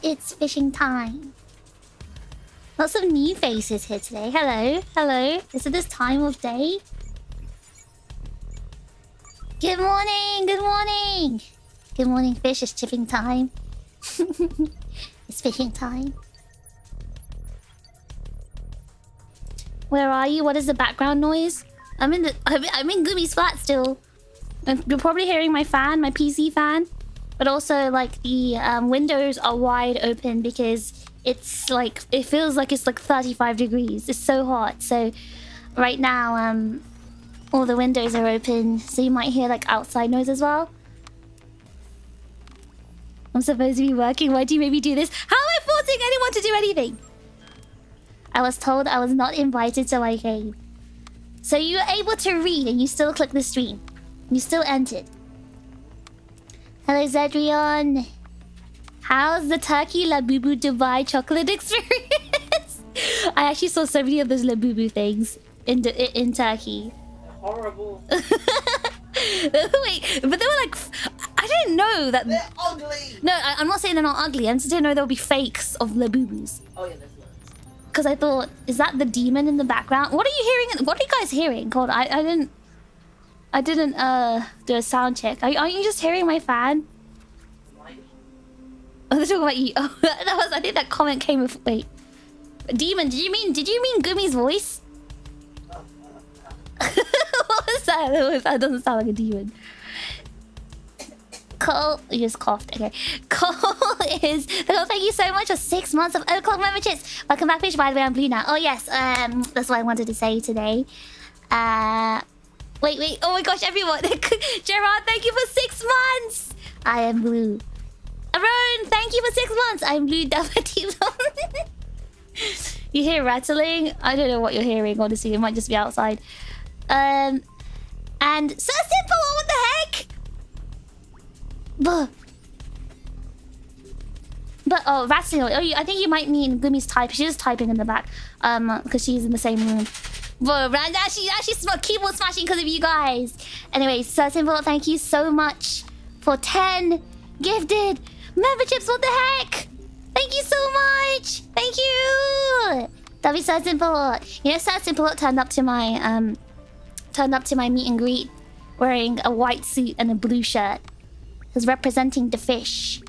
It's fishing time. Lots of new faces here today. Hello, hello. Is it this time of day? Good morning, good morning. Good morning, fish. It's chipping time. It's fishing time. Where are you? What is the background noise? I'm in Gummy's flat still. You're probably hearing my fan, my PC fan. But also, like, the windows are wide open because it's like... It feels like it's like 35 degrees. It's so hot. So, right now, all the windows are open. So you might hear, like, outside noise as well. I'm supposed to be working. Why do you make me do this? How am I forcing anyone to do anything? I was told I was not invited to my game. So you were able to read and you still click the stream. You still entered. Hello, Zedrion. How's the Turkey Labubu Dubai chocolate experience? I actually saw so many of those Labubu things in Turkey. Horrible. Wait, but they were like... know that... They're ugly! No, I'm not saying they're not ugly. I just didn't know there would be fakes of Labubus. Oh yeah, there's loads. Because I thought, is that the demon in the background? What are you hearing? What are you guys hearing? God, I didn't do a sound check. Are you just hearing my fan? Oh, they're talking about you. Oh, that was, I think that comment came with... Wait. Demon, did you mean Gummy's voice? What was that? That doesn't sound like a demon. Cole, you just coughed. Okay. Cole is... Cole, thank you so much for 6 months of Otakon memberships. Welcome back, Fish. By the way, I'm blue now. Oh, yes. That's what I wanted to say today. Wait. Oh my gosh, everyone. Gerard, thank you for 6 months. I am blue. Aaron, thank you for 6 months. I'm blue. You hear rattling? I don't know what you're hearing, honestly. It might just be outside. And so simple, what the heck? But oh, rattling. Oh, I think you might mean Gummy's type. She's just typing in the back. Because she's in the same room. But actually keyboard smashing because of you guys. Anyway, so simple, thank you so much for 10 gifted memberships. What the heck? Thank you so much. Thank you. That'd be so simple. You know, so simple turned up to my meet and greet wearing a white suit and a blue shirt. He's representing the fish.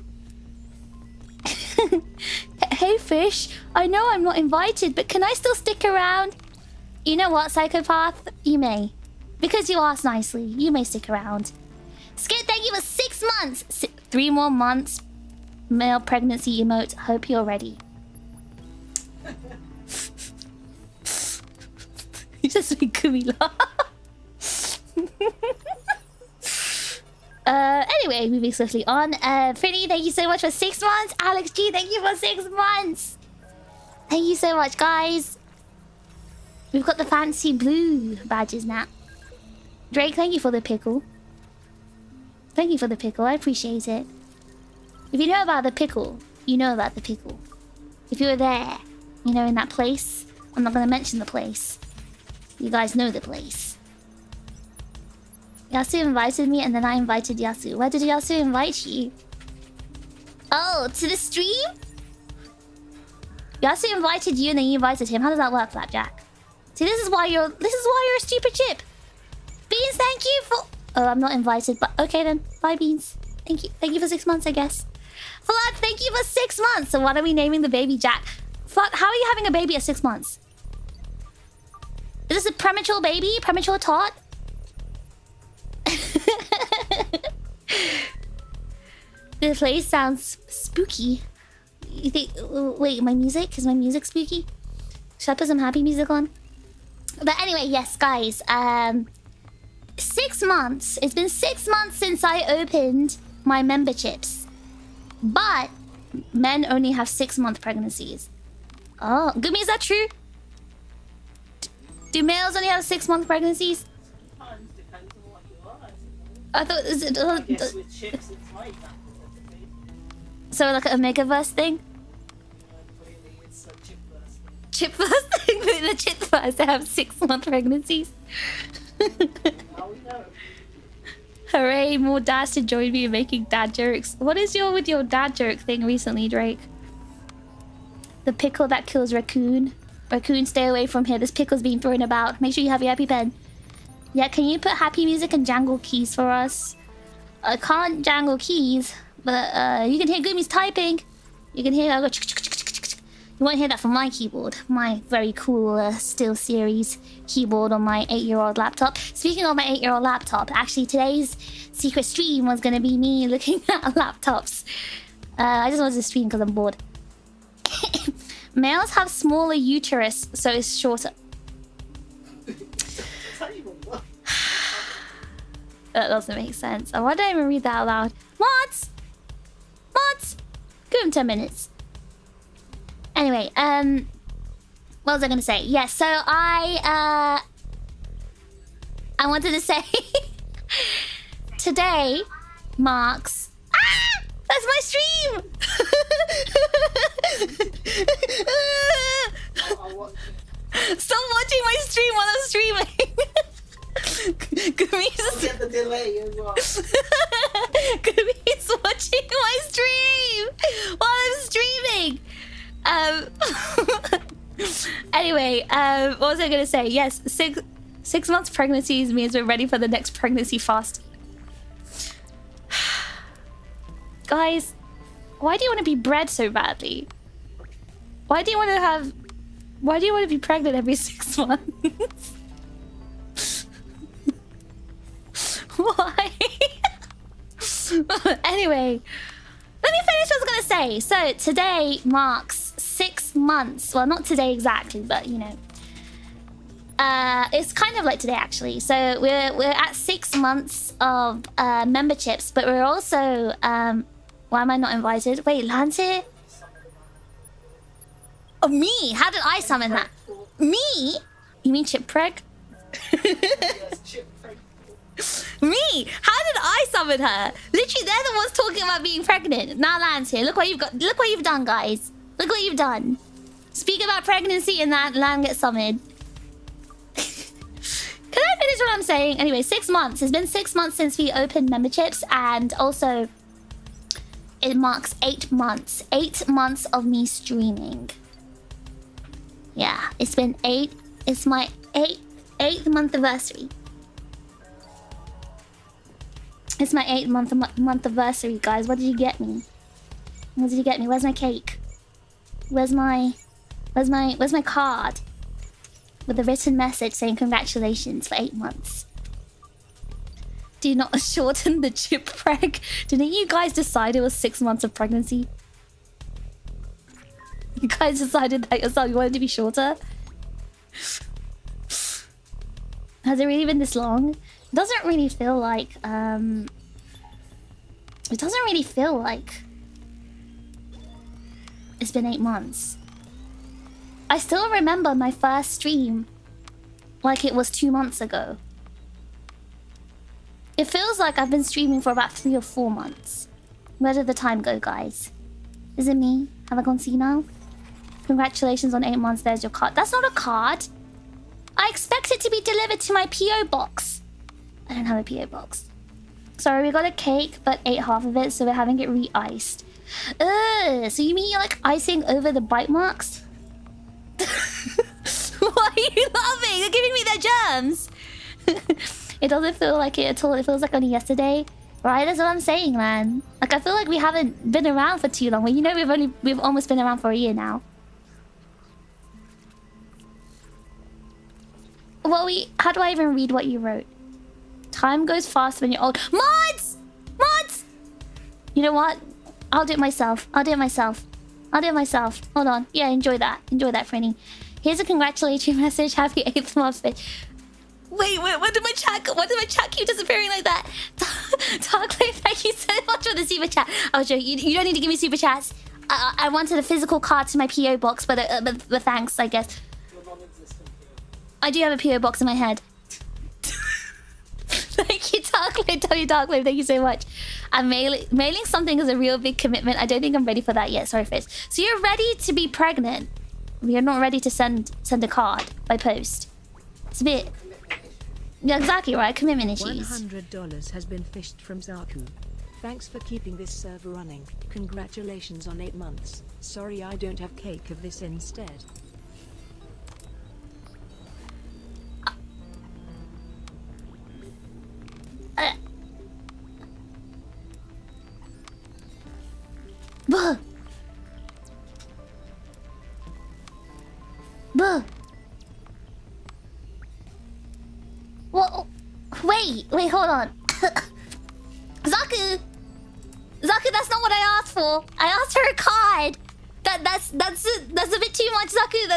Hey fish, I know I'm not invited, but can I still stick around? You know what, psychopath? You may. Because you asked nicely, you may stick around. Skid, thank you for 6 months. 3 more months. Male pregnancy emote. Hope you're ready. You just made Kumi laugh. Anyway, moving swiftly on. Freddy, thank you so much for 6 months. Alex G, thank you for 6 months. Thank you so much, guys. We've got the fancy blue badges now. Drake, thank you for the pickle. Thank you for the pickle. I appreciate it. If you know about the pickle, you know about the pickle. If you were there, you know, in that place. I'm not going to mention the place. You guys know the place. Yasu invited me and then I invited Yasu. Where did Yasu invite you? Oh, to the stream? Yasu invited you and then you invited him. How does that work, Flapjack? See, this is why you're a stupid chip. Beans, thank you for... Oh, I'm not invited, but okay then. Bye, Beans. Thank you. Thank you for 6 months, I guess. Flood, thank you for 6 months. So what are we naming the baby Jack? Flood, how are you having a baby at 6 months? Is this a premature baby? Premature tot? The place sounds spooky. You think... Wait, my music? Is my music spooky? Should I put some happy music on? But anyway, yes, guys. 6 months. It's been 6 months since I opened my memberships. But men only have 6-month pregnancies. Oh, Gumi, is that true? Do males only have 6-month pregnancies? Sometimes depends on what you are, I thought... I guess with chips it's like that. So like a Omegaverse thing? Really, it's a chip burst. Chip first thing? But the chip first they have 6-month pregnancies. How we know? Hooray, more dads to join me in making dad jokes. What is with your dad joke thing recently, Drake? The pickle that kills raccoon. Raccoon, stay away from here. This pickle's being thrown about. Make sure you have your EpiPen. Yeah, can you put happy music and jangle keys for us? I can't jangle keys, but you can hear Gumi's typing. You can hear I go. You won't hear that from my keyboard. My very cool SteelSeries keyboard on my 8-year-old laptop. Speaking of my 8-year-old laptop, actually today's secret stream was going to be me looking at laptops. I just wanted to stream because I'm bored. Males have smaller uterus, so it's shorter. That doesn't make sense. Why did I even read that out loud? What? What? Give him 10 minutes. Anyway, what was I gonna say? Yes, so I wanted to say today marks... Ah! That's my stream! Stop watching my stream while I'm streaming! I'll get the delay as well. Gummy's Anyway, what was I gonna say? Yes, six months pregnancies means we're ready for the next pregnancy fast. Guys, why do you want to be bred so badly? Why do you want to be pregnant every 6 months? Why? Anyway, let me finish what I was gonna say. So today marks 6 months. Well, not today exactly, but you know, it's kind of like today actually. So we're at 6 months of memberships, but we're also why am I not invited? Wait, Lance here? Oh, me? How did I summon that? Me? You mean Chip Preg? Yes, chip preg. Me? How did I summon her? Literally, they're the ones talking about being pregnant. Now Lan's here. Look what you've got. Look what you've done, guys. Look what you've done. Speak about pregnancy and that Lan gets summoned. Can I finish what I'm saying? Anyway, 6 months. It's been 6 months since we opened memberships, and also it marks 8 months. 8 months of me streaming. Yeah, it's been 8. It's my 8th month anniversary. It's my 8th month anniversary, guys. What did you get me? What did you get me? Where's my cake? Where's my card? With a written message saying congratulations for 8 months. Do not shorten the chip preg. Didn't you guys decide it was 6 months of pregnancy? You guys decided that yourself. You wanted to be shorter? Has it really been this long? It doesn't really feel like it doesn't really feel like it's been 8 months. I still remember my first stream like it was 2 months ago. It feels like I've been streaming for about 3 or 4 months. Where did the time go, guys? Is it me? Have I gone see now? Congratulations on 8 months. There's your card. That's not a card. I expect it to be delivered to my PO box. I don't have a PO box. Sorry, we got a cake, but ate half of it, so we're having it re-iced. So you mean you're like icing over the bite marks? Why are you laughing? You're giving me their germs. It doesn't feel like it at all. It feels like only yesterday. Right, that's what I'm saying, man. Like, I feel like we haven't been around for too long. Well, you know, we've almost been around for a year now. Well, how do I even read what you wrote? Time goes fast when you're old. Mods! Mods! You know what? I'll do it myself. I'll do it myself. I'll do it myself. Hold on. Yeah, enjoy that. Enjoy that, Franny. Here's a congratulatory message. Happy 8th month. Wait, what did my chat keep disappearing like that? Darkly, thank you so much for the super chat. Oh, Joe, you don't need to give me super chats. I wanted a physical card to my PO box, but thanks, I guess. I do have a PO box in my head. Thank you, Darkly. Darkly, thank you so much. I'm mailing something is a real big commitment. I don't think I'm ready for that yet. Sorry, Fizz. So you're ready to be pregnant. We are not ready to send a card by post. It's a bit. Yeah, exactly right. Commitment issues. $100 has been fished from Zaku. Thanks for keeping this server running. Congratulations on 8 months. Sorry I don't have cake of this instead. Buh. Buh. Well, wait, hold on. Zaku, that's not what I asked for. I asked her a card. That's a bit too much, Zaku.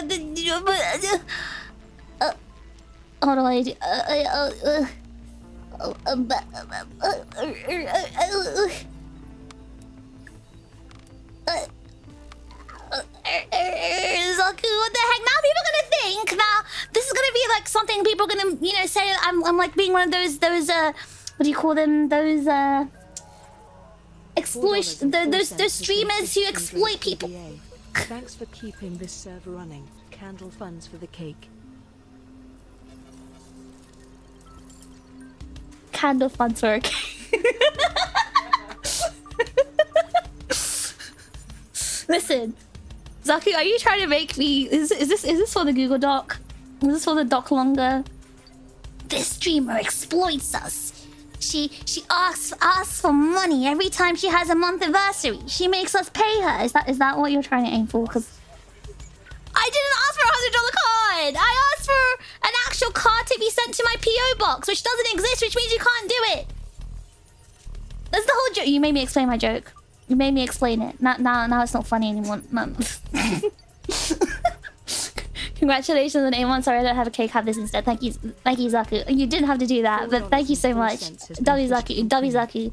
What do I do? Zaku, what the heck? Now people are gonna think. Now this is gonna be like something people are gonna, say I'm like being one of those what do you call them? Those those streamers who exploit people. Thanks for keeping this server running. Candle funds for the cake. Candle funds for a cake. Listen. Zaku, are you trying to make me... Is this for the Google Doc? Is this for the doc longer? This streamer exploits us. She asks for money every time she has a month anniversary. She makes us pay her. Is that what you're trying to aim for? Because I didn't ask for a $100 card. I asked for an actual card to be sent to my PO box, which doesn't exist, which means you can't do it. That's the whole joke. You made me explain my joke. You made me explain it. Now it's not funny anymore. No. Congratulations on 8 months. Sorry, I don't have a cake. Have this instead. Thank you, Zaku. You didn't have to do that, but thank you so much. W Zaku. Zaku.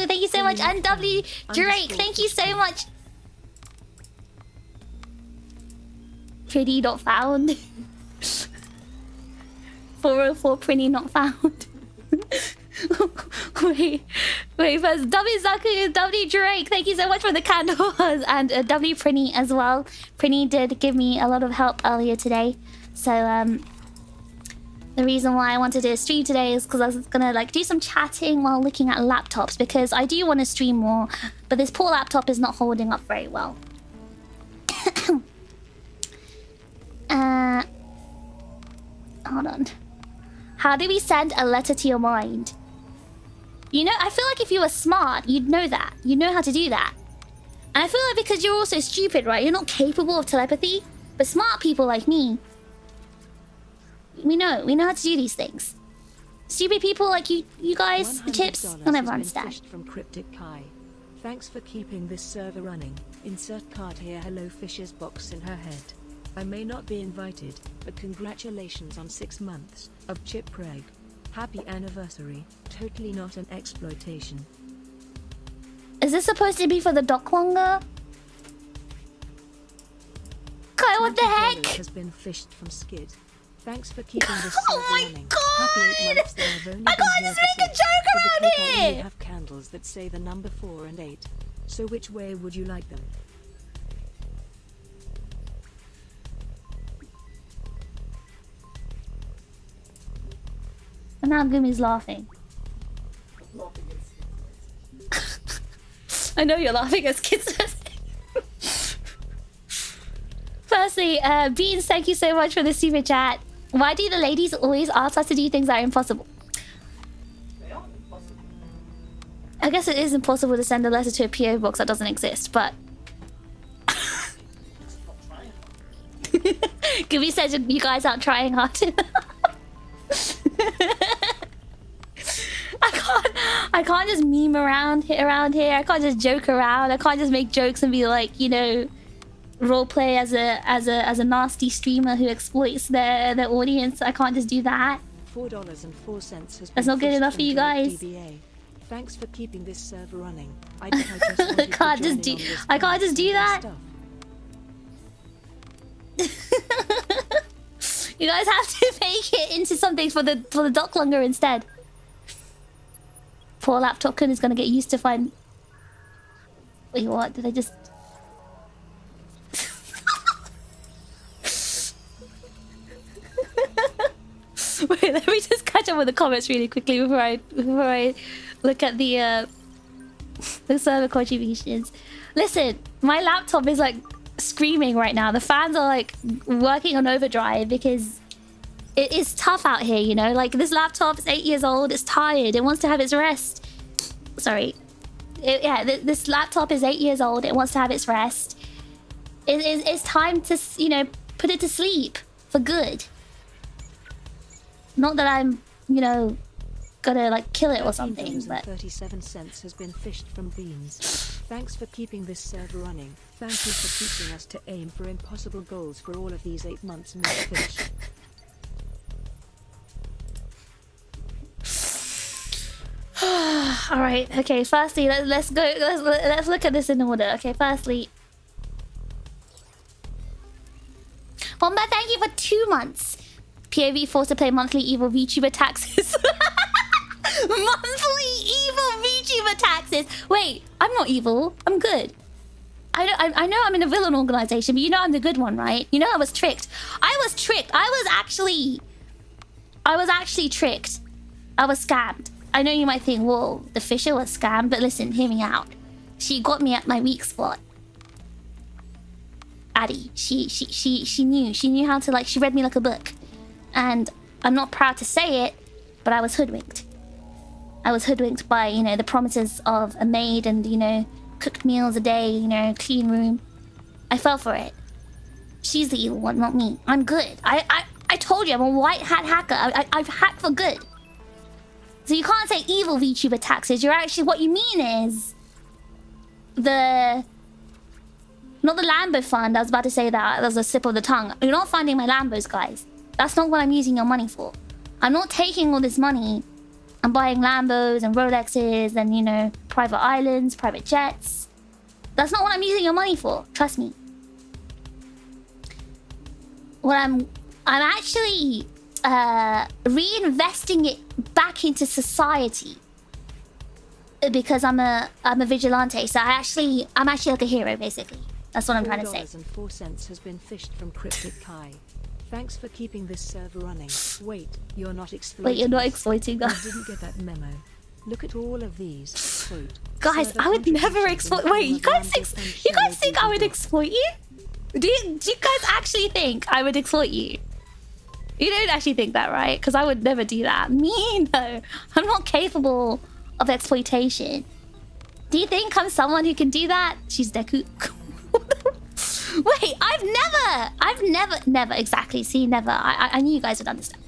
Thank you so much. And W Drake. Thank you so much. Pretty not found. 404 pretty not found. wait, first W Zaku, W Drake, thank you so much for the candles, and W Prinny as well. Prinny did give me a lot of help earlier today, so the reason why I wanted to stream today is because I was gonna like do some chatting while looking at laptops, because I do want to stream more, but this poor laptop is not holding up very well. Hold on. How do we send a letter to your mind? You know, I feel like if you were smart, you'd know that. You'd know how to do that. And I feel like because you're also stupid, right? You're not capable of telepathy. But smart people like me, we know how to do these things. Stupid people like you guys, the chips, I'll never understand. From Cryptic Kai. Thanks for keeping this server running. Insert card here. Hello Fish's box in her head. I may not be invited, but congratulations on 6 months of Chip Preg. Happy anniversary. Totally not an exploitation. Is this supposed to be for the doc longer? Kai, what the heck? Has been fished from Skid. Thanks for keeping this oh my running. god! Happy 8 months that I've only I can't just make a joke around here! You have candles that say the number 4 and 8. So which way would you like them? And now Gummy's laughing. I know you're laughing as kids. Firstly, Beans, thank you so much for the super chat. Why do the ladies always ask us to do things that are impossible? They aren't impossible. I guess it is impossible to send a letter to a PO box that doesn't exist, but... Gummy said you guys aren't trying hard. I can't just meme around here. I can't just joke around. I can't just make jokes and be like, you know, roleplay as a nasty streamer who exploits their audience. I can't just do that. $4.04 has That's not good enough for you guys. DBA. Thanks for keeping this server running. I can't just do that. You guys have to make it into something for the doc longer instead. Poor laptop is gonna get used to find. Wait, what? Did I just? Wait, let me just catch up with the comments really quickly before I look at the server contributions. Listen, my laptop is like screaming right now. The fans are like working on overdrive because it is tough out here, you know? Like, this laptop is 8 years old, it's tired, it wants to have its rest. Sorry. This laptop is 8 years old, it wants to have its rest. It's time to, you know, put it to sleep for good. Not that I'm, you know, gonna like kill it or something, but 37 cents has been fished from Beans. Thanks for keeping this server running. Thank you for teaching us to aim for impossible goals for all of these 8 months more fish. All right. Okay. Firstly, let's go. Let's look at this in order. Okay. Firstly, Bomba, thank you for 2 months. POV forced to pay monthly evil VTuber taxes. Monthly evil VTuber taxes. Wait, I'm not evil. I'm good. I know I'm in a villain organization, but you know I'm the good one, right? You know I was tricked. I was tricked. I was actually tricked. I was scammed. I know you might think, whoa, the Fisher was scammed, but listen, hear me out. She got me at my weak spot. Addie. She knew how to, like, she read me like a book. And I'm not proud to say it, but I was hoodwinked. I was hoodwinked by, you know, the promises of a maid and, you know, cooked meals a day, you know, clean room. I fell for it. She's the evil one, not me. I'm good. I told you I'm a white hat hacker. I've hacked for good. So you can't say evil VTuber taxes. You're actually, what you mean is not the Lambo fund. I was about to say that. That was a slip of the tongue. You're not funding my Lambos, guys. That's not what I'm using your money for. I'm not taking all this money and buying Lambos and Rolexes and, you know, private islands, private jets. That's not what I'm using your money for. Trust me. What I'm actually reinvesting it back into society because I'm a vigilante. So I'm actually like a hero, basically. That's what I'm trying to say. $4.04 has been fished from Cryptic Kai. Thanks for keeping this server running. Wait, you're not exploiting. Wait, you're not exploiting us. I didn't get that memo. Look at all of these. Quote, guys, I would never exploit. Wait, you guys think I would exploit you? Do you guys actually think I would exploit you? You don't actually think that, right? Because I would never do that. Me, no. I'm not capable of exploitation. Do you think I'm someone who can do that? She's Deku. Wait, I've never exactly. See, never. I knew you guys would understand.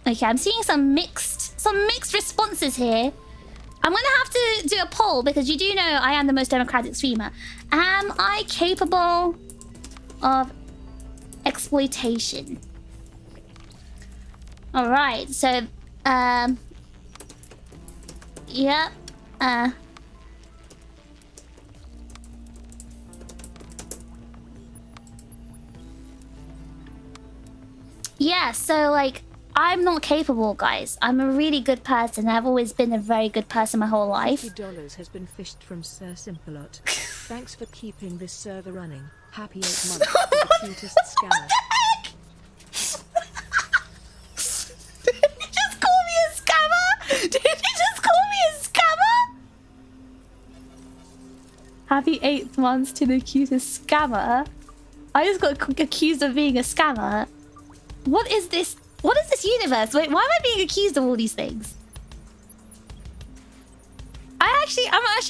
Okay, I'm seeing some mixed responses here. I'm gonna have to do a poll because you do know I am the most democratic streamer. Am I capable of exploitation? All right, so yep. Yeah, so like I'm not capable, guys. I'm a really good person. I've always been a very good person my whole life. $50 has been fished from Sir Simpalot. Thanks for keeping this server running. Happy 8 months. The cutest scammer. Did you just call me a scammer? Did you just call me a scammer? Happy 8th months to the cutest scammer. I just got accused of being a scammer. What is this? What is this universe? Wait, why am I being accused of all these things? I actually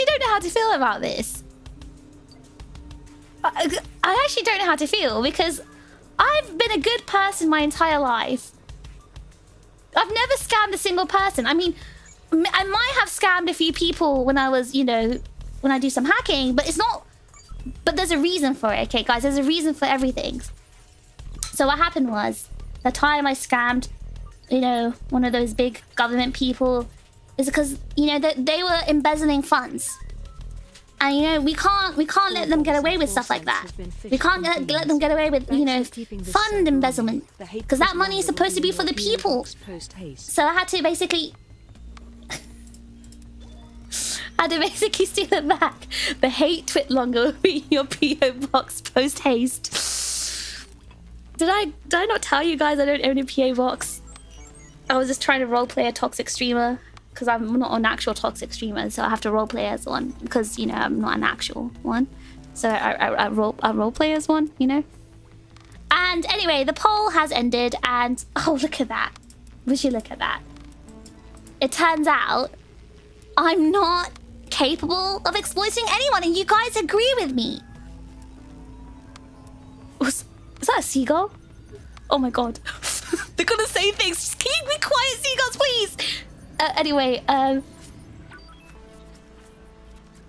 don't know how to feel about this. I actually don't know how to feel because I've been a good person my entire life. I've never scammed a single person. I mean, I might have scammed a few people when I was, you know, when I do some hacking, but it's not... But there's a reason for it, okay, guys? There's a reason for everything. So what happened was, the time I scammed, you know, one of those big government people, is because, you know, they were embezzling funds. And, you know, we can't let them get away with stuff like that. We can't let them get away with, you know, fund embezzlement. Because that money is supposed to be for the people. So I had to basically... steal it back. The hate twit longer will be your P.O. box post haste. Did I not tell you guys I don't own a PA box? I was just trying to roleplay a toxic streamer because I'm not an actual toxic streamer, so I have to roleplay as one because, you know, I'm not an actual one. So I roleplay as one, you know? And anyway, the poll has ended and... Oh, look at that. Would you look at that? It turns out I'm not capable of exploiting anyone and you guys agree with me. Is that a seagull? Oh my god. They're gonna say things. Can you be quiet, seagulls, please? Anyway,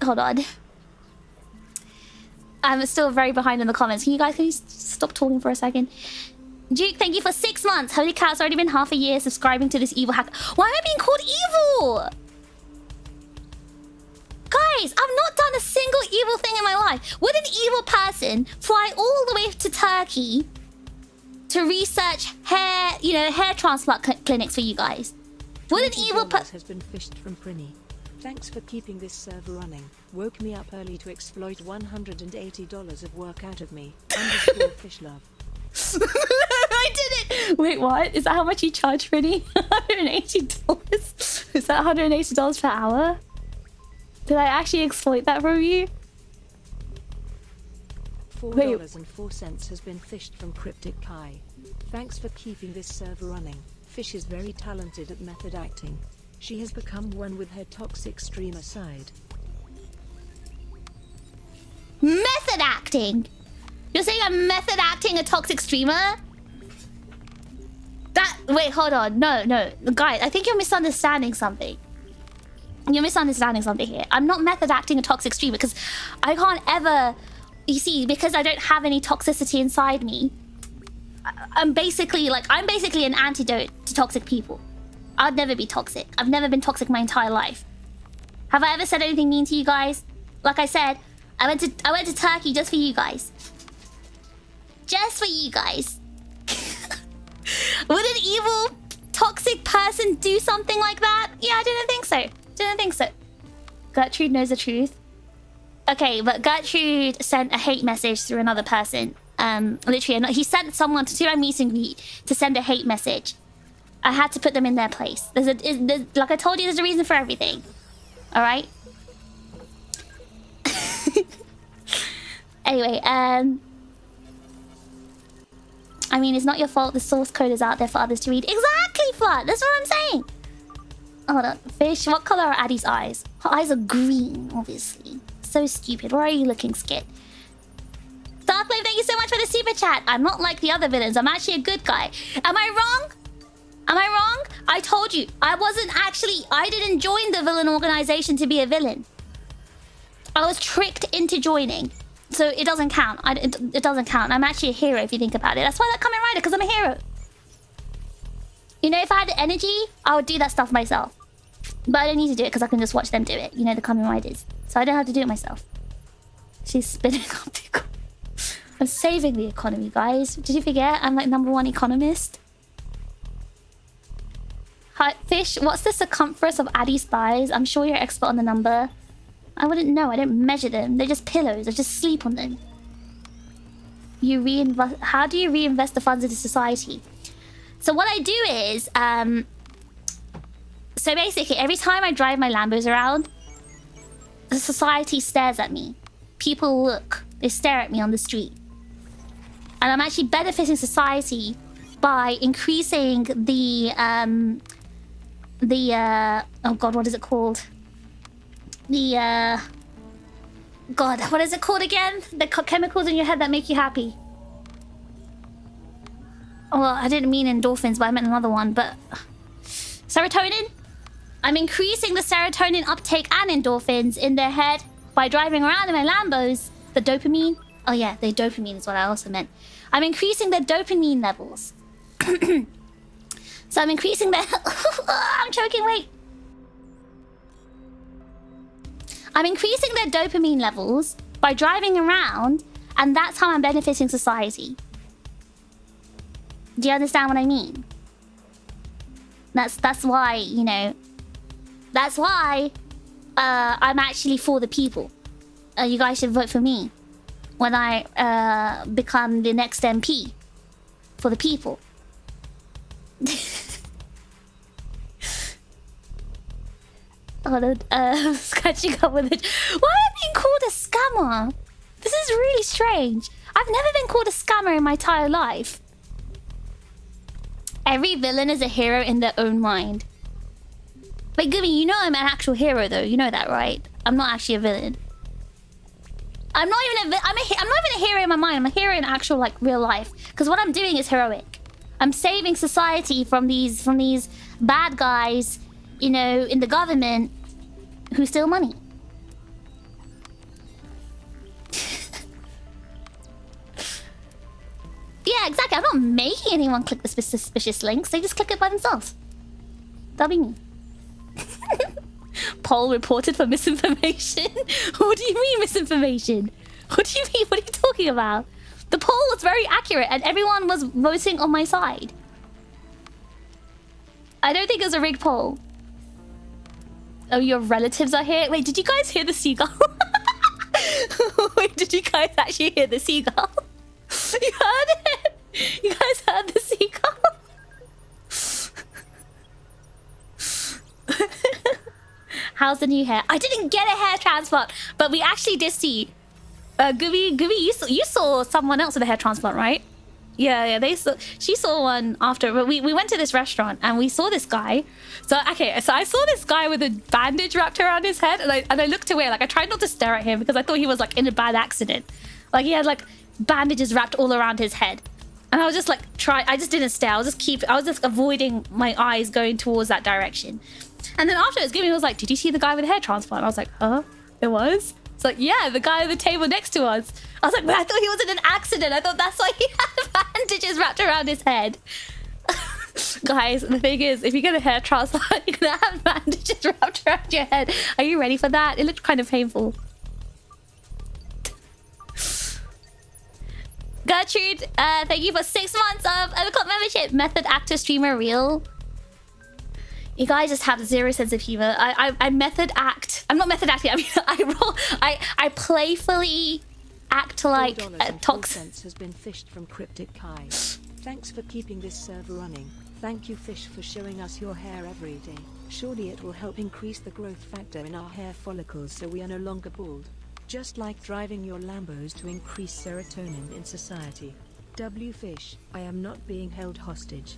hold on. I'm still very behind in the comments. Can you stop talking for a second? Duke, thank you for 6 months. Holy cow, it's already been half a year subscribing to this evil hacker. Why am I being called evil? Guys, I've not done a single evil thing in my life. Would an evil person fly all the way to Turkey to research hair, you know, hair transplant clinics for you guys? Would an evil person... has been fished from Prinny. Thanks for keeping this server running. Woke me up early to exploit $180 of work out of me. _fish love. I did it! Wait, what? Is that how much you charge, Prinny? $180? Is that $180 per hour? Did I actually exploit that from you? $4.04 has been fished from Cryptic Kai. Thanks for keeping this server running. Fish is very talented at method acting. She has become one with her toxic streamer side. Method acting? You're saying I'm method acting a toxic streamer? Wait, hold on. No. Guys, I think you're misunderstanding something. You're misunderstanding something here. I'm not method acting a toxic streamer because I can't ever... You see, because I don't have any toxicity inside me, I'm basically an antidote to toxic people. I'd never be toxic. I've never been toxic my entire life. Have I ever said anything mean to you guys? Like I said, I went to Turkey just for you guys. Just for you guys. Would an evil, toxic person do something like that? Yeah, I didn't think so. Gertrude knows the truth. Okay, but Gertrude sent a hate message through another person. Literally, he sent someone to my meet and greet to send a hate message. I had to put them in their place. Like I told you, there's a reason for everything. All right. Anyway, I mean, it's not your fault. The source code is out there for others to read. Exactly, Flat. That's what I'm saying. Hold on, Fish. What color are Addie's eyes? Her eyes are green, obviously. So stupid. Why are you looking scared? Darkblade, thank you so much for the super chat. I'm not like the other villains. I'm actually a good guy. Am I wrong? Am I wrong? I told you. I didn't join the villain organization to be a villain. I was tricked into joining. So it doesn't count. It doesn't count. I'm actually a hero if you think about it. That's why they're Kamen Rider, because I'm a hero. You know, if I had the energy, I would do that stuff myself. But I don't need to do it because I can just watch them do it. You know, the Kamen Riders. So I don't have to do it myself. She's spinning up the... I'm saving the economy, guys. Did you forget? I'm like #1 economist. Hi, Fish, what's the circumference of Addie's thighs? I'm sure you're expert on the number. I wouldn't know. I don't measure them. They're just pillows. I just sleep on them. How do you reinvest the funds into society? So what I do is... So basically, every time I drive my Lambos around, the society stares at me. People look. They stare at me on the street. And I'm actually benefiting society by increasing the oh god, what is it called? God, what is it called again? The chemicals in your head that make you happy. Well, I didn't mean endorphins, but I meant another one. But serotonin? I'm increasing the serotonin uptake and endorphins in their head by driving around in my Lambos. The dopamine? Oh yeah, the dopamine is what I also meant. I'm increasing their dopamine levels. So I'm increasing their... I'm choking, wait. I'm increasing their dopamine levels by driving around, and that's how I'm benefiting society. Do you understand what I mean? That's why, you know... That's why I'm actually for the people. You guys should vote for me when I become the next MP for the people. Scratching up with it. Why am I being called a scammer? This is really strange. I've never been called a scammer in my entire life. Every villain is a hero in their own mind. Wait, Gummy, you know I'm an actual hero, though. You know that, right? I'm not actually a villain. I'm not even I'm not even a hero in my mind. I'm a hero in actual, like, real life. Because what I'm doing is heroic. I'm saving society from these bad guys, you know, in the government who steal money. Yeah, exactly. I'm not making anyone click the suspicious links. They just click it by themselves. That'll be me. Poll reported for misinformation. What do you mean misinformation? What do you mean? What are you talking about? The poll was very accurate and everyone was voting on my side. I don't think it was a rigged poll. Oh, your relatives are here? Wait, did you guys hear the seagull? Wait, did you guys actually hear the seagull? You heard it? You guys heard the seagull? How's the new hair? I didn't get a hair transplant, but we actually did see Gooby, you saw someone else with a hair transplant, right? Yeah, she saw one after, but we went to this restaurant and we saw this guy. So I saw this guy with a bandage wrapped around his head, and I looked away. Like, I tried not to stare at him because I thought he was like in a bad accident. Like, he had like bandages wrapped all around his head, and I was just like I just didn't stare. I was just avoiding my eyes going towards that direction. And then afterwards, Gibby was like, "Did you see the guy with the hair transplant?" I was like, "Huh? It was?" It's like, "Yeah, the guy at the table next to us." I was like, "But I thought he was in an accident. I thought that's why he had bandages wrapped around his head." Guys, the thing is, if you get a hair transplant, you're gonna have bandages wrapped around your head. Are you ready for that? It looked kind of painful. Gertrude, thank you for 6 months of Otakon membership. Method actor streamer real. You guys just have zero sense of humor. I method act. I'm not method acting. I mean, I playfully act like toxic. Has been fished from Cryptic Kai. Thanks for keeping this server running. Thank you, Fish, for showing us your hair every day. Surely it will help increase the growth factor in our hair follicles so we are no longer bald. Just like driving your Lambos to increase serotonin in society. W Fish, I am not being held hostage.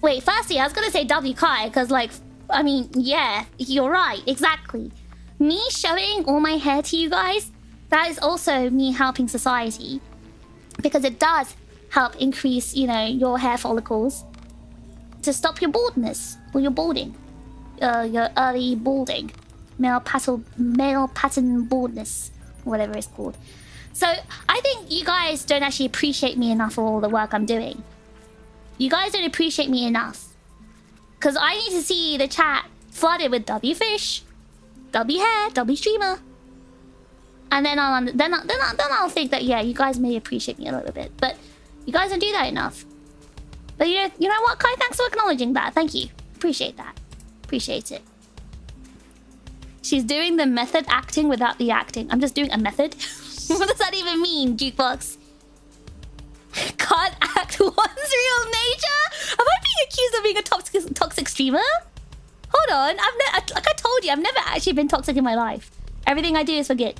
Wait, firstly, I was gonna say W Kai, because, like, I mean, yeah, you're right, exactly. Me showing all my hair to you guys, that is also me helping society. Because it does help increase, you know, your hair follicles to stop your baldness, or your balding. Your early balding. Male pattern baldness, whatever it's called. So, I think you guys don't actually appreciate me enough for all the work I'm doing. You guys don't appreciate me enough. Because I need to see the chat flooded with W Fish, W Hair, W Streamer. And then I'll think that, yeah, you guys may appreciate me a little bit. But you guys don't do that enough. But you know what, Kai? Thanks for acknowledging that. Thank you. Appreciate that. Appreciate it. She's doing the method acting without the acting. I'm just doing a method. What does that even mean, Jukebox? Can't act one's real nature? Am I being accused of being a toxic streamer? Hold on, like I told you, I've never actually been toxic in my life. Everything I do is for good.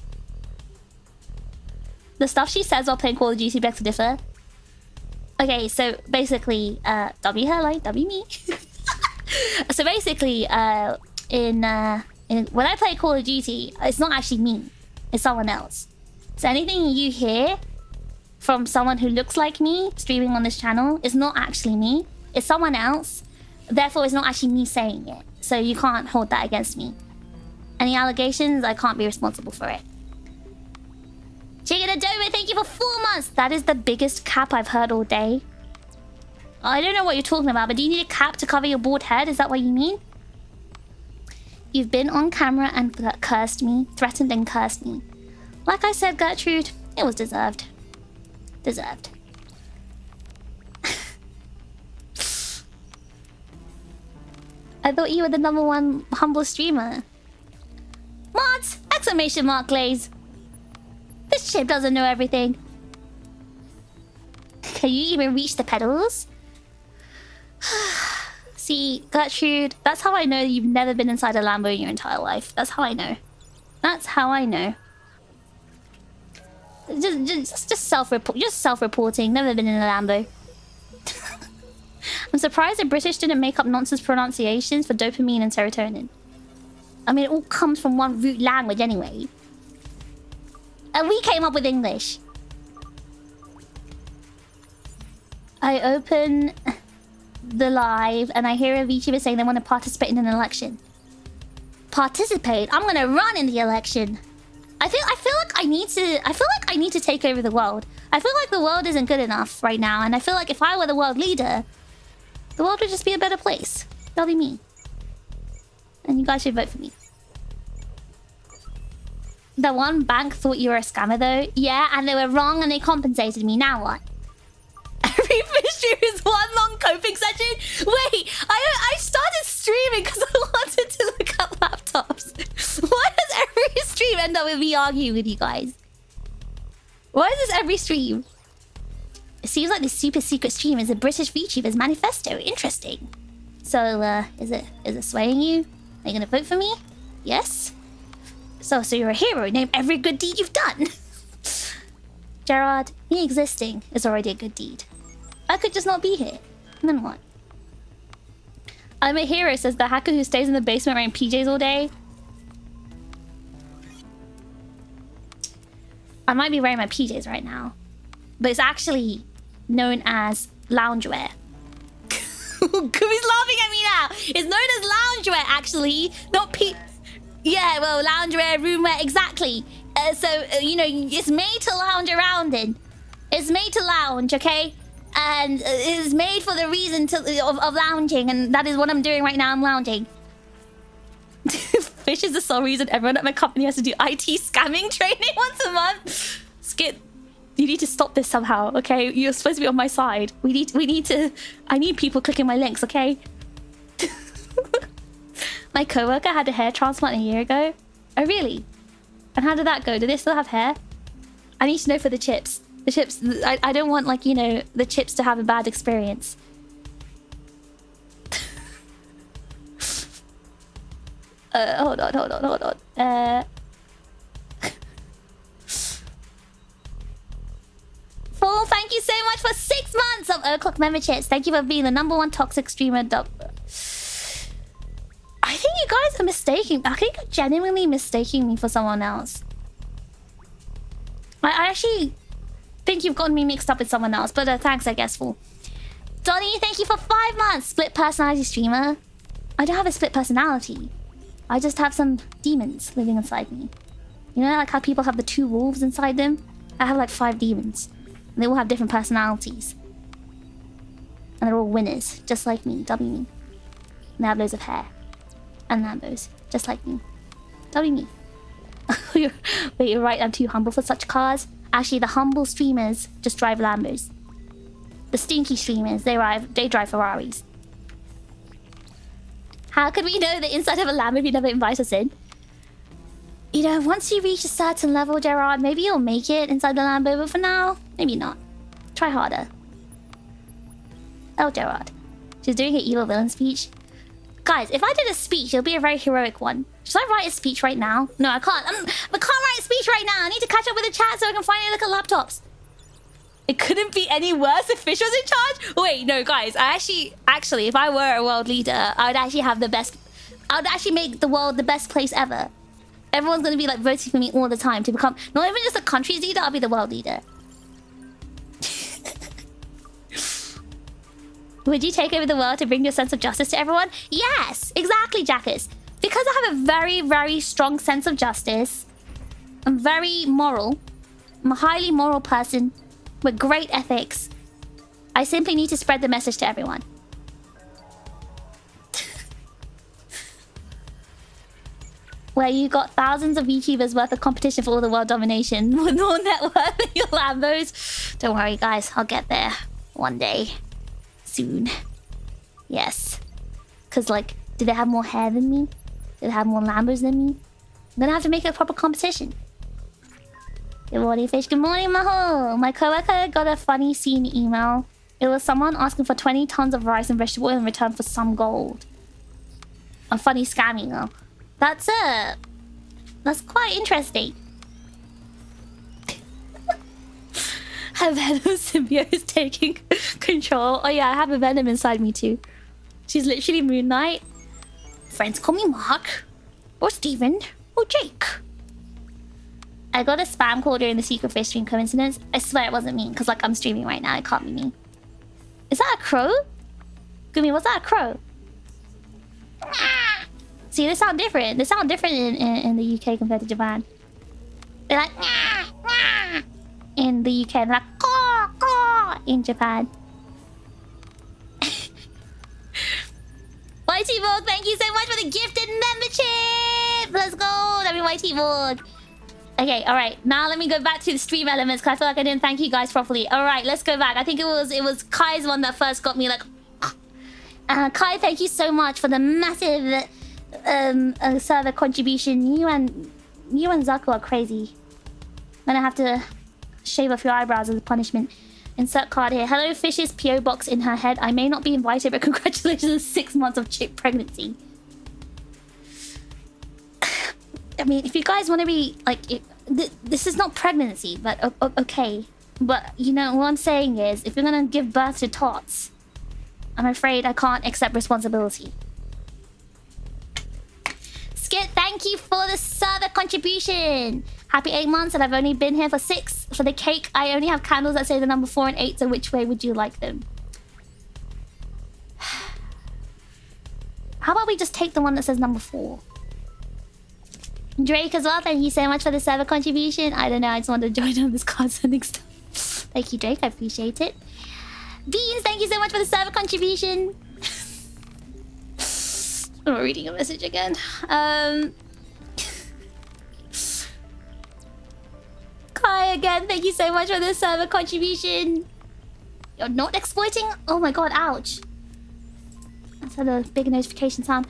The stuff she says while playing Call of Duty begs to differ. Okay, so basically, W her like W me. So basically, when I play Call of Duty, it's not actually me, it's someone else. So anything you hear from someone who looks like me streaming on this channel is not actually me, it's someone else. Therefore, it's not actually me saying it. So you can't hold that against me. Any allegations, I can't be responsible for it. Chicken Adobe, thank you for 4 months. That is the biggest cap I've heard all day. I don't know what you're talking about, but do you need a cap to cover your bald head? Is that what you mean? You've been on camera and cursed me, threatened and cursed me. Like I said, Gertrude, it was deserved. Deserved. I thought you were the #1 humble streamer. Mods! Exclamation mark, Glaze. This ship doesn't know everything. Can you even reach the pedals? See, Gertrude, that's how I know you've never been inside a Lambo in your entire life. That's how I know. That's how I know. Just self-reporting. Never been in a Lambo. I'm surprised the British didn't make up nonsense pronunciations for dopamine and serotonin. I mean, it all comes from one root language anyway. And we came up with English. I open the live and I hear a VTuber saying they want to participate in an election. Participate? I'm gonna run in the election. I feel like I need to take over the world. I feel like the world isn't good enough right now, and I feel like if I were the world leader, the world would just be a better place. That'll be me. And you guys should vote for me. The one bank thought you were a scammer though. Yeah, and they were wrong and they compensated me. Now what? Every fish stream is one long coping session? Wait, I started streaming because I wanted to look up laptops. Why does every stream end up with me arguing with you guys? Why is this every stream? It seems like this super secret stream is a British VTuber's manifesto. Interesting. So, is it swaying you? Are you gonna vote for me? Yes? So you're a hero. Name every good deed you've done. Gerard, me existing is already a good deed. I could just not be here. And then what? I'm a hero, says the hacker who stays in the basement wearing PJs all day. I might be wearing my PJs right now, but it's actually known as loungewear. Kumi's laughing at me now. It's known as loungewear, actually, not Yeah, well, loungewear, roomwear, exactly. You know, it's made to lounge around in. It's made to lounge, okay? And it's made for the reason of lounging, and that is what I'm doing right now. I'm lounging. Fish is the sole reason everyone at my company has to do IT scamming training once a month. Skip, you need to stop this somehow, okay? You're supposed to be on my side. I need people clicking my links, okay? My coworker had a hair transplant a year ago. Oh, really? And how did that go? Do they still have hair? I need to know for the chips. The chips, I don't want, like, you know, the chips to have a bad experience. Hold on. Paul, thank you so much for 6 months of O'Clock memberships. Thank you for being the #1 toxic streamer. I think you guys are mistaking. I think you're genuinely mistaking me for someone else. I actually think you've gotten me mixed up with someone else, but thanks, I guess, Fool. Donnie, thank you for 5 months. Split personality streamer. I don't have a split personality. I just have some demons living inside me. You know, like how people have the 2 wolves inside them? I have like 5 demons. And they all have different personalities. And they're all winners, just like me, W me. And they have loads of hair. And Lambos, just like me. W me. Wait, you're right, I'm too humble for such cars. Actually, the humble streamers just drive Lambos. The stinky streamers, they drive Ferraris. How could we know the inside of a Lambo if you never invite us in? You know, once you reach a certain level, Gerard, maybe you'll make it inside the Lambo, but for now, maybe not. Try harder. Oh, Gerard. She's doing her evil villain speech. Guys, if I did a speech, it'll be a very heroic one. Should I write a speech right now? No, I can't. I can't write a speech right now. I need to catch up with the chat so I can finally look at laptops. It couldn't be any worse if Fish was in charge? Wait, no, guys. actually, if I were a world leader, I would actually have the best... I would actually make the world the best place ever. Everyone's going to be, like, voting for me all the time to become... Not even just the country's leader, I'll be the world leader. Would you take over the world to bring your sense of justice to everyone? Yes, exactly, Jackus. Because I have a very, very strong sense of justice. I'm very moral. I'm a highly moral person with great ethics. I simply need to spread the message to everyone. Where you got thousands of YouTubers worth of competition for all the world domination with no net worth in your Lambos. Don't worry, guys. I'll get there one day. Soon. Yes. Because, like, do they have more hair than me? Do they have more Lambos than me? I'm gonna have to make it a proper competition. Good morning, Fish. Good morning, Maho. My coworker got a funny scene email. It was someone asking for 20 tons of rice and vegetable oil in return for some gold. A funny scam email. That's quite interesting. Have Venom symbiote is taking control. Oh yeah, I have a Venom inside me too. She's literally Moon Knight. Friends call me Mark. Or Steven. Or Jake. I got a spam call during the Secret Fish stream. Coincidence? I swear it wasn't me. Because, like, I'm streaming right now. It can't be me. Is that a crow? Gumi, was that a crow? See, they sound different. They sound different in the UK compared to Japan. They're like... in the UK. They're like... caw, caw, in Japan. YT Vogue, thank you so much for the gifted membership! Let's go! WYT Vogue. Okay, alright. Now let me go back to the stream elements because I feel like I didn't thank you guys properly. Alright, let's go back. I think it was Kai's one that first got me like... Kai, thank you so much for the massive server contribution. You and Zaku are crazy. I'm gonna have to shave off your eyebrows as a punishment. Insert card here. Hello, Fish's PO box in her head. I may not be invited, but congratulations on 6 months of chick pregnancy. I mean, if you guys want to be like, this is not pregnancy, but okay. But you know what I'm saying is, if you're gonna give birth to tots, I'm afraid I can't accept responsibility. Skit, thank you for the server contribution. Happy 8 months, and I've only been here for 6. For the cake, I only have candles that say the number 4 and 8. So which way would you like them? How about we just take the one that says number 4? Drake as well, thank you so much for the server contribution. I don't know, I just wanted to join on this card sending stuff. Thank you, Drake, I appreciate it. Beans, thank you so much for the server contribution. I'm not reading a message again. Kai again, thank you so much for the server contribution. You're not exploiting? Oh my god, ouch. That's had a big notification sound.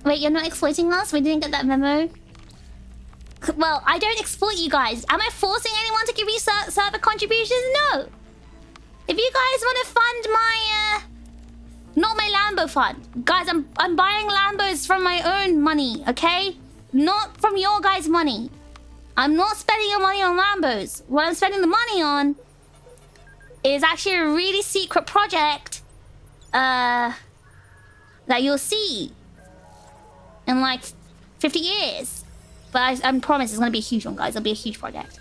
Wait, you're not exploiting us? We didn't get that memo. Well, I don't exploit you guys. Am I forcing anyone to give me server contributions? No. If you guys want to fund my, not my Lambo fund. Guys, I'm buying Lambos from my own money, okay? Not from your guys' money. I'm not spending your money on Lambos. What I'm spending the money on is actually a really secret project, that you'll see in like 50 years. But I promise it's going to be a huge one, guys. It'll be a huge project.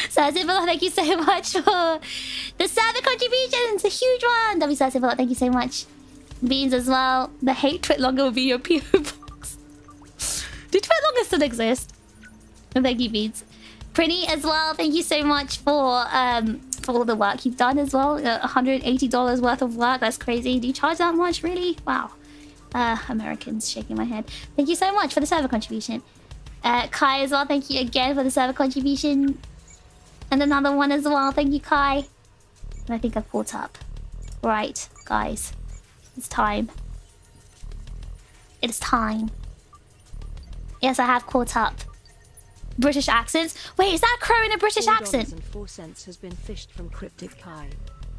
So, Sivilla, thank you so much for the server contribution. It's a huge one. Sivilla, thank you so much. Beans as well. The hate Twitlonger will be your PO box. Do Twitlonger still exist? And thank you, Beans. Pretty as well. Thank you so much for all the work you've done as well. $180 worth of work. That's crazy. Do you charge that much? Really? Wow. Americans, shaking my head. Thank you so much for the server contribution. Kai as well, thank you again for the server contribution. And another one as well, thank you, Kai. And I think I've caught up. Right, guys. It's time. It's time. Yes, I have caught up. British accents? Wait, is that a crow in a British accent? $4.04 has been fished from Cryptic Kai.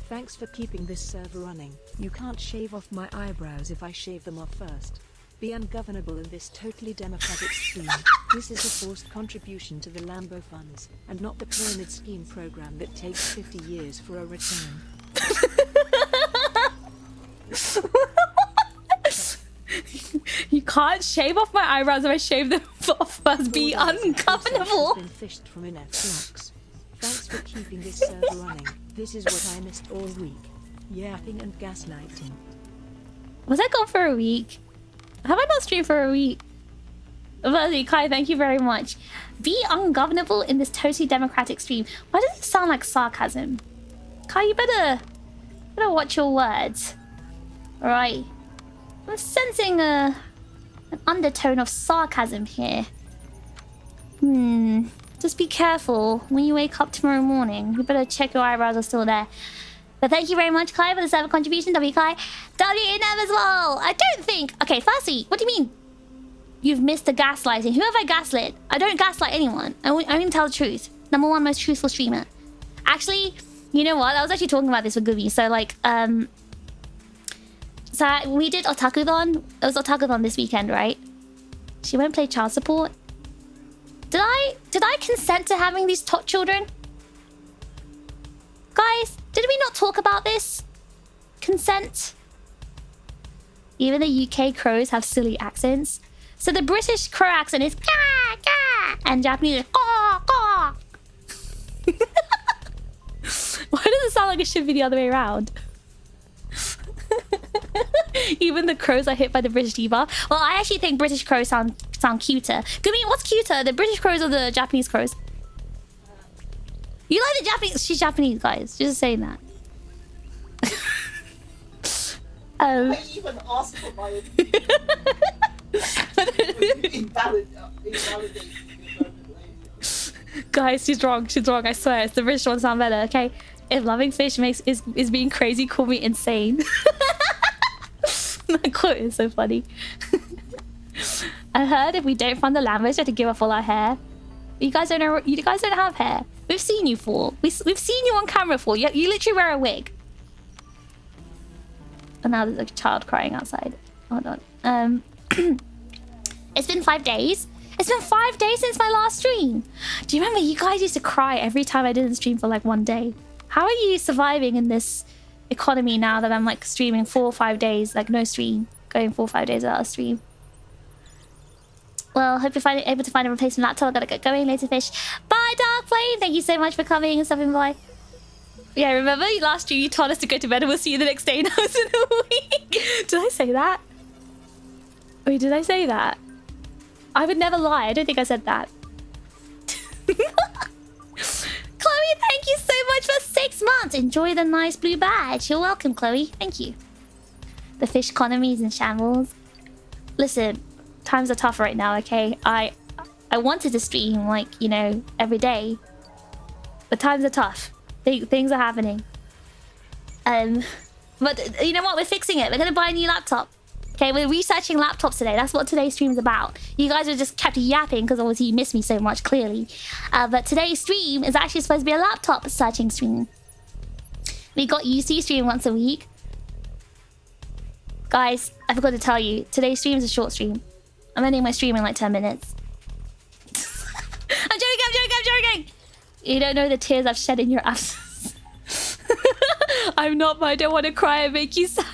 Thanks for keeping this server running. You can't shave off my eyebrows if I shave them off first. Be ungovernable in this totally democratic scheme. This is a forced contribution to the Lambo funds, and not the pyramid scheme program that takes 50 years for a return. You can't shave off my eyebrows if I shave them off first. Be ungovernable. Been fished from Inex. Thanks for keeping this server running. This is what I missed all week. Yapping and gaslighting. Was I gone for a week? Have I not streamed for a week? Firstly, Kai, thank you very much. Be ungovernable in this totally democratic stream. Why does it sound like sarcasm? Kai, you better watch your words. Alright. I'm sensing an undertone of sarcasm here. Just be careful when you wake up tomorrow morning. You better check your eyebrows are still there. But thank you very much, Kai, for the server contribution. W Kai. WNM as well. I don't think... Okay, firstly, what do you mean? You've missed the gaslighting. Who have I gaslit? I don't gaslight anyone. I only tell the truth. Number 1 most truthful streamer. Actually, you know what? I was actually talking about this with Gooby. So, like, so we did Otakon. It was Otakon this weekend, right? She won't play child support. Did I consent to having these tot children? Guys, did we not talk about this? Consent? Even the UK crows have silly accents. So the British crow accent is ka ka, and Japanese is caw caw. Why does it sound like it should be the other way around? Even the crows are hit by the British debuff. Well, I actually think British crows sound cuter. Gumi, what's cuter, the British crows or the Japanese crows? You like the Japanese? She's Japanese, guys. Just saying that. I even asked for my opinion. Guys, she's wrong. She's wrong. I swear, it's the British one sound better. Okay, if loving fish is being crazy, call me insane. That quote is so funny. I heard if we don't fund the Lambos, we have to give up all our hair. You guys don't know. You guys don't have hair. We've seen you fall. We've seen you on camera fall. You literally wear a wig. And now there's a child crying outside. Hold on. It's been 5 days. It's been 5 days since my last stream. Do you remember you guys used to cry every time I didn't stream for like 1 day? How are you surviving in this economy now that I'm like streaming 4 or 5 days, like no stream, going 4 or 5 days without a stream? Well, hope you're able to find a replacement laptop. I gotta get going later, fish. Bye, Dark Flame. Thank you so much for coming and stopping by. Yeah, remember last year you told us to go to bed and we'll see you the next day and I was in a week. Did I say that? Wait, did I say that? I would never lie. I don't think I said that. Chloe, thank you so much for 6 months. Enjoy the nice blue badge. You're welcome, Chloe. Thank you. The fish economy is in shambles. Listen, times are tough right now, okay? I wanted to stream, like, you know, every day. But times are tough. Things are happening. But you know what? We're fixing it. We're going to buy a new laptop. Okay, we're researching laptops today. That's what today's stream is about. You guys are just kept yapping because obviously you miss me so much, clearly. But today's stream is actually supposed to be a laptop searching stream. We got used to stream once a week. Guys, I forgot to tell you, today's stream is a short stream. I'm ending my stream in like 10 minutes. I'm joking. You don't know the tears I've shed in your absence. I'm not, but I don't want to cry and make you sad.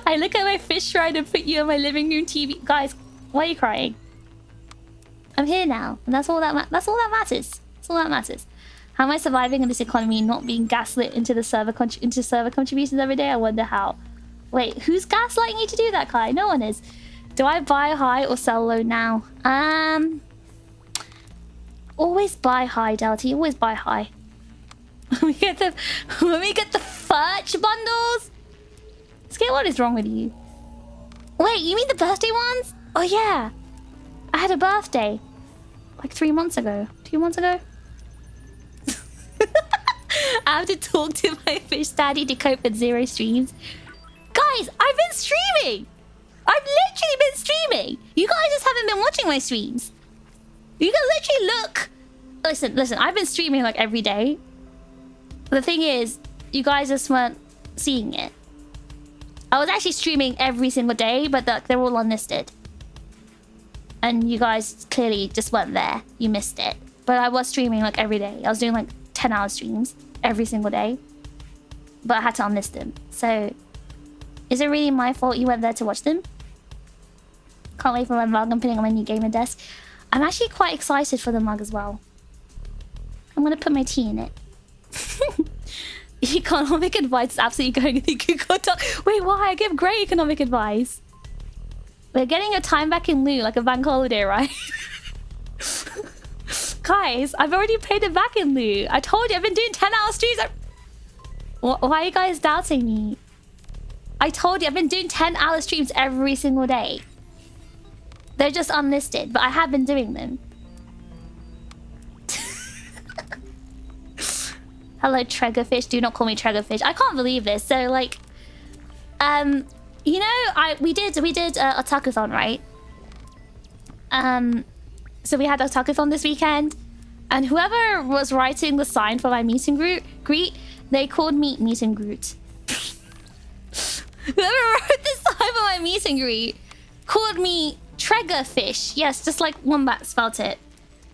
I look at my fish shrine and put you on my living room TV. Guys, why are you crying? I'm here now, and that's all that matters. That's all that matters. How am I surviving in this economy, not being gaslit into the server contributions every day? I wonder how. Wait, who's gaslighting you to do that, Kai? No one is. Do I buy high or sell low now? Always buy high, Delty. Always buy high. When we get the fudge bundles. Skate, what is wrong with you? Wait, you mean the birthday ones? Oh yeah, I had a birthday like 3 months ago. 2 months ago. I have to talk to my fish daddy to cope with 0 streams. Guys, I've been streaming. I've literally been streaming. You guys just haven't been watching my streams. You can literally look. Listen, I've been streaming like every day. The thing is, you guys just weren't seeing it. I was actually streaming every single day, but they're all unlisted. And you guys clearly just weren't there. You missed it. But I was streaming like every day. I was doing like 10-hour streams every single day. But I had to unlist them. So, is it really my fault you went there to watch them? Can't wait for my mug. I'm putting on my new gamer desk. I'm actually quite excited for the mug as well. I'm going to put my tea in it. Economic advice is absolutely going in the Google Doc. Wait, why? I give great economic advice. We're getting your time back in lieu, like a bank holiday, right? Guys, I've already paid it back in lieu. I told you, I've been doing 10-hour streams. Why are you guys doubting me? I told you, I've been doing 10-hour streams every single day. They're just unlisted, but I have been doing them. Hello, TRiGGERPHiSH. Do not call me TRiGGERPHiSH. I can't believe this. So, like, you know, we did Otakon, right? So we had Otakon this weekend, and whoever was writing the sign for my meet and greet, they called me meet and greet. Whoever wrote the sign for my meet and greet called me TRiGGERPHiSH. Yes, just like Wombat spelt it.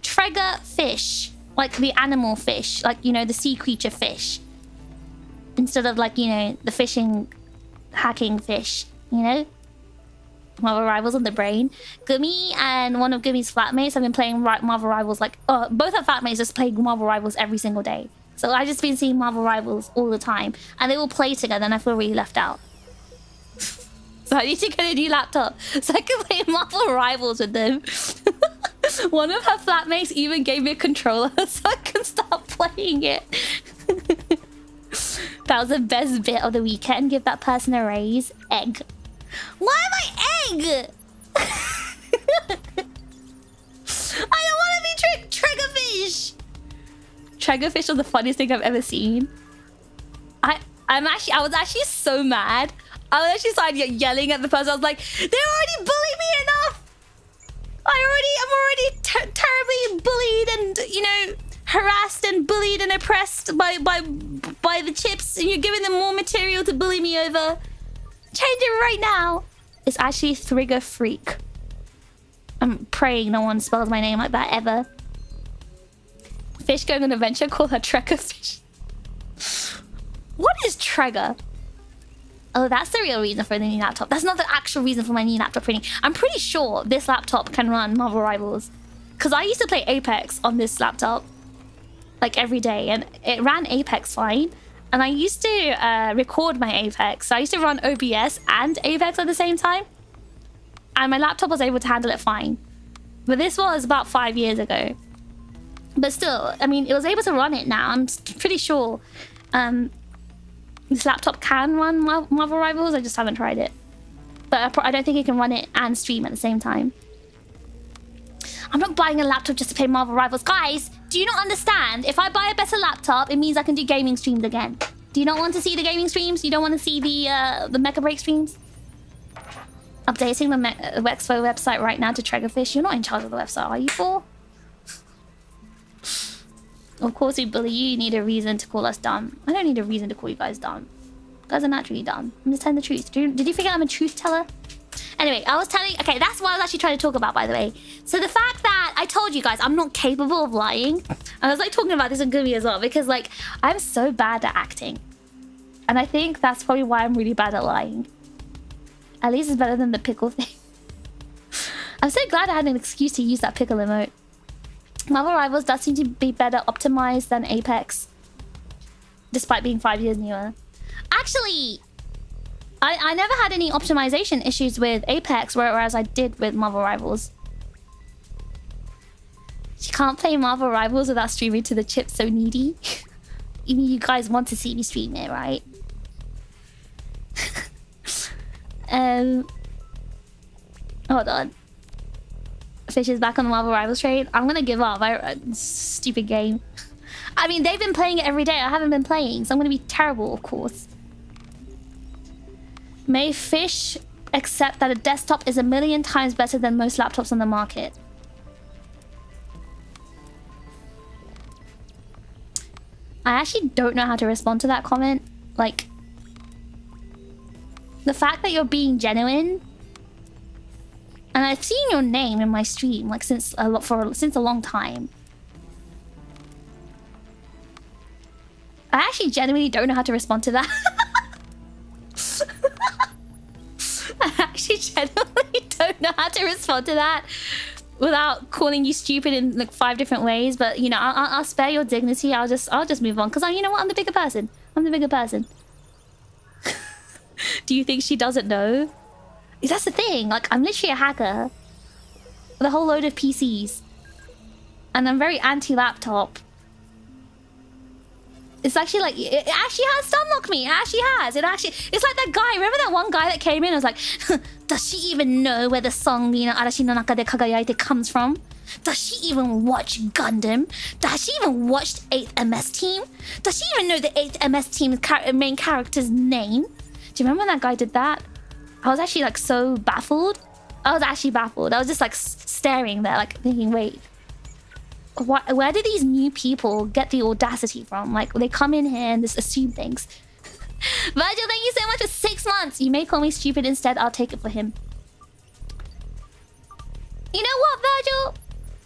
TRiGGERPHiSH. Like the animal fish. Like, you know, the sea creature fish. Instead of like, you know, the fishing, hacking fish. You know? Marvel Rivals on the brain. Gummy and one of Gummy's flatmates have been playing Marvel Rivals like... both our flatmates just play Marvel Rivals every single day. So I've just been seeing Marvel Rivals all the time. And they all play together and I feel really left out. So I need to get a new laptop so I can play Marvel Rivals with them. One of her flatmates even gave me a controller so I can start playing it. That was the best bit of the weekend. Give that person a raise. Egg. Why am I egg? I don't want to be TRiGGERPHiSH. TRiGGERPHiSH was the funniest thing I've ever seen. I was actually so mad. I actually started yelling at the person. I was like, they already bullied me enough. I'm already terribly bullied and, you know, harassed and bullied and oppressed by the chips, and you're giving them more material to bully me over. Change it right now. It's actually TRiGGERPHreak. I'm praying no one spells my name like that ever. Fish going on an adventure, call her TRiGGERPHiSH. What is TRiGGER? Oh, that's the real reason for the new laptop. That's not the actual reason for my new laptop printing. I'm pretty sure this laptop can run Marvel Rivals. Because I used to play Apex on this laptop. Like every day. And it ran Apex fine. And I used to record my Apex. So I used to run OBS and Apex at the same time. And my laptop was able to handle it fine. But this was about 5 years ago. But still, I mean, it was able to run it now. I'm pretty sure this laptop can run Marvel Rivals. I just haven't tried it. But I don't think it can run it and stream at the same time. I'm not buying a laptop just to play Marvel Rivals. Guys, do you not understand? If I buy a better laptop, it means I can do gaming streams again. Do you not want to see the gaming streams? You don't want to see the Mecha Break streams? Updating the Expo website right now to TRiGGERPHiSH. You're not in charge of the website, are you, fool? Of course we bully you. You need a reason to call us dumb. I don't need a reason to call you guys dumb. You guys are naturally dumb. I'm just telling the truth. Did you forget I'm a truth teller? Anyway, I was telling... Okay, that's what I was actually trying to talk about, by the way. So the fact that I told you guys I'm not capable of lying. I was like talking about this in Gumi as well. Because like, I'm so bad at acting. And I think that's probably why I'm really bad at lying. At least it's better than the pickle thing. I'm so glad I had an excuse to use that pickle emote. Marvel Rivals does seem to be better optimized than Apex. Despite being 5 years newer. Actually, I never had any optimization issues with Apex, whereas I did with Marvel Rivals. You can't play Marvel Rivals without streaming to the chip, so needy. You mean you guys want to see me stream it, right? Hold on. Fish is back on the Marvel Rivals trade. I'm gonna give up. Stupid game. I mean, they've been playing it every day. I haven't been playing, so I'm gonna be terrible, of course. May Fish accept that a desktop is 1,000,000 times better than most laptops on the market. I actually don't know how to respond to that comment. Like, the fact that you're being genuine, and I've seen your name in my stream like since a long time. I actually genuinely don't know how to respond to that. I actually genuinely don't know how to respond to that without calling you stupid in like 5 different ways. But you know, I'll spare your dignity. I'll just move on because you know what? I'm the bigger person. I'm the bigger person. Do you think she doesn't know? That's the thing. Like, I'm literally a hacker with a whole load of PCs, and I'm very anti-laptop. It's actually like, it actually has stunlocked me. It actually has. It's like that guy. Remember that one guy that came in and was like, does she even know where the song, you know, Arashi no Naka de Kagayaite comes from? Does she even watch Gundam? Does she even watch 8th MS Team? Does she even know the 8th MS Team's main character's name? Do you remember when that guy did that? I was actually like so baffled. I was actually baffled. I was just like staring there, like thinking, wait. Where do these new people get the audacity from? Like, they come in here and just assume things. Virgil, thank you so much for 6 months. You may call me stupid instead. I'll take it for him. You know what, Virgil?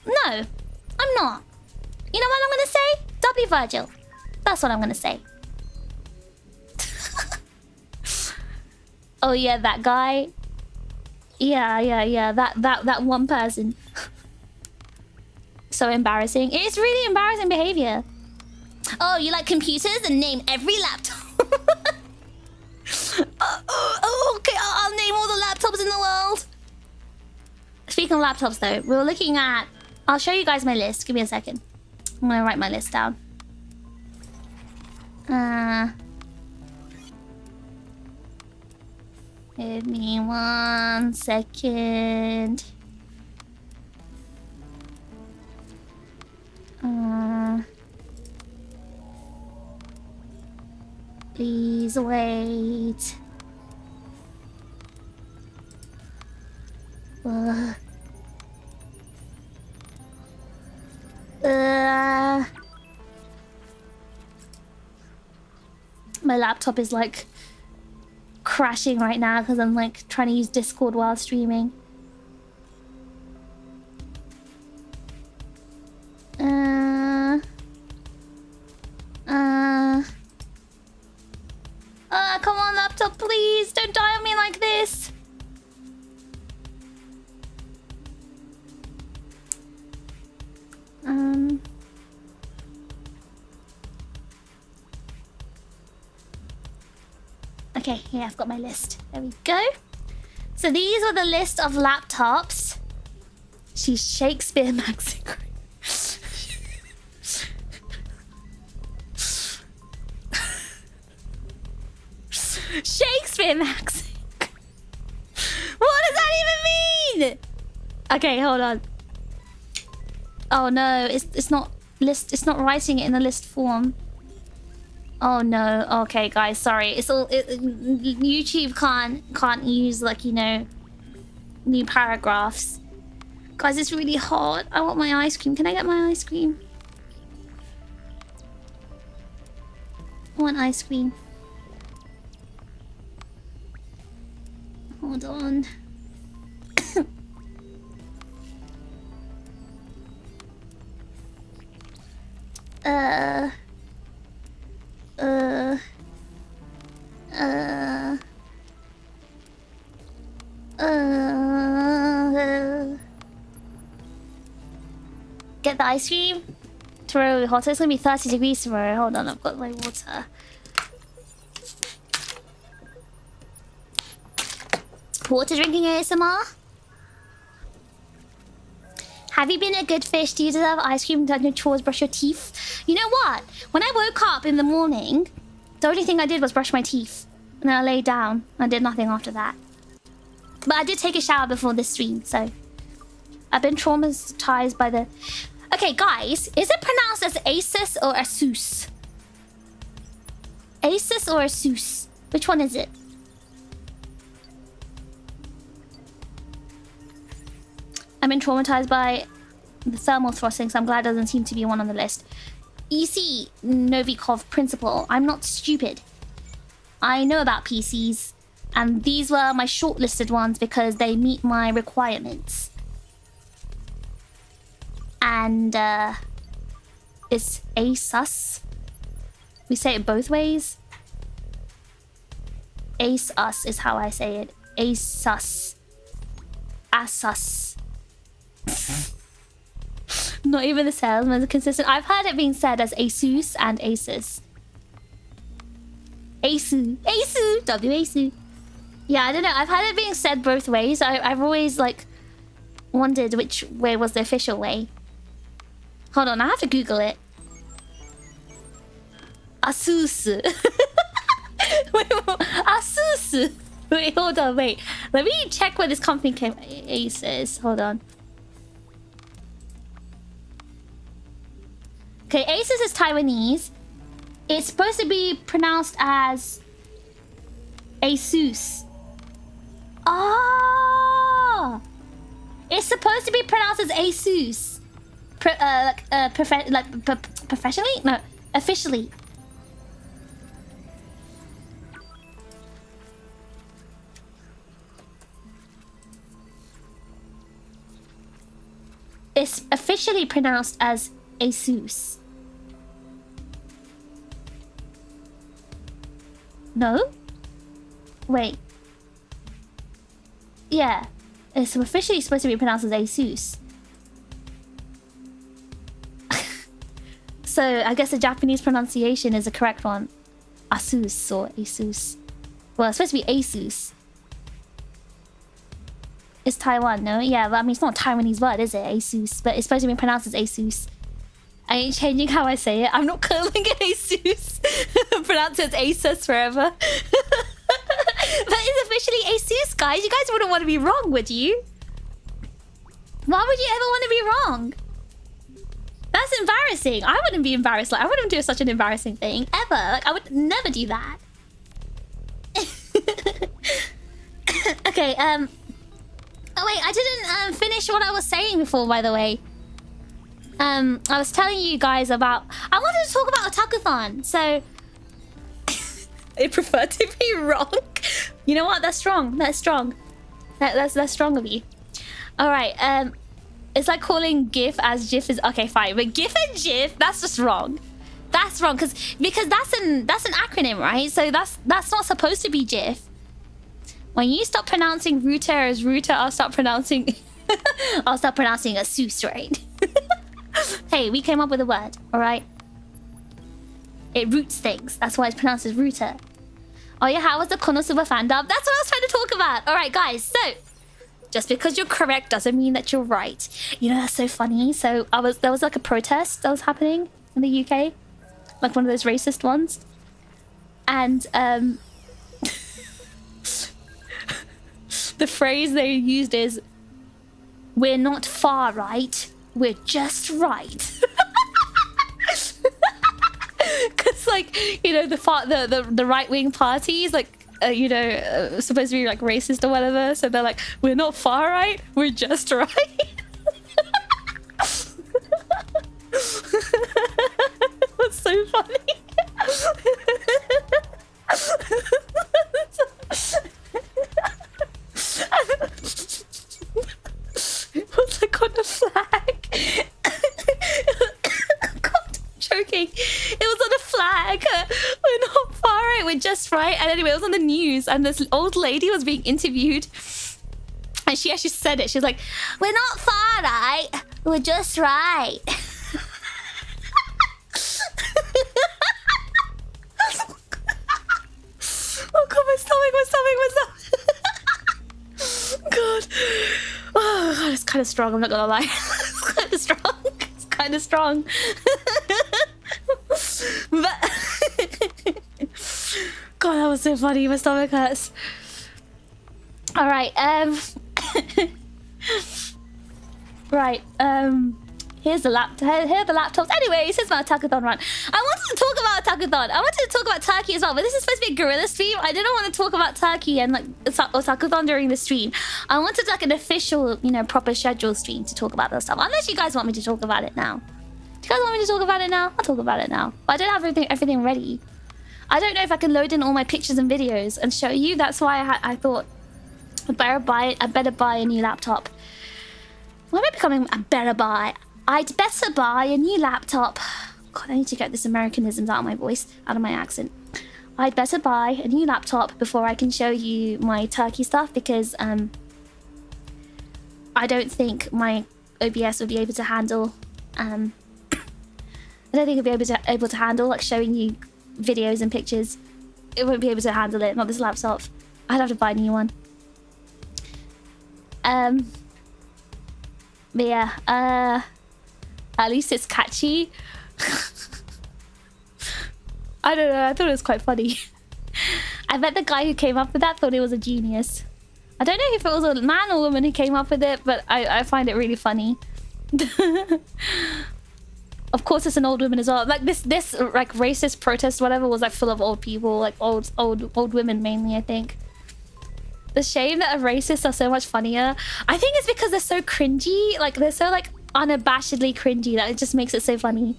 No, I'm not. You know what I'm gonna say? W Virgil. That's what I'm gonna say. Oh yeah, that guy. Yeah. That one person. So embarrassing. It's really embarrassing behavior. Oh, you like computers and name every laptop. Okay, I'll name all the laptops in the world. Speaking of laptops though, we were looking at... I'll show you guys my list. Give me a second. I'm gonna write my list down. Give me 1 second. Please wait. My laptop is like crashing right now because I'm like trying to use Discord while streaming. Come on, laptop, please. Don't die on me like this. Okay, yeah, I've got my list. There we go. So these are the list of laptops. She's Shakespeare Maxi. Shakespeare Maxi. What does that even mean? Okay, hold on. Oh no, it's not list. It's not writing it in the list form. Oh no. Okay, guys, sorry. It's all YouTube can't use, like, you know, new paragraphs. Guys, it's really hot. I want my ice cream. Can I get my ice cream? I want ice cream. Hold on. Get the ice cream? Tomorrow hot. It's gonna be 30 degrees tomorrow. Hold on, I've got my water. Water drinking ASMR? Have you been a good fish? Do you deserve ice cream? Done your chores? Brush your teeth? You know what? When I woke up in the morning, the only thing I did was brush my teeth. And then I laid down. I did nothing after that. But I did take a shower before this stream, so... I've been traumatized by the... Okay, guys. Is it pronounced as Asus or Asus? Asus or Asus? Which one is it? I've been traumatized by the thermal thrusting, so I'm glad it doesn't seem to be one on the list. You see, Novikov principle, I'm not stupid. I know about PCs, and these were my shortlisted ones because they meet my requirements. And, it's Asus. We say it both ways. Asus is how I say it. Asus. Asus. Not even the salesman is consistent. I've heard it being said as Asus and Asus. Asu. Asu. W-Asu. Yeah, I don't know. I've heard it being said both ways. I've always, like, wondered which way was the official way. Hold on, I have to Google it. Asus. Wait, Asus. Wait, hold on, wait. Let me check where this company came. Asus. Hold on. Okay, Asus is Taiwanese. It's supposed to be pronounced as Asus. Oh! It's supposed to be pronounced as Asus. Professionally? No, officially. It's officially pronounced as Asus. No? Wait. Yeah. It's officially supposed to be pronounced as Asus. So, I guess the Japanese pronunciation is the correct one. Asus or Asus. Well, it's supposed to be Asus. It's Taiwan, no? Yeah, but I mean, it's not a Taiwanese word, is it? Asus. But it's supposed to be pronounced as Asus. I ain't changing how I say it. I'm not calling it Asus. Pronounce it as Asus forever. But it's officially Asus, guys. You guys wouldn't want to be wrong, would you? Why would you ever want to be wrong? That's embarrassing. I wouldn't be embarrassed. Like, I wouldn't do such an embarrassing thing ever. Like, I would never do that. Okay, oh wait, I didn't finish what I was saying before, by the way. I was telling you guys about... I wanted to talk about Otakon, so... I prefer to be wrong. You know what? That's strong. That's strong. That's strong of you. Alright, It's like calling GIF as GIF is okay, fine, but GIF and GIF, that's just wrong. That's wrong because that's an acronym, right? So that's not supposed to be GIF. When you stop pronouncing router as router, I'll stop pronouncing a Seuss, right? Hey, we came up with a word, all right? It roots things. That's why it's pronounced as router. Oh yeah, how was the Konosuba fan dub? That's what I was trying to talk about. All right, guys. So, just because you're correct doesn't mean that you're right. You know, that's so funny. So there was like a protest that was happening in the UK, like one of those racist ones, and the phrase they used is, "We're not far right. We're just right." Because, like, you know, the right-wing parties, like, you know, supposed to be like racist or whatever. So they're like, "We're not far right. We're just right." That's so funny. It was like on the flag. God, I'm joking. It was on a flag. We're not far right, we're just right. And anyway, it was on the news, and this old lady was being interviewed, and she actually said it. She was like, "We're not far right, we're just right." Oh god, my stomach. God. Oh god, it's kind of strong, I'm not gonna lie. It's kind of strong. It's kind of strong. But god, that was so funny. My stomach hurts. All right, right, here's the laptop. Here are the laptops. Anyways, here's my Otakon run. I wanted to talk about Otakon. I wanted to talk about Turkey as well, but this is supposed to be a gorilla stream. I didn't want to talk about Turkey and like Otakon during the stream. I wanted like an official, you know, proper schedule stream to talk about that stuff. Unless you guys want me to talk about it now. Do you guys want me to talk about it now? I'll talk about it now. But I don't have everything ready. I don't know if I can load in all my pictures and videos and show you. That's why I thought I better buy a new laptop. Why am I becoming a better buy? I'd better buy a new laptop. God, I need to get this Americanisms out of my voice, out of my accent. I'd better buy a new laptop before I can show you my Turkey stuff, because I don't think my OBS would be able to handle. I don't think it'd be able to handle like showing you videos and pictures. It won't be able to handle it. Not this laptop. I'd have to buy a new one. But yeah, at least it's catchy. I don't know, I thought it was quite funny. I bet the guy who came up with that thought it was a genius. I don't know if it was a man or woman who came up with it, but I find it really funny. Of course, it's an old woman as well. Like this like racist protest, whatever, was like full of old people, like old women mainly, I think. The shame that racists are so much funnier. I think it's because they're so cringy. Like they're so like unabashedly cringy that it just makes it so funny.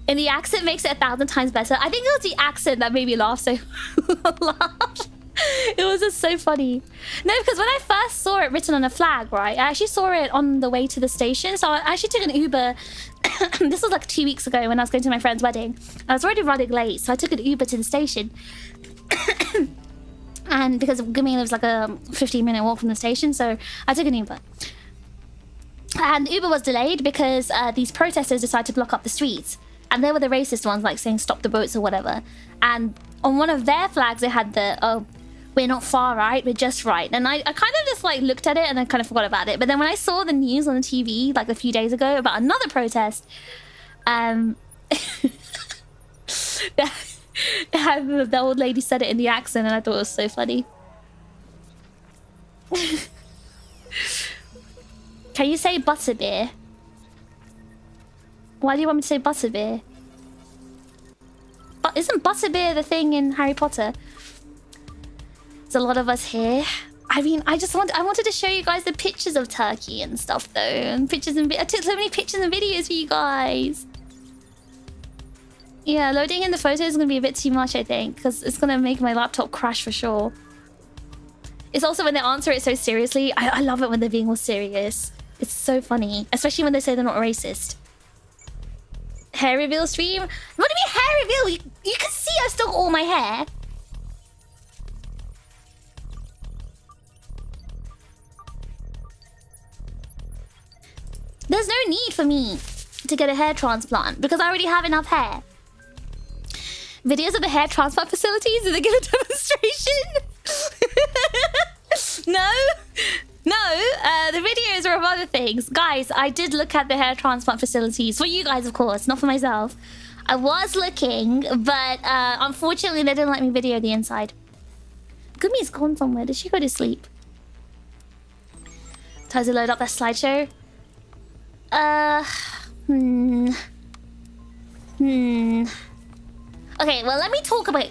And the accent makes it 1,000 times better. I think it was the accent that made me laugh so laugh. It was just so funny. No, because when I first saw it written on a flag, right? I actually saw it on the way to the station. So I actually took an Uber. This was like 2 weeks ago when I was going to my friend's wedding. I was already running late, so I took an Uber to the station. And because Gumi lives like a 15-minute walk from the station, so I took an Uber. And the Uber was delayed because these protesters decided to block up the streets. And they were the racist ones, like saying stop the boats or whatever. And on one of their flags, they had the, "Oh, we're not far right, we're just right." And I kind of just like looked at it and I kind of forgot about it. But then when I saw the news on the TV like a few days ago about another protest, the old lady said it in the accent and I thought it was so funny. Can you say butterbeer? Why do you want me to say butterbeer? But isn't butterbeer the thing in Harry Potter? There's a lot of us here. I mean, I wanted to show you guys the pictures of Turkey and stuff though, and I took so many pictures and videos for you guys. Yeah, loading in the photos is gonna be a bit too much, I think, because it's gonna make my laptop crash for sure. It's also when they answer it so seriously. I love it when they're being all serious. It's so funny, especially when they say they're not racist. Hair reveal stream? What do you mean hair reveal? You can see I've still got all my hair. There's no need for me to get a hair transplant because I already have enough hair. Videos of the hair transplant facilities? Did they give a demonstration? No? No, the videos are of other things. Guys, I did look at the hair transplant facilities. For you guys, of course, not for myself. I was looking, but unfortunately, they didn't let me video the inside. Gumi's gone somewhere. Did she go to sleep? Tries to load up that slideshow. Okay, well, let me talk about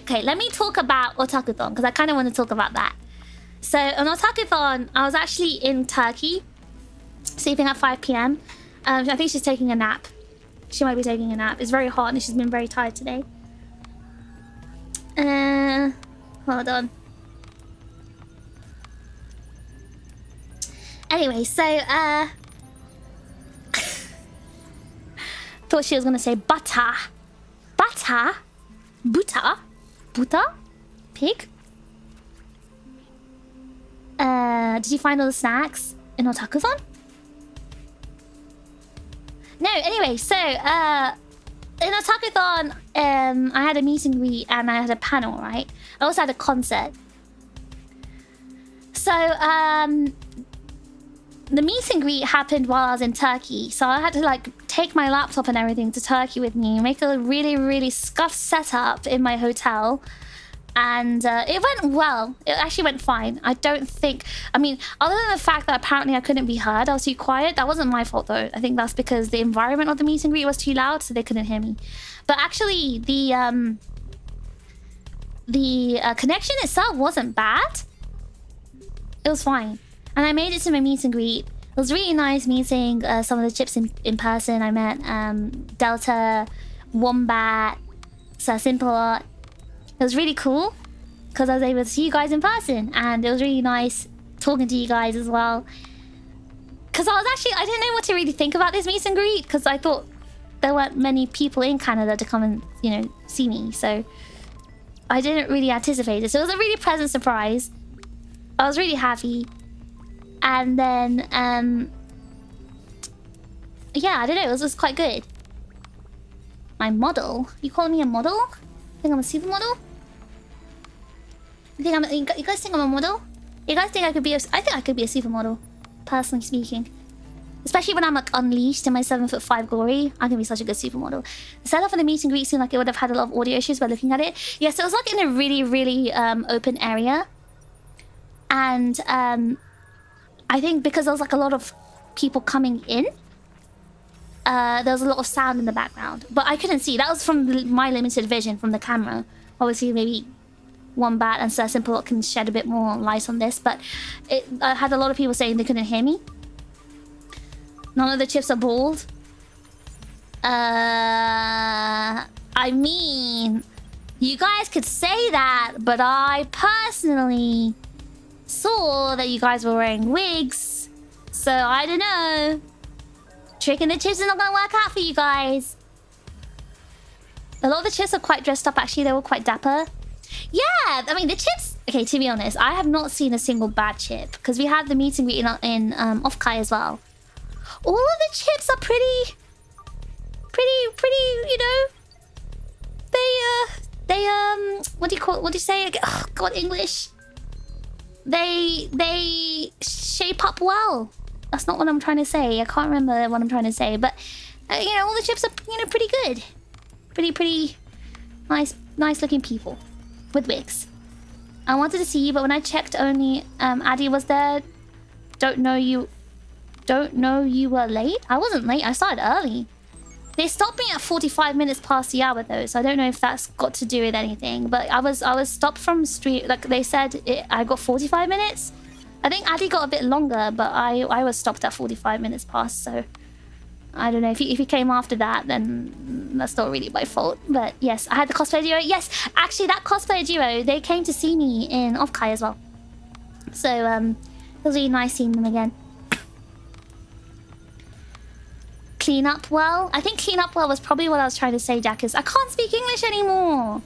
Otakon, because I kind of want to talk about that. So, on Otakon, I was actually in Turkey, sleeping at 5 p.m. I think she's taking a nap. She might be taking a nap. It's very hot and she's been very tired today. Hold on. Anyway, so, thought she was gonna say butter. Butter? Butter? Butter? Pig? Did you find all the snacks in Otakon? No, anyway, so, in Otakon, I had a meet and greet and I had a panel, right? I also had a concert. So, the meet and greet happened while I was in Turkey. So I had to, like, take my laptop and everything to Turkey with me, make a really, really scuffed setup in my hotel. And it went well. It actually went fine. I don't think... I mean, other than the fact that apparently I couldn't be heard, I was too quiet. That wasn't my fault, though. I think that's because the environment of the meet and greet was too loud, so they couldn't hear me. But actually, the connection itself wasn't bad. It was fine. And I made it to my meet and greet. It was really nice meeting some of the chips in person. I met Delta, Wombat, Sir Simple. It was really cool because I was able to see you guys in person, and it was really nice talking to you guys as well. Because I didn't know what to really think about this meet and greet because I thought there weren't many people in Canada to come and, you know, see me. So I didn't really anticipate it. So it was a really pleasant surprise. I was really happy. And then, yeah, I don't know. It was quite good. My model? You calling me a model? Think I'm a supermodel? You guys think I'm a model? You guys think I could be I think I could be a supermodel, personally speaking. Especially when I'm like unleashed in my 7'5" glory, I can be such a good supermodel. The setup for the meet and greet seemed like it would have had a lot of audio issues by looking at it. Yes, it was like in a really, really open area. And I think because there was like a lot of people coming in, there was a lot of sound in the background, but I couldn't see. That was from my limited vision from the camera. Obviously, maybe Wombat and Sir Simple can shed a bit more light on this, but I had a lot of people saying they couldn't hear me. None of the chips are bald. I mean, you guys could say that, but I personally saw that you guys were wearing wigs, so I don't know. Tricking the chips is not gonna work out for you guys. A lot of the chips are quite dressed up, actually. They were quite dapper. Yeah, I mean, the chips... Okay, to be honest, I have not seen a single bad chip, because we had the meet and greet in Off-Kai as well. All of the chips are pretty, you know... What do you say? Oh, God, English. They shape up well. That's not what I'm trying to say. I can't remember what I'm trying to say. But, you know, all the chips are, you know, pretty good. Pretty nice looking people. With wigs. I wanted to see you, but when I checked only Addy was there. Don't know you were late? I wasn't late. I started early. They stopped me at 45 minutes past the hour though, so I don't know if that's got to do with anything. But I was stopped from street, like they said I got 45 minutes. I think Addy got a bit longer, but I was stopped at 45 minutes past, so I don't know. If he came after that, then that's not really my fault. But yes, I had the cosplay duo. Yes, actually that cosplay duo, they came to see me in Off-Kai as well. So it was really nice seeing them again. clean up well. I think clean up well was probably what I was trying to say, Jackers. I can't speak English anymore.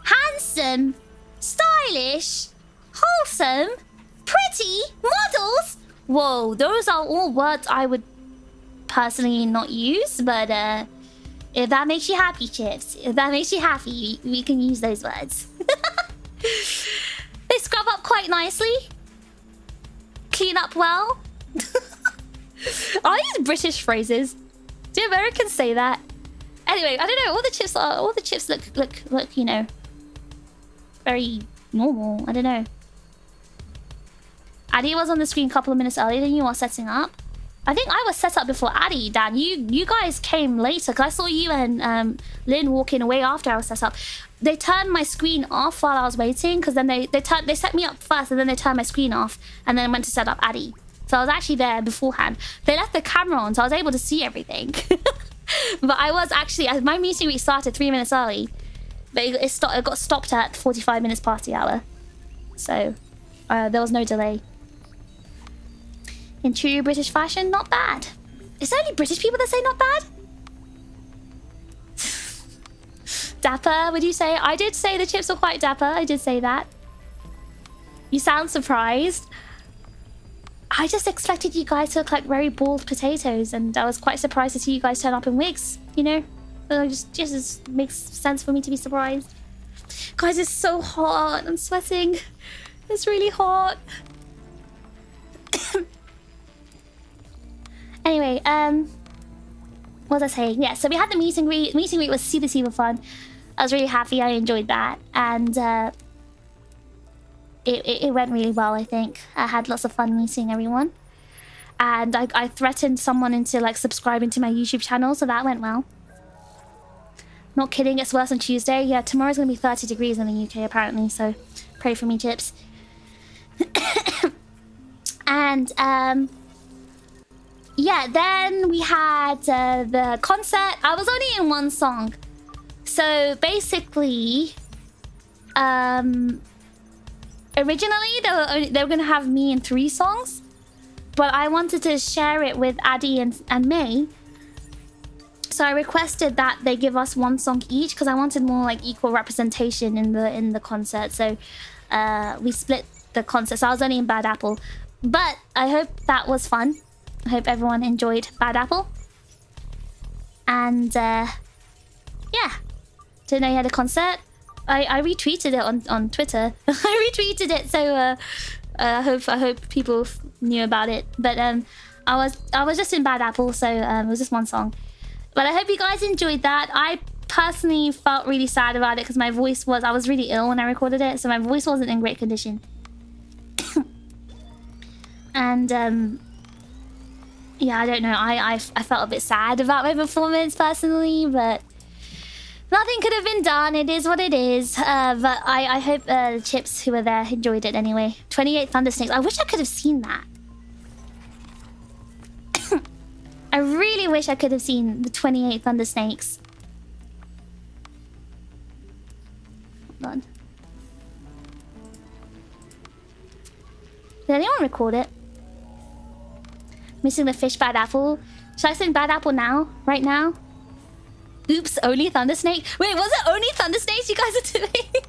Handsome, stylish, wholesome, pretty, models. Whoa, those are all words I would personally not use, but if that makes you happy, Chips, if that makes you happy, we can use those words. They scrub up quite nicely. Clean up well. I use British phrases. Do Americans say that? Anyway, I don't know. All the chips look, you know, very normal. I don't know. Addy was on the screen a couple of minutes earlier than you are setting up. I think I was set up before Addy, Dan. You guys came later because I saw you and Lynn walking away after I was set up. They turned my screen off while I was waiting because then they set me up first and then they turned my screen off and then went to set up Addy. So I was actually there beforehand. They left the camera on, so I was able to see everything. But I was actually, my meeting week started 3 minutes early, but it got stopped at 45 minutes past the hour. So there was no delay. In true British fashion, not bad. It's only British people that say not bad. Dapper, would you say? I did say the chips were quite dapper. I did say that. You sound surprised. I just expected you guys to look like very bald potatoes, and I was quite surprised to see you guys turn up in wigs, you know? It just makes sense for me to be surprised. Guys, it's so hot. I'm sweating. It's really hot. Anyway, what was I saying? Yeah, so we had the meet and greet. Meet and greet was super, super fun. I was really happy. I enjoyed that. And it went really well, I think. I had lots of fun meeting everyone. And I threatened someone into, like, subscribing to my YouTube channel, so that went well. Not kidding, it's worse on Tuesday. Yeah, tomorrow's gonna be 30 degrees in the UK, apparently, so pray for me, chips. And, yeah, then we had the concert. I was only in one song. So basically, originally they were going to have me in 3 songs. But I wanted to share it with Addy and May. So I requested that they give us 1 song each because I wanted more like equal representation in the concert. So we split the concert. So I was only in Bad Apple. But I hope that was fun. I hope everyone enjoyed Bad Apple. And yeah, didn't know you had a concert. I retweeted it on Twitter. I retweeted it, so I hope people knew about it. But I was just in Bad Apple, so it was just 1 song. But I hope you guys enjoyed that. I personally felt really sad about it because my voice I was really ill when I recorded it, so my voice wasn't in great condition. And yeah, I don't know. I felt a bit sad about my performance personally, but nothing could have been done. It is what it is. But I hope the chips who were there enjoyed it anyway. 28 Thunder Snakes. I wish I could have seen that. I really wish I could have seen the 28 Thunder Snakes. Hold on. Did anyone record it? Missing the fish Bad Apple. Should I sing Bad Apple now? Right now? Oops, only Thunder Snake? Wait, was it only Thunder Snakes you guys are doing?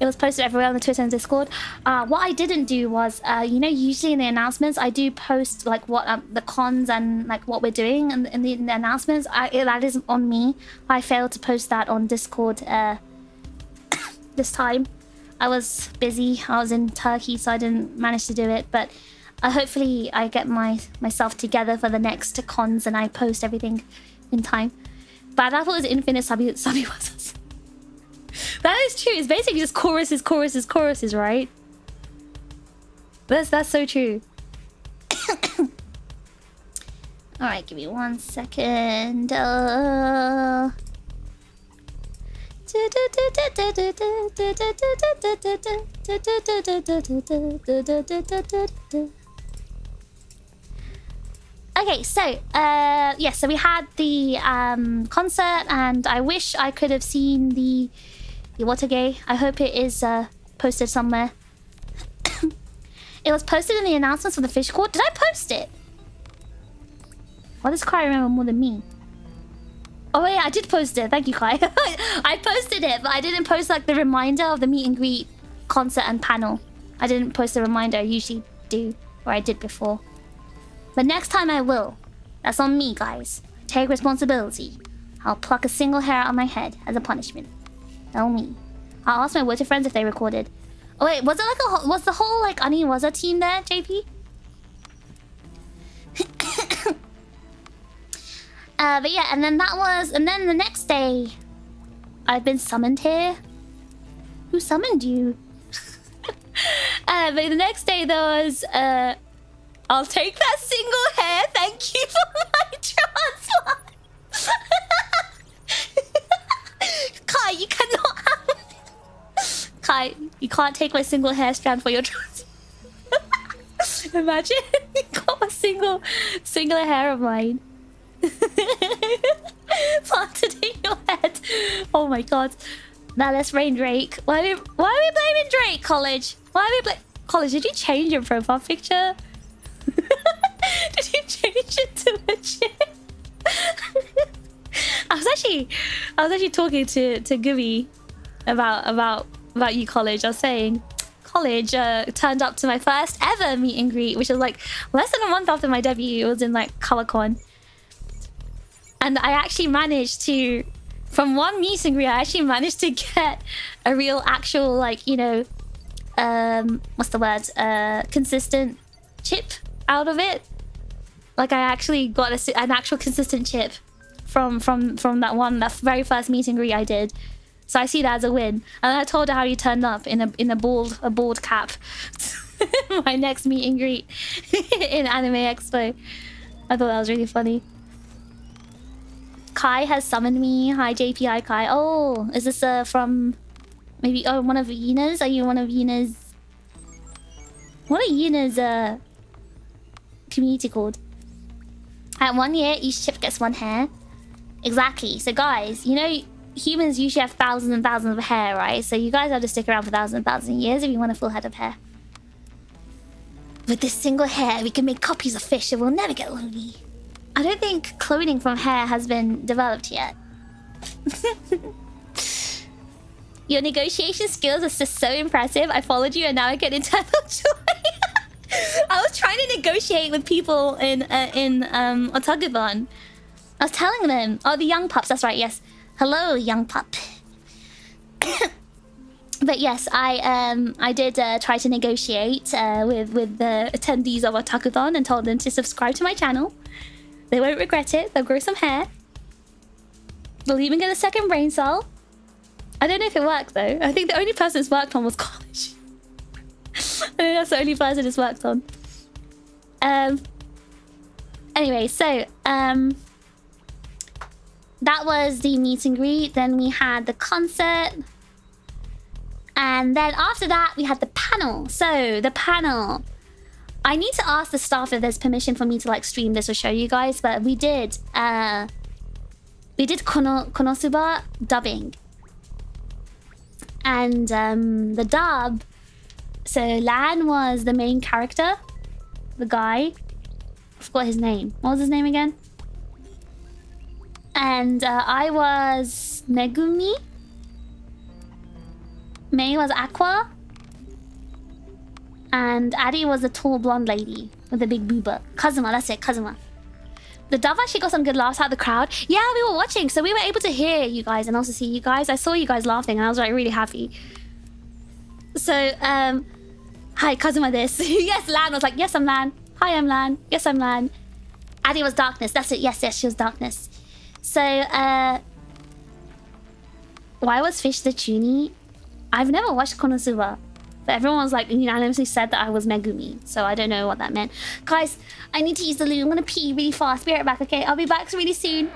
It was posted everywhere on the Twitter and Discord. What I didn't do was, you know, usually in the announcements, I do post like what the cons and like what we're doing in the announcements. That is on me. I failed to post that on Discord this time. I was busy. I was in Turkey, so I didn't manage to do it. But hopefully I get myself together for the next cons and I post everything in time. Bad Apple is infinite subby was. That is true. It's basically just choruses, choruses, choruses, right? That's so true. Alright, give me 1 second. Okay, so yeah, so we had the concert, and I wish I could have seen the Watergate. I hope it is posted somewhere. It was posted in the announcements for the fish court. Did I post it? Why does Kai remember more than me? Oh yeah, I did post it. Thank you, Kai. I posted it, but I didn't post like the reminder of the meet and greet concert and panel. I didn't post the reminder I usually do, or I did before. But next time I will. That's on me, guys. Take responsibility. I'll pluck a single hair out of my head as a punishment. Tell me. I'll ask my Water friends if they recorded. Oh wait, was it like was the whole like Ani Waza team there, JP? But yeah, and then the next day, I've been summoned here. Who summoned you? But the next day there was, I'll take that single hair, thank you for my transplant. Kai, you cannot have... Kai, you can't take my single hair strand for your transplant. Imagine you got a single hair of mine. Planted in your head. Oh my god. Now let's blame Drake. Why are we blaming Drake, College? Why are we blaming... College, did you change your profile picture? Did you change it to a chick? I was actually talking to Gumi about you, College. I was saying College turned up to my first ever meet and greet, which was like less than a month after my debut. It was in like ColorCon. And I actually managed to, from one meet and greet, I actually managed to get a real actual, like, you know, what's the word? Consistent chip out of it. Like, I actually got an actual consistent chip from that very first meet and greet I did. So I see that as a win. And I told her how you turned up in a bald cap. My next meet and greet in Anime Expo. I thought that was really funny. Kai has summoned me. Hi, JPI Kai. Oh, is this from maybe one of Yina's? Are you one of Yina's? What are Yina's community called? At 1 year, each chip gets one hair. Exactly. So guys, you know humans usually have thousands and thousands of hair, right? So you guys have to stick around for thousands and thousands of years if you want a full head of hair. With this single hair, we can make copies of fish and we'll never get lonely. I don't think cloning from hair has been developed yet. Your negotiation skills are just so impressive. I followed you and now I get internal joy. I was trying to negotiate with people in Otakon. I was telling them, oh, the young pups. That's right. Yes, hello, young pup. But yes, I did try to negotiate with the attendees of Otakon and told them to subscribe to my channel. They won't regret it. They'll grow some hair. They'll even get a second brain cell. I don't know if it worked though. I think the only person it's worked on was College. I think that's the only person it's worked on. Anyway, so that was the meet and greet. Then we had the concert. And then after that, we had the panel. So the panel. I need to ask the staff if there's permission for me to like stream this or show you guys, but we did Konosuba dubbing. And the dub, so Lan was the main character, the guy. I forgot his name. What was his name again? And I was Megumi. Mei was Aqua. And Addy was the tall blonde lady with the big booba. Kazuma, that's it, Kazuma. The dub actually got some good laughs out of the crowd. Yeah, we were watching, so we were able to hear you guys and also see you guys. I saw you guys laughing and I was like really happy. So, hi, Kazuma this. Yes, Lan was like, yes, I'm Lan. Hi, I'm Lan. Yes, I'm Lan. Addy was Darkness. That's it. Yes, she was Darkness. So, why was Fish the Chuny? I've never watched Konosuba. But everyone was like unanimously said that I was Megumi. So I don't know what that meant. Guys, I need to use the loo. I'm gonna pee really fast. Be right back, okay? I'll be back really soon.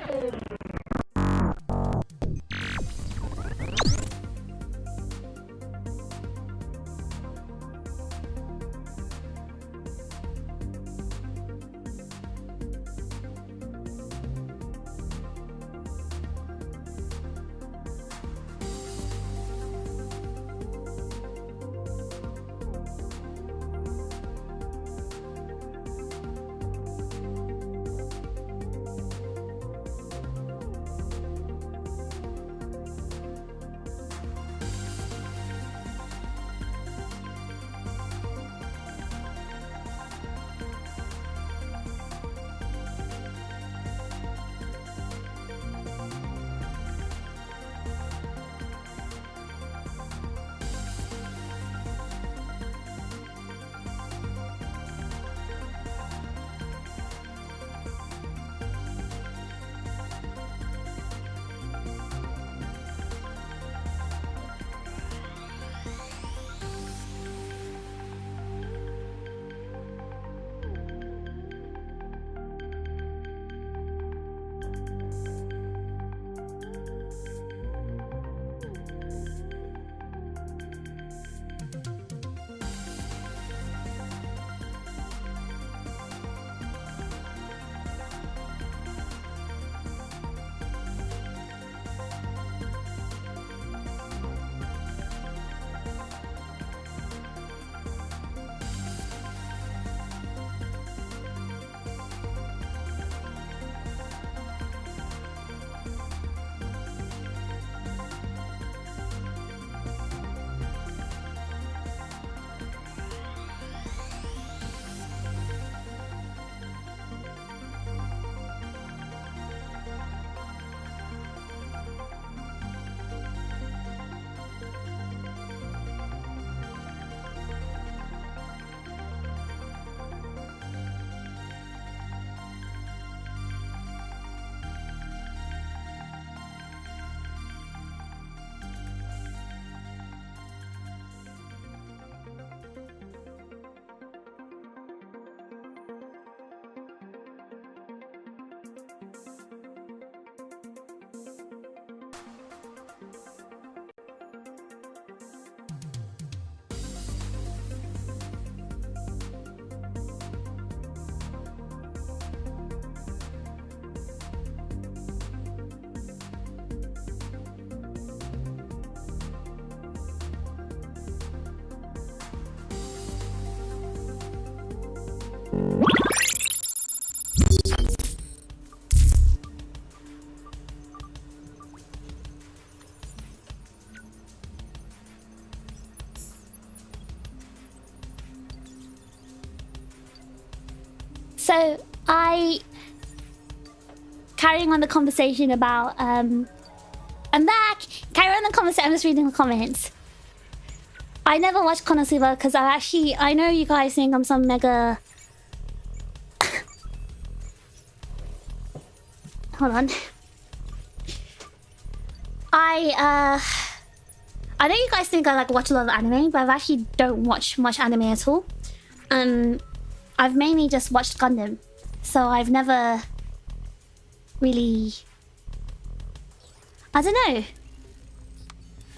So carrying on the conversation about I'm back. Carry on the conversation. I'm just reading the comments. I never watched Konosuba because I know you guys think I'm some mega. Hold on. I know you guys think I like watch a lot of anime, but I actually don't watch much anime at all. I've mainly just watched Gundam, so I've never really... I don't know.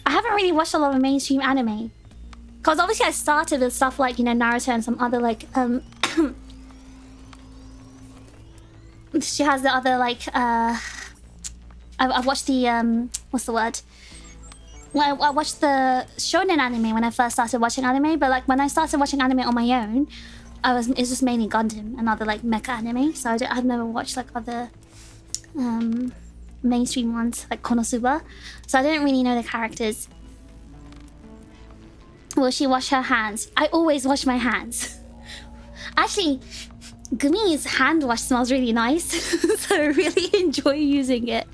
I haven't really watched a lot of mainstream anime. Because obviously I started with stuff like, you know, Naruto and some other like... she has the other like... I've watched the... what's the word? Well, I watched the shonen anime when I first started watching anime, but like when I started watching anime on my own, it's just mainly Gundam and other like mecha anime. So I've never watched like other mainstream ones like Konosuba. So I didn't really know the characters. Will she wash her hands? I always wash my hands. Actually, Gumi's hand wash smells really nice, so I really enjoy using it.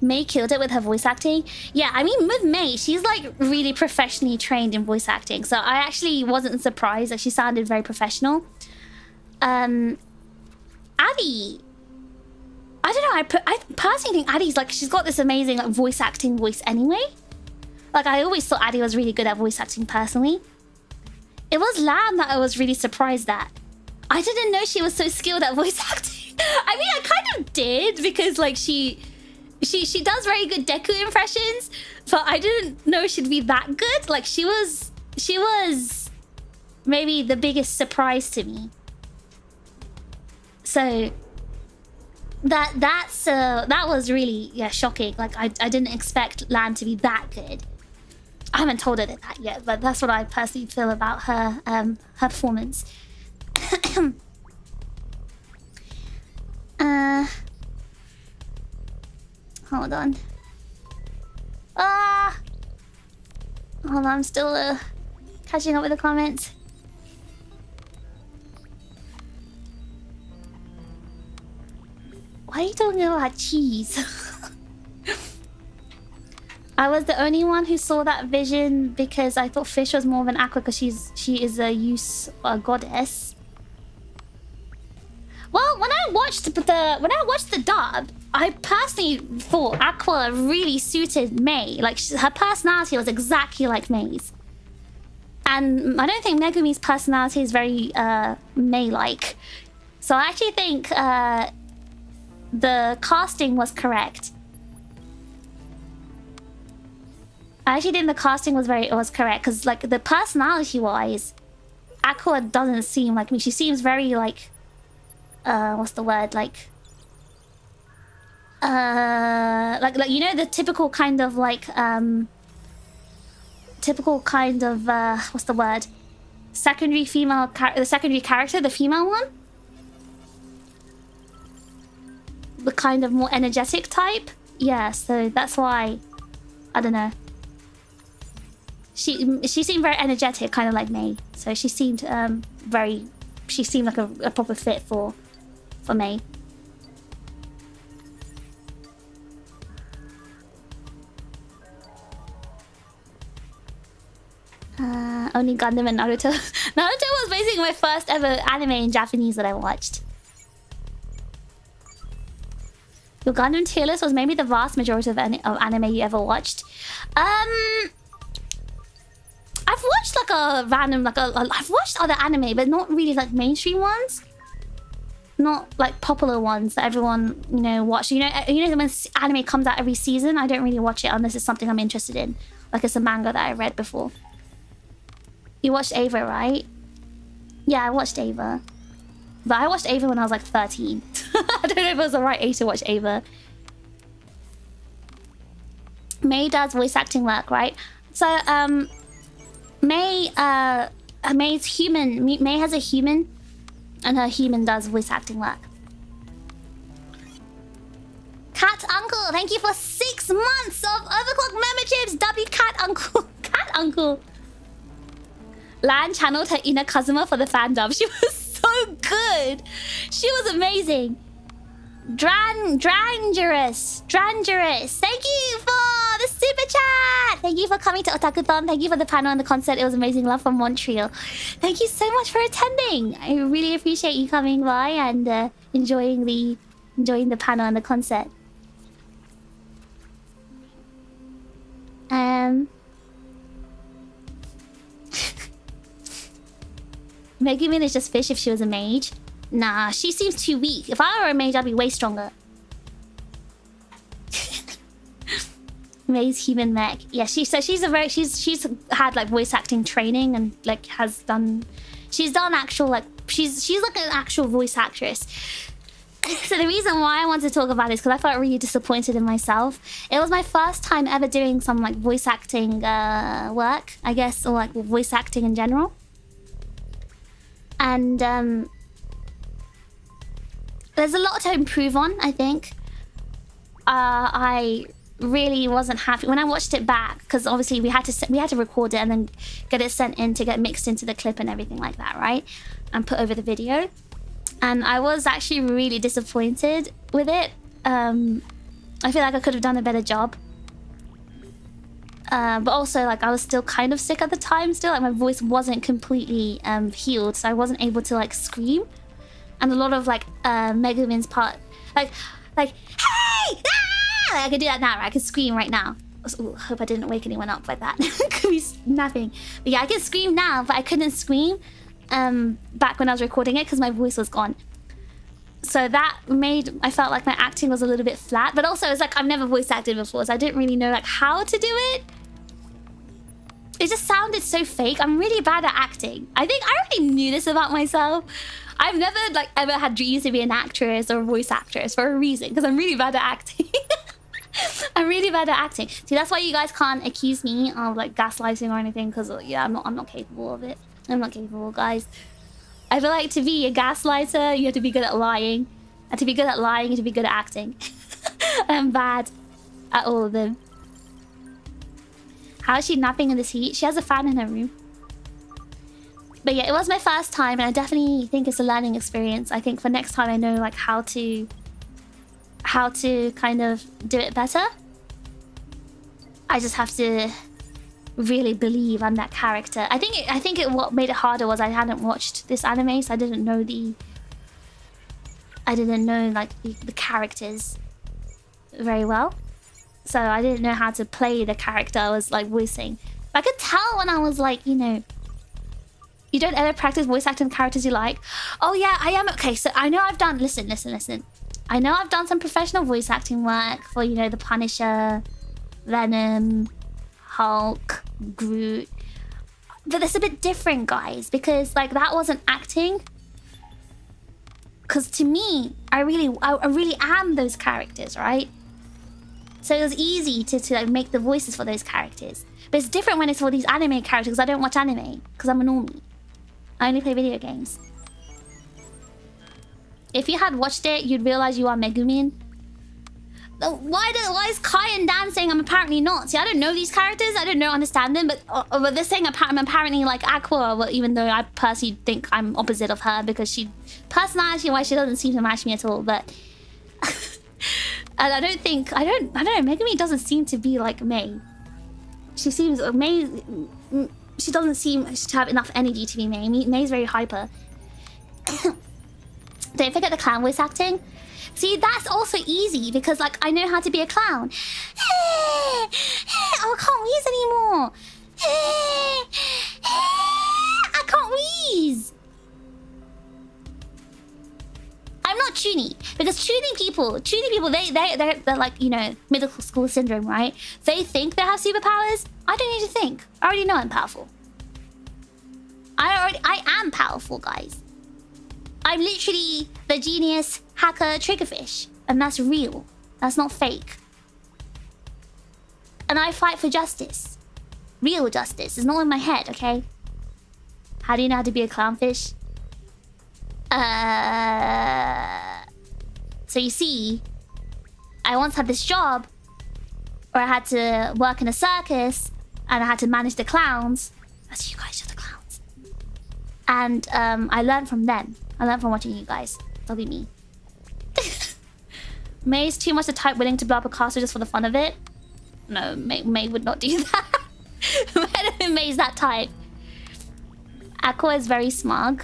May killed it with her voice acting. Yeah, I mean, with May, she's like really professionally trained in voice acting. So I actually wasn't surprised that she sounded very professional. Addie, I don't know. I personally think Addie's like, she's got this amazing like voice acting voice anyway. Like I always thought Addie was really good at voice acting personally. It was Lamb that I was really surprised at. I didn't know she was so skilled at voice acting. I mean, I kind of did because like she does very good Deku impressions, but I didn't know she'd be that good. Like she was maybe the biggest surprise to me. So that was really shocking. Like I didn't expect Lan to be that good. I haven't told her that yet, but that's what I personally feel about her her performance. Hold on. Hold on, I'm still catching up with the comments. Why are you talking about cheese? I was the only one who saw that vision because I thought Fish was more of an aqua because she is a goddess. Well, when I watched the dub, I personally thought Aqua really suited May. Like her personality was exactly like May's, and I don't think Megumi's personality is very May-like. So I actually think the casting was correct. I actually think the casting was correct because like the personality-wise, Aqua doesn't seem like me. She seems very like what's the word, like you know, the typical kind of like what's the word, secondary female the secondary character, the female one, the kind of more energetic type. Yeah, so that's why I don't know, she seemed very energetic, kind of like May. So she seemed she seemed like a proper fit for May. Only Gundam and Naruto. Naruto was basically my first ever anime in Japanese that I watched. Your Gundam tier list was maybe the vast majority of anime you ever watched. I've watched like a random I've watched other anime, but not really like mainstream ones. Not like popular ones that everyone, you know, watch. You know when anime comes out every season, I don't really watch it unless it's something I'm interested in. Like it's a manga that I read before. You watched Ava, right? Yeah, I watched Ava. But I watched Ava when I was like 13. I don't know if it was the right age to watch Ava. May does voice acting work, right? So, May, May's human. May has a human, and her human does voice acting work. Cat Uncle, thank you for 6 months of Overclock memberships. W Cat Uncle. Cat Uncle. Lan channeled her inner Kazuma for the fan dub. She was so good. She was amazing. Drangerous. Thank you for the super chat. Thank you for coming to Otakuthon. Thank you for the panel and the concert. It was amazing. Love from Montreal. Thank you so much for attending. I really appreciate you coming by and enjoying the panel and the concert. Megumin is just fish if she was a mage. Nah, she seems too weak. If I were a mage, I'd be way stronger. May's human mech. Yeah, she's had like voice acting training and like she's done actual like she's like an actual voice actress. So the reason why I wanted to talk about this because I felt really disappointed in myself. It was my first time ever doing some like voice acting work, I guess, or like voice acting in general. And there's a lot to improve on, I think. I really wasn't happy when I watched it back because obviously we had to record it and then get it sent in to get mixed into the clip and everything like that, right? And put over the video. And I was actually really disappointed with it. I feel like I could have done a better job. But also, like, I was still kind of sick at the time still. Like, my voice wasn't completely healed, so I wasn't able to, like, scream. And a lot of, like, Megumin's part... Like, hey! Ah! Like, I could do that now, right? I could scream right now. Ooh, hope I didn't wake anyone up by that. Could be snapping. But yeah, I can scream now, but I couldn't scream back when I was recording it because my voice was gone. So that I felt like my acting was a little bit flat. But also, it's like I've never voice acted before, so I didn't really know, like, how to do it. It just sounded so fake. I'm really bad at acting. I think I already knew this about myself. I've never like ever had dreams to be an actress or a voice actress for a reason, because I'm really bad at acting. I'm really bad at acting. See, that's why you guys can't accuse me of like gaslighting or anything, because yeah, I'm not capable of it. I'm not capable, guys. I feel like to be a gaslighter, you have to be good at lying. And to be good at lying, you have to be good at acting. I'm bad at all of them. How is she napping in this heat? She has a fan in her room. But yeah, it was my first time, and I definitely think it's a learning experience. I think for next time I know like how to kind of do it better. I just have to really believe I'm that character. I think what made it harder was I hadn't watched this anime, so I didn't know like the characters very well. So I didn't know how to play the character I was like voicing. But I could tell when I was like, you know, you don't ever practice voice acting characters you like. Oh yeah, I am. Okay, so I know I've done, listen. I know I've done some professional voice acting work for, you know, the Punisher, Venom, Hulk, Groot. But it's a bit different, guys, because like that wasn't acting. Because to me, I really am those characters, right? So it was easy to like make the voices for those characters. But it's different when it's for these anime characters, because I don't watch anime, because I'm a normie. I only play video games. If you had watched it, you'd realize you are Megumin. Why is Kai and Dan saying I'm apparently not? See, I don't know these characters. I don't understand them. But they're saying I'm apparently like Aqua, well, even though I personally think I'm opposite of her because personality-wise, she doesn't seem to match me at all. But and I don't know. Megumin doesn't seem to be like May. She doesn't seem to have enough energy to be May. May's very hyper. Don't forget the clown voice acting. See, that's also easy because, like, I know how to be a clown. Oh, I can't wheeze anymore. I can't wheeze. I'm not Chuny, because Chuny people, they're like, you know, middle school syndrome, right? They think they have superpowers. I don't need to think. I already know I'm powerful. I am powerful, guys. I'm literally the genius hacker TRiGGERPHiSH, and that's real. That's not fake. And I fight for justice. Real justice. It's not in my head, okay? How do you know how to be a clownfish? So you see, I once had this job where I had to work in a circus and I had to manage the clowns. That's you guys, you're the clowns. And I learned from them. I learned from watching you guys. That'll be me. May is too much to type, willing to blow up a castle just for the fun of it. No, May would not do that. May's that type. Aqua is very smug.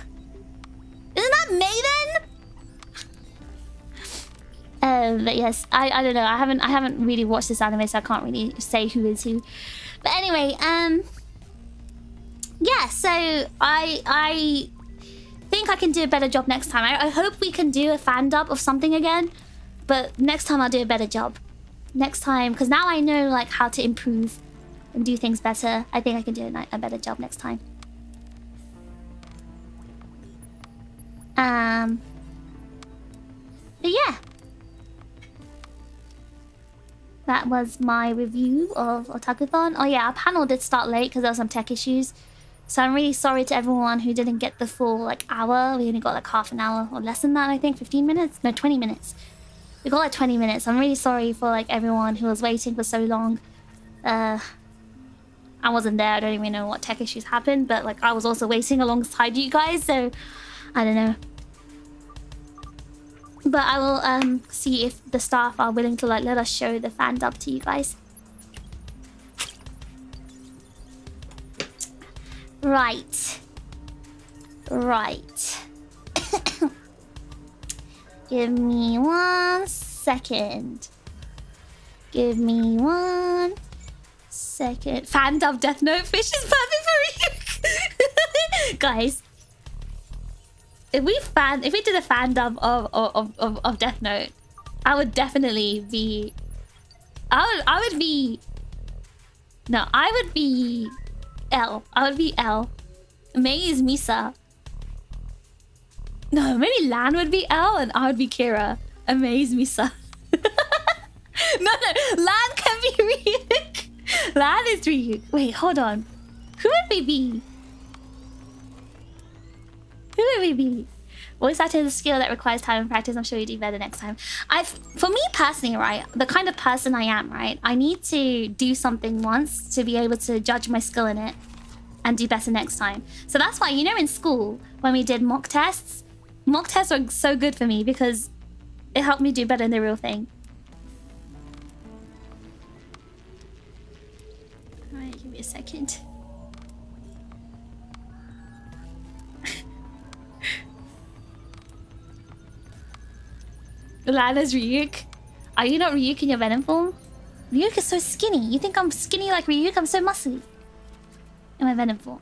Isn't that May then? But yes, I don't know. I haven't really watched this anime, so I can't really say who is who. But anyway, yeah. So I think I can do a better job next time. I hope we can do a fan dub of something again. But next time I'll do a better job. Next time, because now I know like how to improve and do things better. I think I can do a better job next time. But yeah. That was my review of Otakuthon. Oh yeah, our panel did start late because there were some tech issues. So I'm really sorry to everyone who didn't get the full like hour. We only got like half an hour or less than that, I think. 15 minutes? No, 20 minutes. We got like 20 minutes. I'm really sorry for like everyone who was waiting for so long. I wasn't there. I don't even know what tech issues happened. But like I was also waiting alongside you guys. So I don't know. But I will see if the staff are willing to like let us show the fan dub to you guys. Right. Right. Give me 1 second. Give me 1 second. Fan dub Death Note fish is perfect for you. Guys. If we did a fan dub of Death Note, I would definitely be I would be L. I would be L. May is Misa. No, maybe Lan would be L and I would be Kira. And May is Misa. No, Lan can be Ryuk. Lan is Ryuk. Wait, hold on. Who would we be? Who would we be? Voice acting is a skill that requires time and practice. I'm sure you do better next time. For me personally, right, the kind of person I am, right, I need to do something once to be able to judge my skill in it and do better next time. So that's why, you know, in school, when we did mock tests were so good for me because it helped me do better in the real thing. Alright, give me a second. Lana's Ryuk. Are you not Ryuk in your Venom form? Ryuk is so skinny. You think I'm skinny like Ryuk? I'm so muscly. In my Venom form.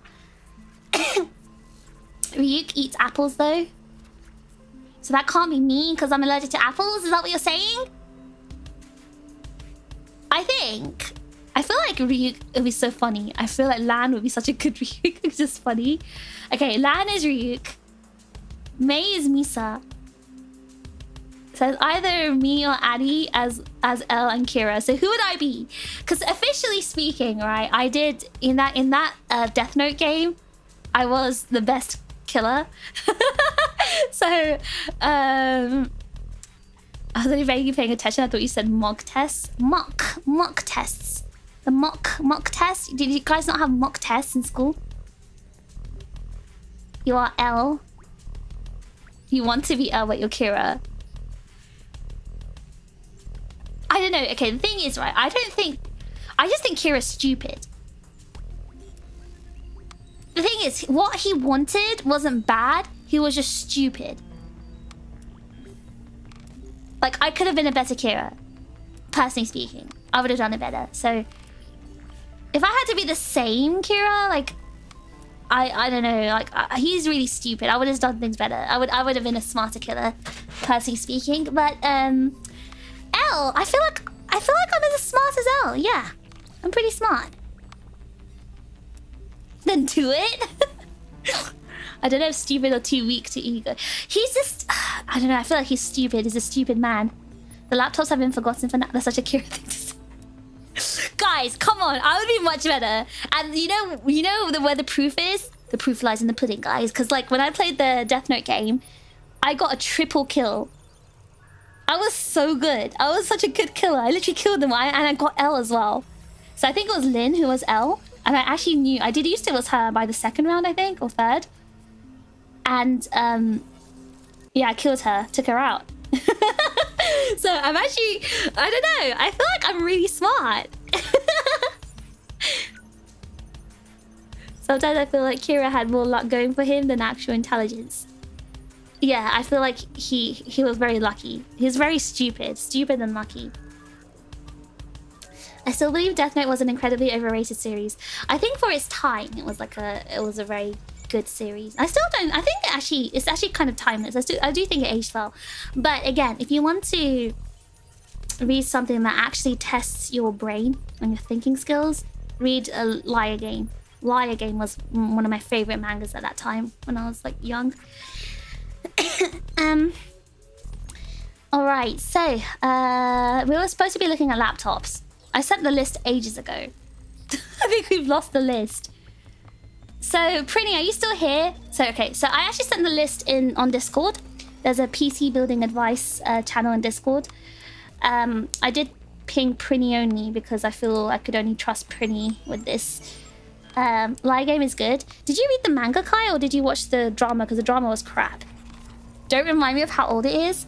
Ryuk eats apples though. So that can't be me because I'm allergic to apples? Is that what you're saying? I feel like Ryuk would be so funny. I feel like Lan would be such a good Ryuk. It's just funny. Okay, Lan is Ryuk. May is Misa. So it's either me or Addy as Elle and Kira. So who would I be? Because officially speaking, right, I did in that Death Note game, I was the best killer. So I wasn't really paying attention. I thought you said mock tests. Mock tests. The mock test. Did you guys not have mock tests in school? You are Elle. You want to be Elle, but you're Kira. I don't know. Okay, the thing is, right, I just think Kira's stupid. The thing is, what he wanted wasn't bad. He was just stupid. Like, I could have been a better Kira. Personally speaking. I would have done it better. So, if I had to be the same Kira, like, I don't know. Like, he's really stupid. I would have done things better. I would have been a smarter killer, personally speaking. But, Elle, I feel like I'm as smart as Elle. Yeah, I'm pretty smart. Then do it. I don't know if stupid or too weak to ego. He's just, I don't know. I feel like he's stupid. He's a stupid man. The laptops have been forgotten for now. That's such a Kira thing to say. Guys, come on. I would be much better. And you know where the proof is? The proof lies in the pudding, guys. Because like when I played the Death Note game, I got a triple kill. I was so good. I was such a good killer. I literally killed them, and I got L as well. So I think it was Lynn who was L, and I actually knew I deduced it was her by the second round, I think, or third. And yeah, I killed her, took her out. So I'm actually, I don't know, I feel like I'm really smart. Sometimes I feel like Kira had more luck going for him than actual intelligence. Yeah, I feel like he was very lucky. He was very stupid and lucky. I still believe Death Note was an incredibly overrated series. I think for its time, it was a very good series. I think it's actually kind of timeless. I do think it aged well. But again, if you want to read something that actually tests your brain and your thinking skills, read Liar Game. Liar Game was one of my favorite mangas at that time when I was like young. Alright, so we were supposed to be looking at laptops. I sent the list ages ago. I think we've lost the list. So Prinny, are you still here? So okay, so I actually sent the list in on Discord. There's a PC building advice channel on Discord. I did ping Prinny only because I feel I could only trust Prinny with this. Liar Game is good. Did you read the manga, Kai, or did you watch the drama? Because the drama was crap. Don't remind me of how old it is.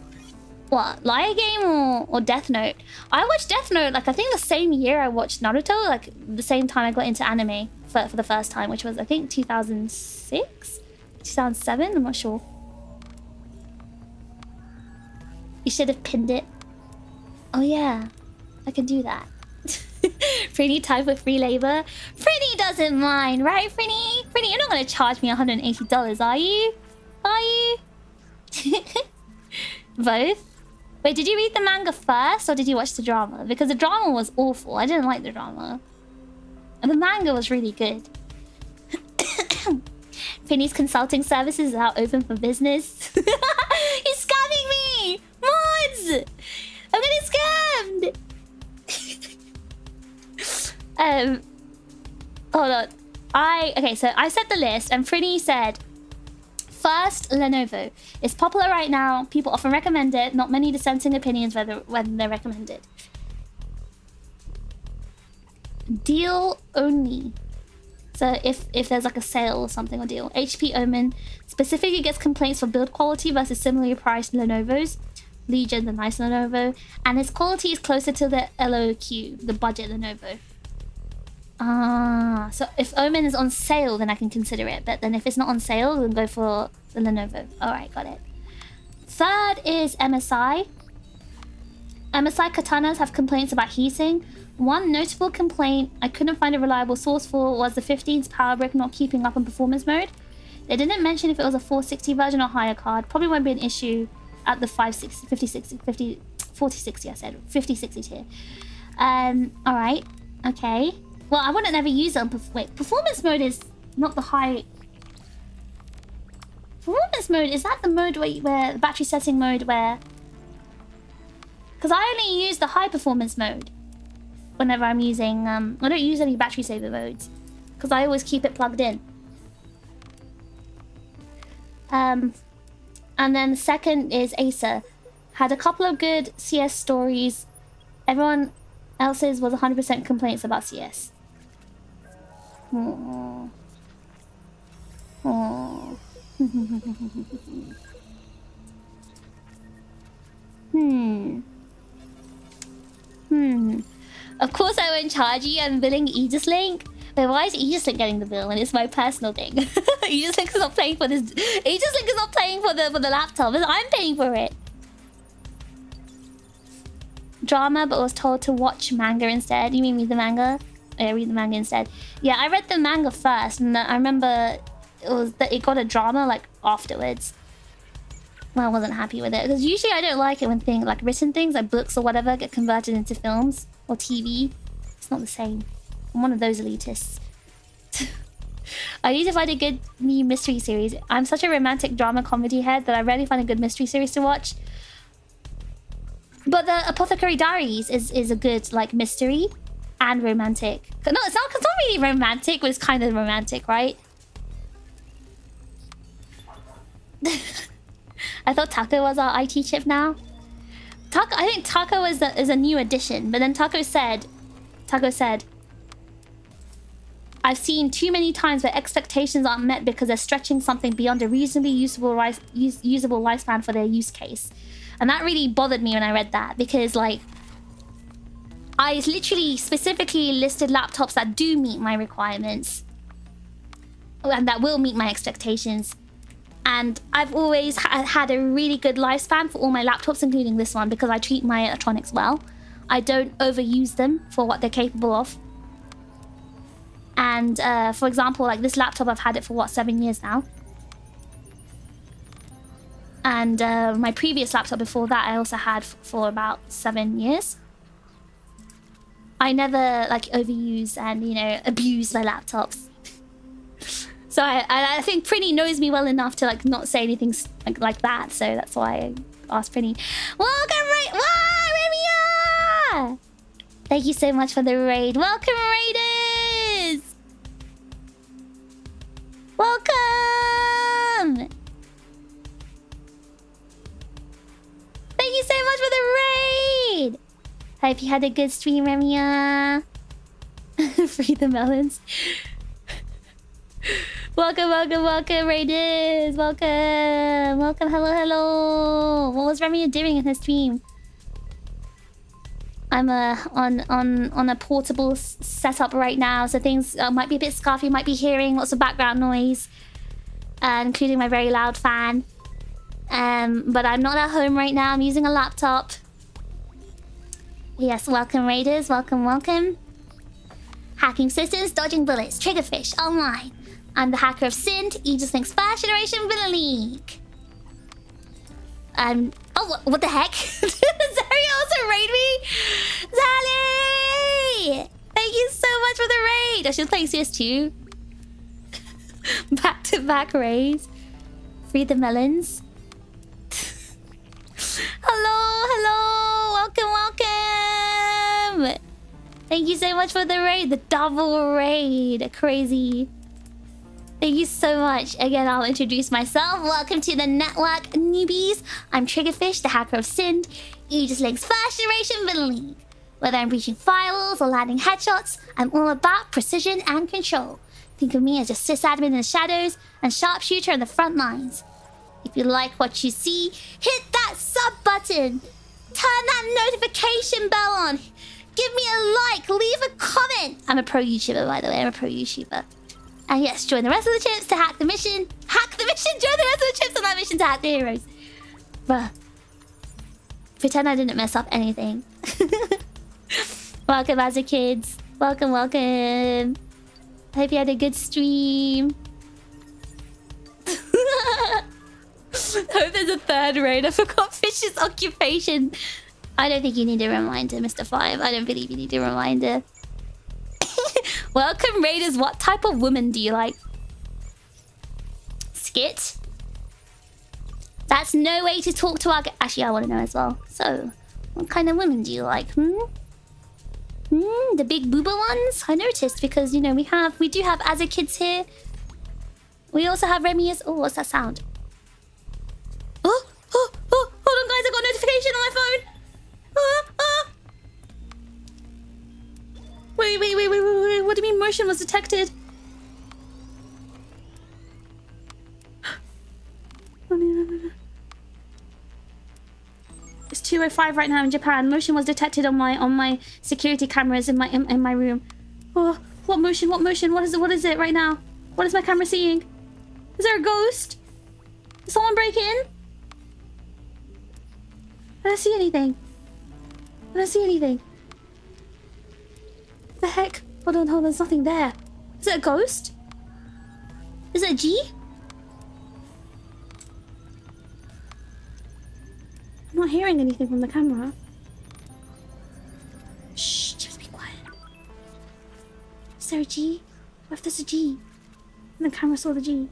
What, Liar Game or Death Note? I watched Death Note like I think the same year I watched Naruto, like the same time I got into anime for the first time, which was I think 2006, 2007. I'm not sure. You should have pinned it. Oh yeah, I can do that. Frinny time for free labor. Frinny doesn't mind, right, Frinny? Frinny, you're not gonna charge me $180, are you? Are you? Both? Wait, did you read the manga first or did you watch the drama? Because the drama was awful. I didn't like the drama. And the manga was really good. Finny's consulting services are open for business. He's scamming me! Mods! I'm getting scammed! Hold on. Okay, so I set the list and Frinny said first, Lenovo. It's popular right now. People often recommend it. Not many dissenting opinions when they're recommended. Deal only. So if there's like a sale or something or deal. HP Omen specifically gets complaints for build quality versus similarly priced Lenovo's. Legion, the nice Lenovo. And its quality is closer to the LOQ, the budget Lenovo. Ah, so if Omen is on sale, then I can consider it. But then if it's not on sale, then go for the Lenovo. Alright, got it. Third is MSI. MSI katanas have complaints about heating. One notable complaint I couldn't find a reliable source for was the 15's power brick not keeping up in performance mode. They didn't mention if it was a 460 version or higher card. Probably won't be an issue at the 4060, I said. 5060 tier. Alright. Okay. Well, I wouldn't ever use it on... Wait, performance mode is not the high... Performance mode, is that the mode where the battery setting mode where... Because I only use the high performance mode whenever I'm using... I don't use any battery saver modes because I always keep it plugged in. And then the second is Acer. Had a couple of good CS stories. Everyone else's was 100% complaints about CS. Aww. Aww. Of course I won't charge you. I'm billing Aegis-Link. But why is Aegis-Link getting the bill when it's my personal thing? Aegis-Link is not paying for this. Aegis-Link is not paying for the laptop. I'm paying for it. Drama, but was told to watch manga instead. You mean read the manga? Yeah, read the manga instead. Yeah, I read the manga first, and I remember it got a drama like afterwards. Well, I wasn't happy with it because usually I don't like it when things like written things like books or whatever get converted into films or TV. It's not the same. I'm one of those elitists. I need to find a good new mystery series. I'm such a romantic drama comedy head that I rarely find a good mystery series to watch. But the Apothecary Diaries is a good like mystery and romantic. No, it's not really romantic, but it's kind of romantic, right? I thought Taco was our IT chip now. I think Taco is a new addition, but then Taco said, I've seen too many times where expectations aren't met because they're stretching something beyond a reasonably usable lifespan for their use case. And that really bothered me when I read that, because like I literally specifically listed laptops that do meet my requirements and that will meet my expectations. And I've always had a really good lifespan for all my laptops, including this one, because I treat my electronics well. I don't overuse them for what they're capable of. And for example, like this laptop, I've had it for what, 7 years now. And my previous laptop before that, I also had for about 7 years. I never like overuse and, you know, abuse my laptops. So I think Prinny knows me well enough to like not say anything like that. So that's why I asked Prinny. Welcome, Ramia! Thank you so much for the raid. Welcome, Raiders! Welcome! Thank you so much for the raid! Hope you had a good stream, Ramia. Free the melons. Welcome, welcome, welcome, Raiders! Welcome! Welcome, hello, hello! What was Ramia doing in her stream? I'm on a portable setup right now, so things might be a bit scuffy. You might be hearing lots of background noise, including my very loud fan. But I'm not at home right now. I'm using a laptop. Yes, welcome, Raiders. Welcome, welcome. Hacking systems, dodging bullets, TRiGGERPHiSH online. I'm the hacker of Sin, Aegis-Link's first generation villain leak. Oh, what the heck? Zari also raid me? Zali! Thank you so much for the raid. I should play CS2. Back-to-back raids. Free the melons. Hello, hello. Welcome, welcome. Thank you so much for the raid. The double raid. Crazy. Thank you so much. Again, I'll introduce myself. Welcome to the network, newbies. I'm TRiGGERPHiSH, the hacker of Sin, Aegis-Link's first generation villain league. Whether I'm breaching firewalls or landing headshots, I'm all about precision and control. Think of me as a sysadmin in the shadows and sharpshooter in the front lines. If you like what you see, hit that sub button. Turn that notification bell on. Give me a like. Leave a comment. I'm a pro YouTuber, by the way. I'm a pro YouTuber. And yes, join the rest of the chips to hack the mission. Hack the mission! Join the rest of the chips on that mission to hack the heroes. Bruh. Pretend I didn't mess up anything. Welcome, as a kids. Welcome, welcome. Hope you had a good stream. Hope there's a third raid. I forgot Fish's occupation. I don't think you need a reminder, Mr. 5. I don't believe you need a reminder. Welcome, Raiders. What type of woman do you like? Skit? That's no way to talk to our... Actually, I want to know as well. So, what kind of women do you like? The big booba ones? I noticed because, you know, we do have Azza kids here. We also have Remy as... Oh, what's that sound? Oh, hold on, guys. I got a notification on my phone. Wait. What do you mean motion was detected? It's 2:05 right now in Japan. Motion was detected on my security cameras in my room. Oh, what motion? What motion? What is it right now? What is my camera seeing? Is there a ghost? Did someone break in? I don't see anything. I don't see anything. What the heck? Hold on, there's nothing there. Is it a ghost? Is it a G? I'm not hearing anything from the camera. Shh, just be quiet. Is there a G? What if there's a G? And the camera saw the G?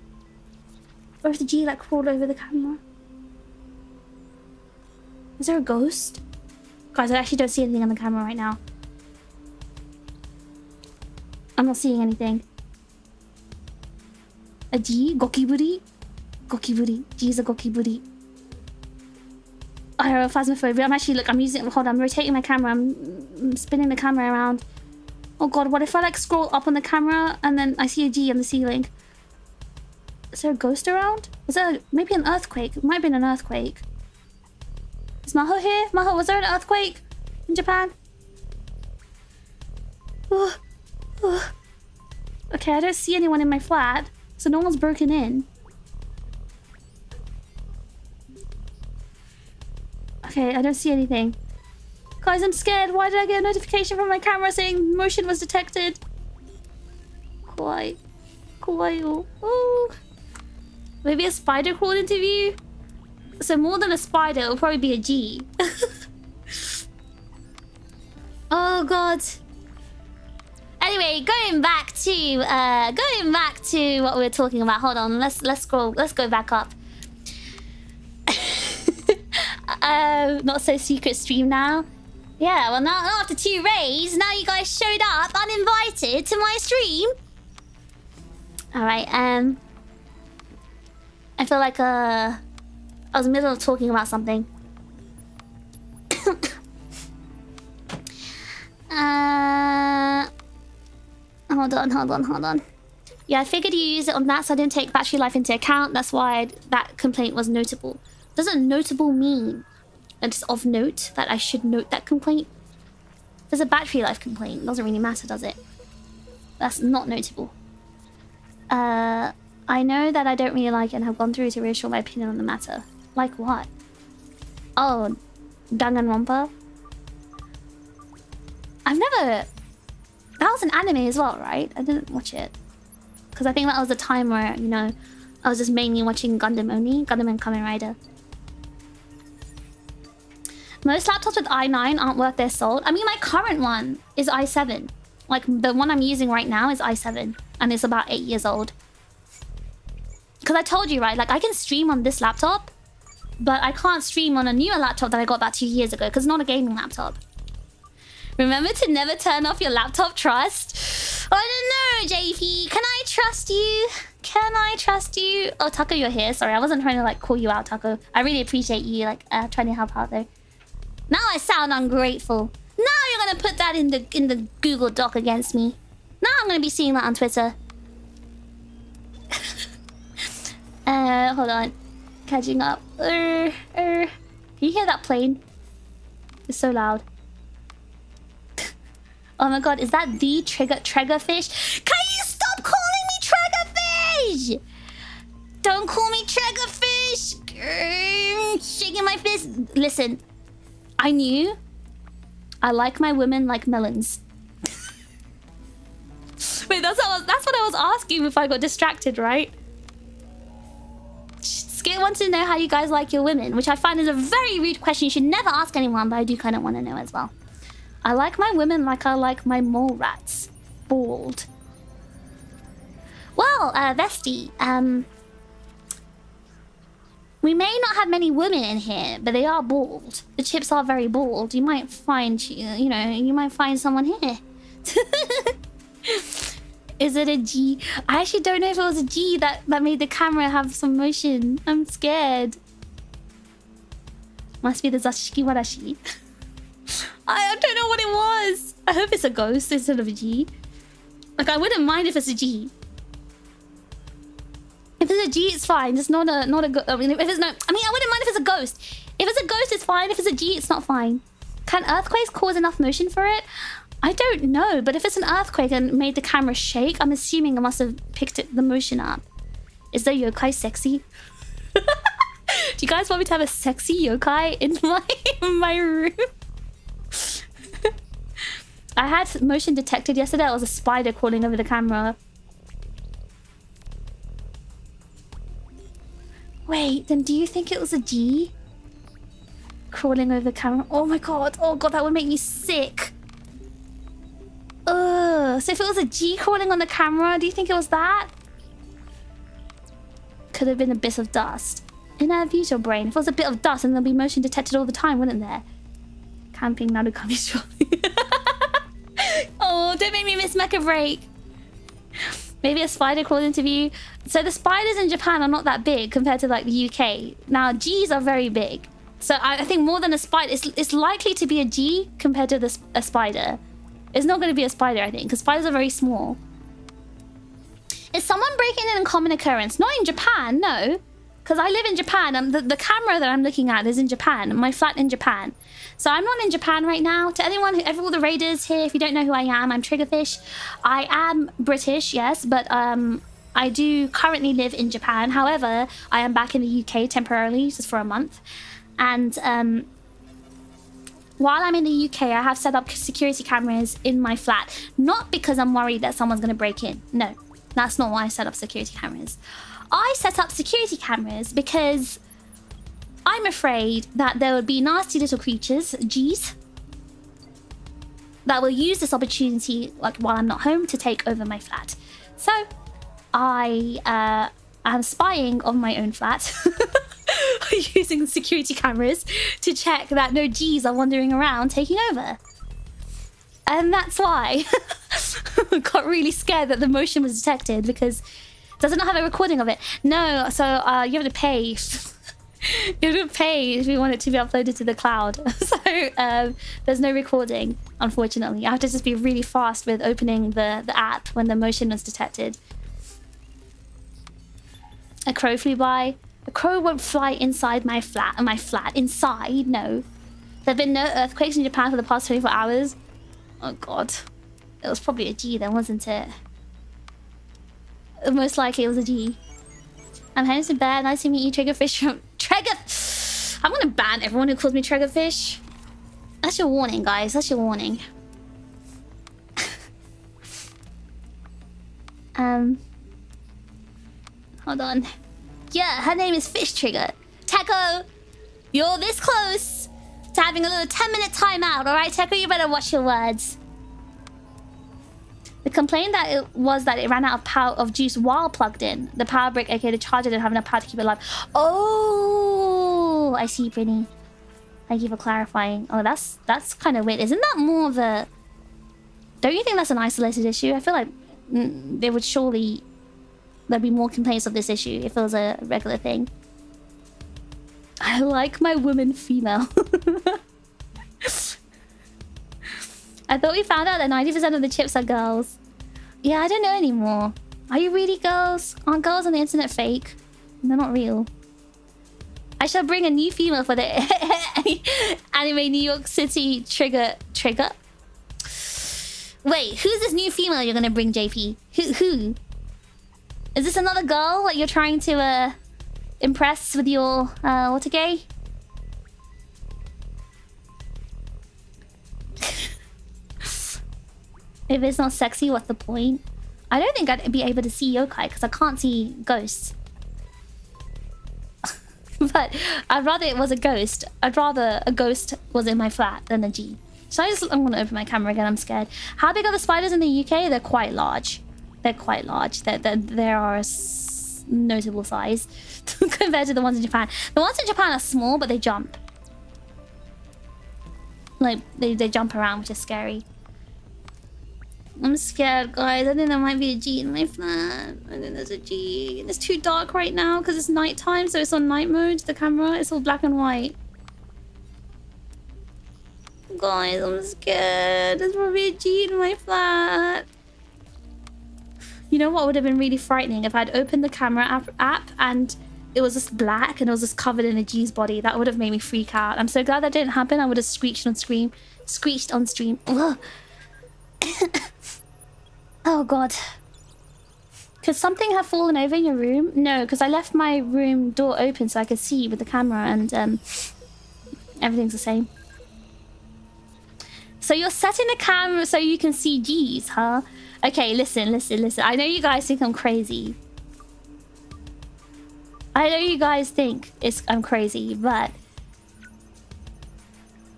Or if the G like crawled over the camera? Is there a ghost? Guys, I actually don't see anything on the camera right now. I'm not seeing anything. A G? Gokiburi? Gokiburi. G's a gokiburi. Phasmophobia. I'm actually, look, I'm using, hold on, I'm rotating my camera. I'm spinning the camera around. Oh god, what if I like scroll up on the camera and then I see a G on the ceiling? Is there a ghost around? Was there maybe an earthquake? It might have been an earthquake. Is Maho here? Maho, was there an earthquake in Japan? Okay, I don't see anyone in my flat, so no one's broken in. Okay, I don't see anything. Guys, I'm scared. Why did I get a notification from my camera saying motion was detected? Kawaii. Kawaii. Oh. Maybe a spider crawled into view? So more than a spider, it'll probably be a G. Oh god. Anyway, going back to what we were talking about. Hold on, let's scroll. Let's go back up. Not so secret stream now. Yeah, well now after 2 raids, now you guys showed up uninvited to my stream. Alright, I feel like I was in the middle of talking about something. Hold on. Yeah, I figured you use it on that, so I didn't take battery life into account. That's why that complaint was notable. Doesn't notable mean that it's of note, that I should note that complaint? There's a battery life complaint. It doesn't really matter, does it? That's not notable. I know that I don't really like it and have gone through to reassure my opinion on the matter. Like what? Oh, Danganronpa? I've never... That was an anime as well, right? I didn't watch it. Because I think that was a time where, you know, I was just mainly watching Gundam only. Gundam and Kamen Rider. Most laptops with i9 aren't worth their salt. I mean, my current one is i7. Like, the one I'm using right now is i7. And it's about 8 years old. Because I told you, right? Like, I can stream on this laptop. But I can't stream on a newer laptop that I got about 2 years ago. Because it's not a gaming laptop. Remember to never turn off your laptop trust. I don't know, JP. Can I trust you? Can I trust you? Oh, Taco, you're here. Sorry, I wasn't trying to, like, call you out, Taco. I really appreciate you, like, trying to help out, though. Now I sound ungrateful. Now you're gonna put that in the Google Doc against me. Now I'm gonna be seeing that on Twitter. Hold on. Catching up. Can you hear that plane? It's so loud. Oh my god, is that the TRiGGERPHiSH? Can you stop calling me TRiGGERPHiSH? Don't call me TRiGGERPHiSH! Shaking my fist. Listen, I knew I like my women like melons. Wait, that's what I was asking if I got distracted, right? Skit wants to know how you guys like your women, which I find is a very rude question. You should never ask anyone, but I do kind of want to know as well. I like my women like I like my mole rats. Bald. Well, Vesti, we may not have many women in here, but they are bald. The chips are very bald. You might find, you know, you might find someone here. Is it a G? I actually don't know if it was a G that made the camera have some motion. I'm scared. Must be the Zashiki Warashi. I don't know what it was. I hope it's a ghost instead of a G. Like, I wouldn't mind if it's a G. If it's a G, it's fine. It's not a I mean, if it's no, I mean, I wouldn't mind if it's a ghost. If it's a ghost, it's fine. If it's a G, it's not fine. Can earthquakes cause enough motion for it? I don't know, but if it's an earthquake and made the camera shake, I'm assuming I must have picked the motion up. Is the yokai sexy? Do you guys want me to have a sexy yokai in my room? I had motion detected yesterday. It was a spider crawling over the camera. Wait, then do you think it was a G? Crawling over the camera? Oh my god. Oh god, that would make me sick. Ugh. So if it was a G crawling on the camera, do you think it was that? Could have been a bit of dust. Use your brain. If it was a bit of dust, then there'll be motion detected all the time, wouldn't there? Camping Narukami strolling. Oh, don't make me miss Mecha Break. Maybe a spider crawled into view. So the spiders in Japan are not that big compared to like the UK. Now G's are very big. So I think more than a spider, it's likely to be a G compared to a spider. It's not going to be a spider, I think, because spiders are very small. Is someone breaking in a common occurrence? Not in Japan, no. Because I live in Japan. The camera that I'm looking at is in Japan. My flat in Japan. So I'm not in Japan right now. To anyone, all the raiders here, if you don't know who I am, I'm TRiGGERPHiSH. I am British, yes, but I do currently live in Japan. However, I am back in the UK temporarily, just for a month. And while I'm in the UK, I have set up security cameras in my flat. Not because I'm worried that someone's going to break in. No, that's not why I set up security cameras. I set up security cameras because I'm afraid that there would be nasty little creatures, G's, that will use this opportunity, like while I'm not home, to take over my flat. So I am spying on my own flat. Using security cameras to check that no G's are wandering around taking over. And that's why I got really scared that the motion was detected, because it does not have a recording of it. No, so you have to pay. You have to pay if you want it to be uploaded to the cloud. So there's no recording, unfortunately. You have to just be really fast with opening the app when the motion was detected. A crow flew by. A crow won't fly inside my flat. Inside, no. There have been no earthquakes in Japan for the past 24 hours. Oh god. It was probably a G then, wasn't it? Most likely it was a G. I'm heading to bed. Nice to meet you, TRiGGERPHiSH from... I'm gonna ban everyone who calls me TRiGGERPHiSH. That's your warning, guys. That's your warning. Hold on. Yeah, her name is Fish Trigger. Techo, you're this close to having a little 10-minute timeout, alright, Techo? You better watch your words. The complaint that it ran out of power of juice while plugged in. The power brick, aka the charger, didn't have enough power to keep it alive. Oh, I see, Brittany. Thank you for clarifying. Oh, that's kind of weird. Isn't that more of a... Don't you think that's an isolated issue? I feel like they would surely... There'd be more complaints of this issue if it was a regular thing. I like my woman female. I thought we found out that 90% of the chips are girls. Yeah, I don't know anymore. Are you really girls? Aren't girls on the internet fake? They're not real. I shall bring a new female for the anime New York City trigger. Wait, who's this new female you're gonna bring, JP? Who? Is this another girl that you're trying to impress with your Otakon? If it's not sexy, what's the point? I don't think I'd be able to see yokai because I can't see ghosts. But I'd rather it was a ghost. I'd rather a ghost was in my flat than a G. So I'm gonna open my camera again, I'm scared. How big are the spiders in the UK? They're quite large. They're quite large. They are a notable size compared to the ones in Japan. The ones in Japan are small, but they jump. Like, they jump around, which is scary. I'm scared, guys. I think there might be a G in my flat. I think there's a G. It's too dark right now because it's nighttime, so it's on night mode. The camera, it's all black and white. Guys, I'm scared. There's probably a G in my flat. You know what would have been really frightening? If I'd opened the camera app and it was just black and it was just covered in a G's body. That would have made me freak out. I'm so glad that didn't happen. I would have screeched on stream. Oh god. Could something have fallen over in your room? No, because I left my room door open so I could see with the camera, and everything's the same. So you're setting the camera so you can see G's, huh? Okay, listen. I know you guys think I'm crazy. I know you guys think I'm crazy, but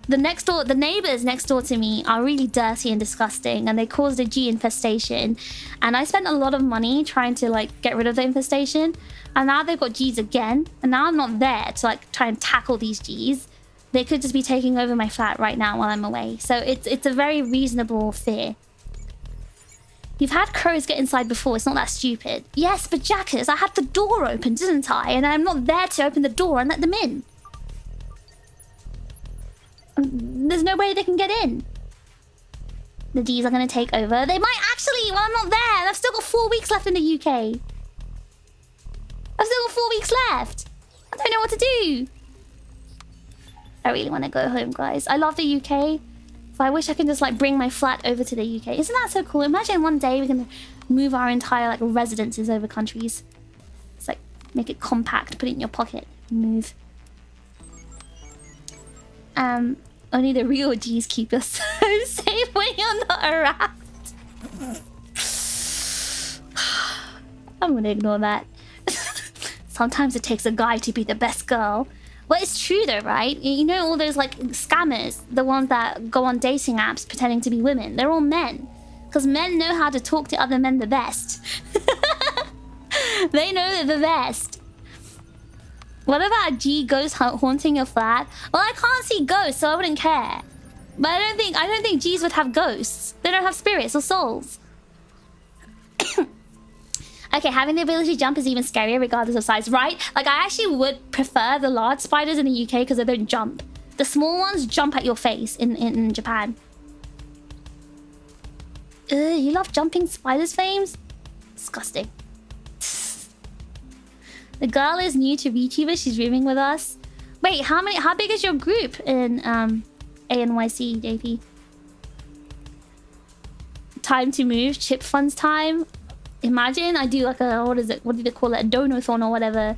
the neighbors next door to me are really dirty and disgusting, and they caused a G-infestation. And I spent a lot of money trying to like get rid of the infestation, and now they've got G's again. And now I'm not there to like try and tackle these G's. They could just be taking over my flat right now while I'm away. So it's a very reasonable fear. You've had crows get inside before. It's not that stupid. Yes, but Jackers, I had the door open, didn't I? And I'm not there to open the door and let them in. There's no way they can get in. The D's are going to take over. They might actually, well, I'm not there. I've still got 4 weeks left in the UK. I've still got 4 weeks left. I don't know what to do. I really want to go home, guys. I love the UK. But I wish I could just like bring my flat over to the UK. Isn't that so cool? Imagine one day we can move our entire like residences over countries. It's like make it compact, put it in your pocket, move. Only the real G's keep us so safe when you're not around. I'm gonna ignore that. Sometimes it takes a guy to be the best girl. Well, it's true though, right? You know all those like scammers, the ones that go on dating apps pretending to be women. They're all men. Because men know how to talk to other men the best. They know they're the best. What about a G ghost haunting your flat? Well, I can't see ghosts, so I wouldn't care. But I don't think G's would have ghosts. They don't have spirits or souls. Okay, having the ability to jump is even scarier regardless of size, right? Like, I actually would prefer the large spiders in the UK because they don't jump. The small ones jump at your face in Japan. You love jumping spiders, Flames? Disgusting. The girl is new to VTuber. She's rooming with us. Wait, how big is your group in ANYC, JP? Time to move. Chip funds time. Imagine I do like a, what is it? What do they call it? A donathon or whatever.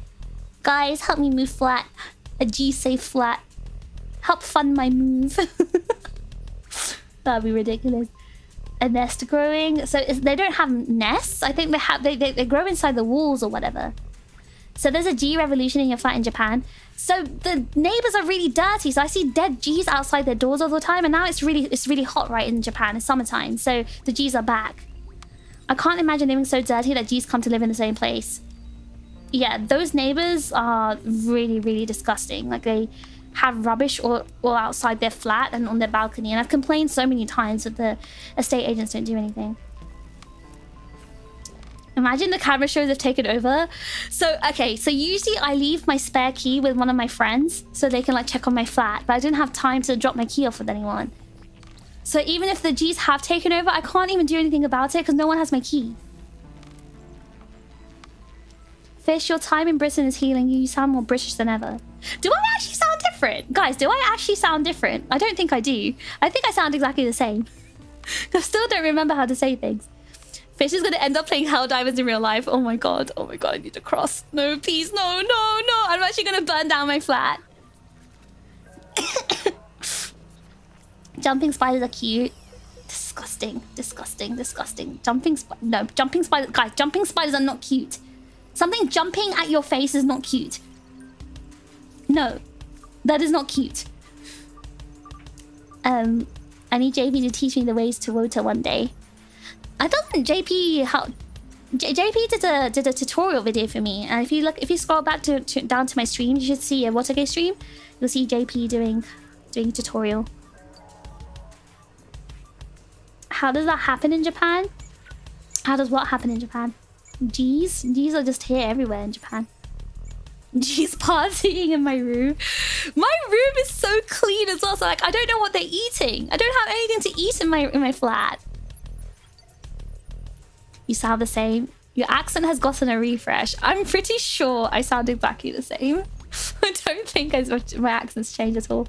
Guys, help me move flat. A G-safe flat. Help fund my move. That'd be ridiculous. A nest growing. So they don't have nests. I think they grow inside the walls or whatever. So there's a G revolution in your flat in Japan. So the neighbors are really dirty. So I see dead G's outside their doors all the time. And now it's really hot right in Japan. It's summertime. So the G's are back. I can't imagine living so dirty that G's come to live in the same place. Yeah, those neighbors are really disgusting. Like they have rubbish all outside their flat and on their balcony. And I've complained so many times that the estate agents don't do anything. Imagine the camera shows have taken over. So, okay, so usually I leave my spare key with one of my friends so they can like check on my flat, but I didn't have time to drop my key off with anyone. So even if the G's have taken over, I can't even do anything about it because no one has my key. Fish, your time in Britain is healing you. You sound more British than ever. Do I actually sound different? Guys, do I actually sound different? I don't think I do. I think I sound exactly the same. I still don't remember how to say things. Fish is going to end up playing Hell Divers in real life. Oh my god, I need to cross. No, please, no. I'm actually going to burn down my flat. Jumping spiders are cute. Disgusting. Jumping spiders... Guys, jumping spiders are not cute. Something jumping at your face is not cute. No, that is not cute. I need JP to teach me the ways to Wota one day. I thought JP did a tutorial video for me, and if you scroll back down to my stream, you should see a Wotake stream. You'll see JP doing a tutorial. How does that happen in Japan? How does what happen in Japan? G's are just here everywhere in Japan. G's partying in my room. My room is so clean as well. So like I don't know what they're eating. I don't have anything to eat in my flat. You sound the same. Your accent has gotten a refresh. I'm pretty sure I sound exactly the same. I don't think my accent's changed at all.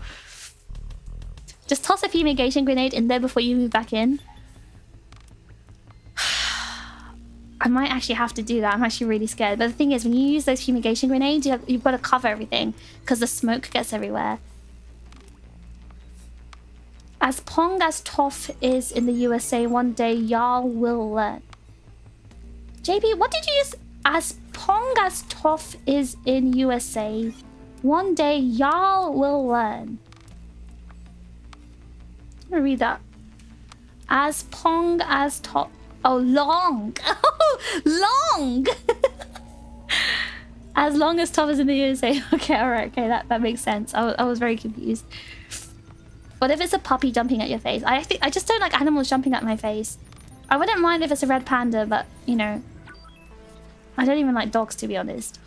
Just toss a fumigation grenade in there before you move back in. I might actually have to do that. I'm actually really scared. But the thing is, when you use those fumigation grenades, you've got to cover everything because the smoke gets everywhere. As Pong as Toff is in the USA, one day y'all will learn. JP, what did you use? As Pong as Toff is in USA, one day y'all will learn. I'm gonna read that. As Pong as Toff. Oh, long. Oh, long. As long as Toff is in the USA. Okay, alright, okay, that makes sense. I was very confused. What if it's a puppy jumping at your face? I just don't like animals jumping at my face. I wouldn't mind if it's a red panda, but, you know... I don't even like dogs, to be honest.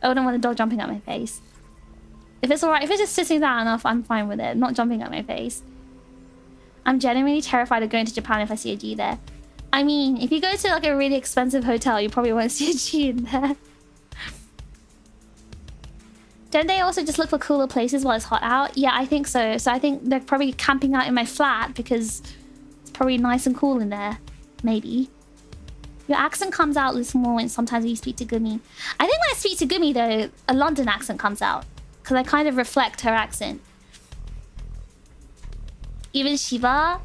I wouldn't want a dog jumping at my face. If it's alright, if it's just sitting down enough, I'm fine with it. Not jumping at my face. I'm genuinely terrified of going to Japan if I see a G there. I mean, if you go to like a really expensive hotel, you probably won't see a G in there. Don't they also just look for cooler places while it's hot out? Yeah, I think so. So I think they're probably camping out in my flat because it's probably nice and cool in there. Maybe. Your accent comes out a little more when sometimes you speak to Gumi. I think when I speak to Gumi though, a London accent comes out. Because I kind of reflect her accent. Even Shiba?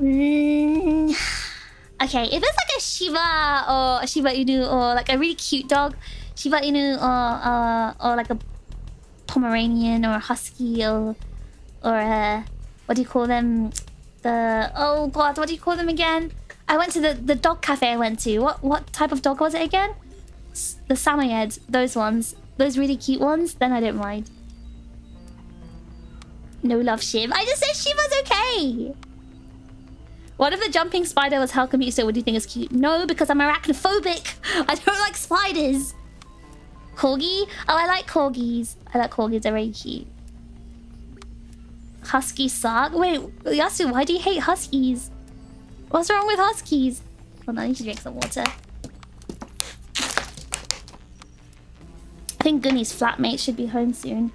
Okay, if it's like a Shiba or a Shiba Inu or like a really cute dog, Shiba Inu or like a Pomeranian or a Husky or a... What do you call them? Oh god, what do you call them again? I went to the dog cafe I went to. What type of dog was it again? The Samoyeds, those ones. Those really cute ones, then I don't mind. No love Shiv. I just said Shiva's okay. What if the jumping spider was Helcomute, so would you think it's cute? No, because I'm arachnophobic. I don't like spiders. Corgi? Oh, I like corgis. I like corgis, they're very cute. Huskies suck? Wait, Yasu, why do you hate huskies? What's wrong with huskies? Hold on, I need to drink some water. I think Gumi's flatmate should be home soon.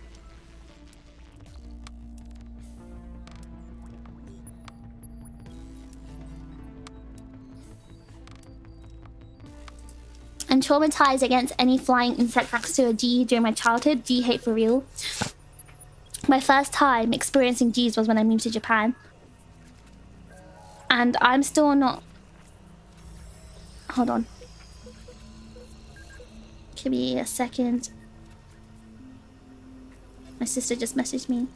I'm traumatized against any flying insect thanks to a G during my childhood. G hate for real. My first time experiencing Gs was when I moved to Japan. And I'm still not... Hold on. Give me a second. My sister just messaged me.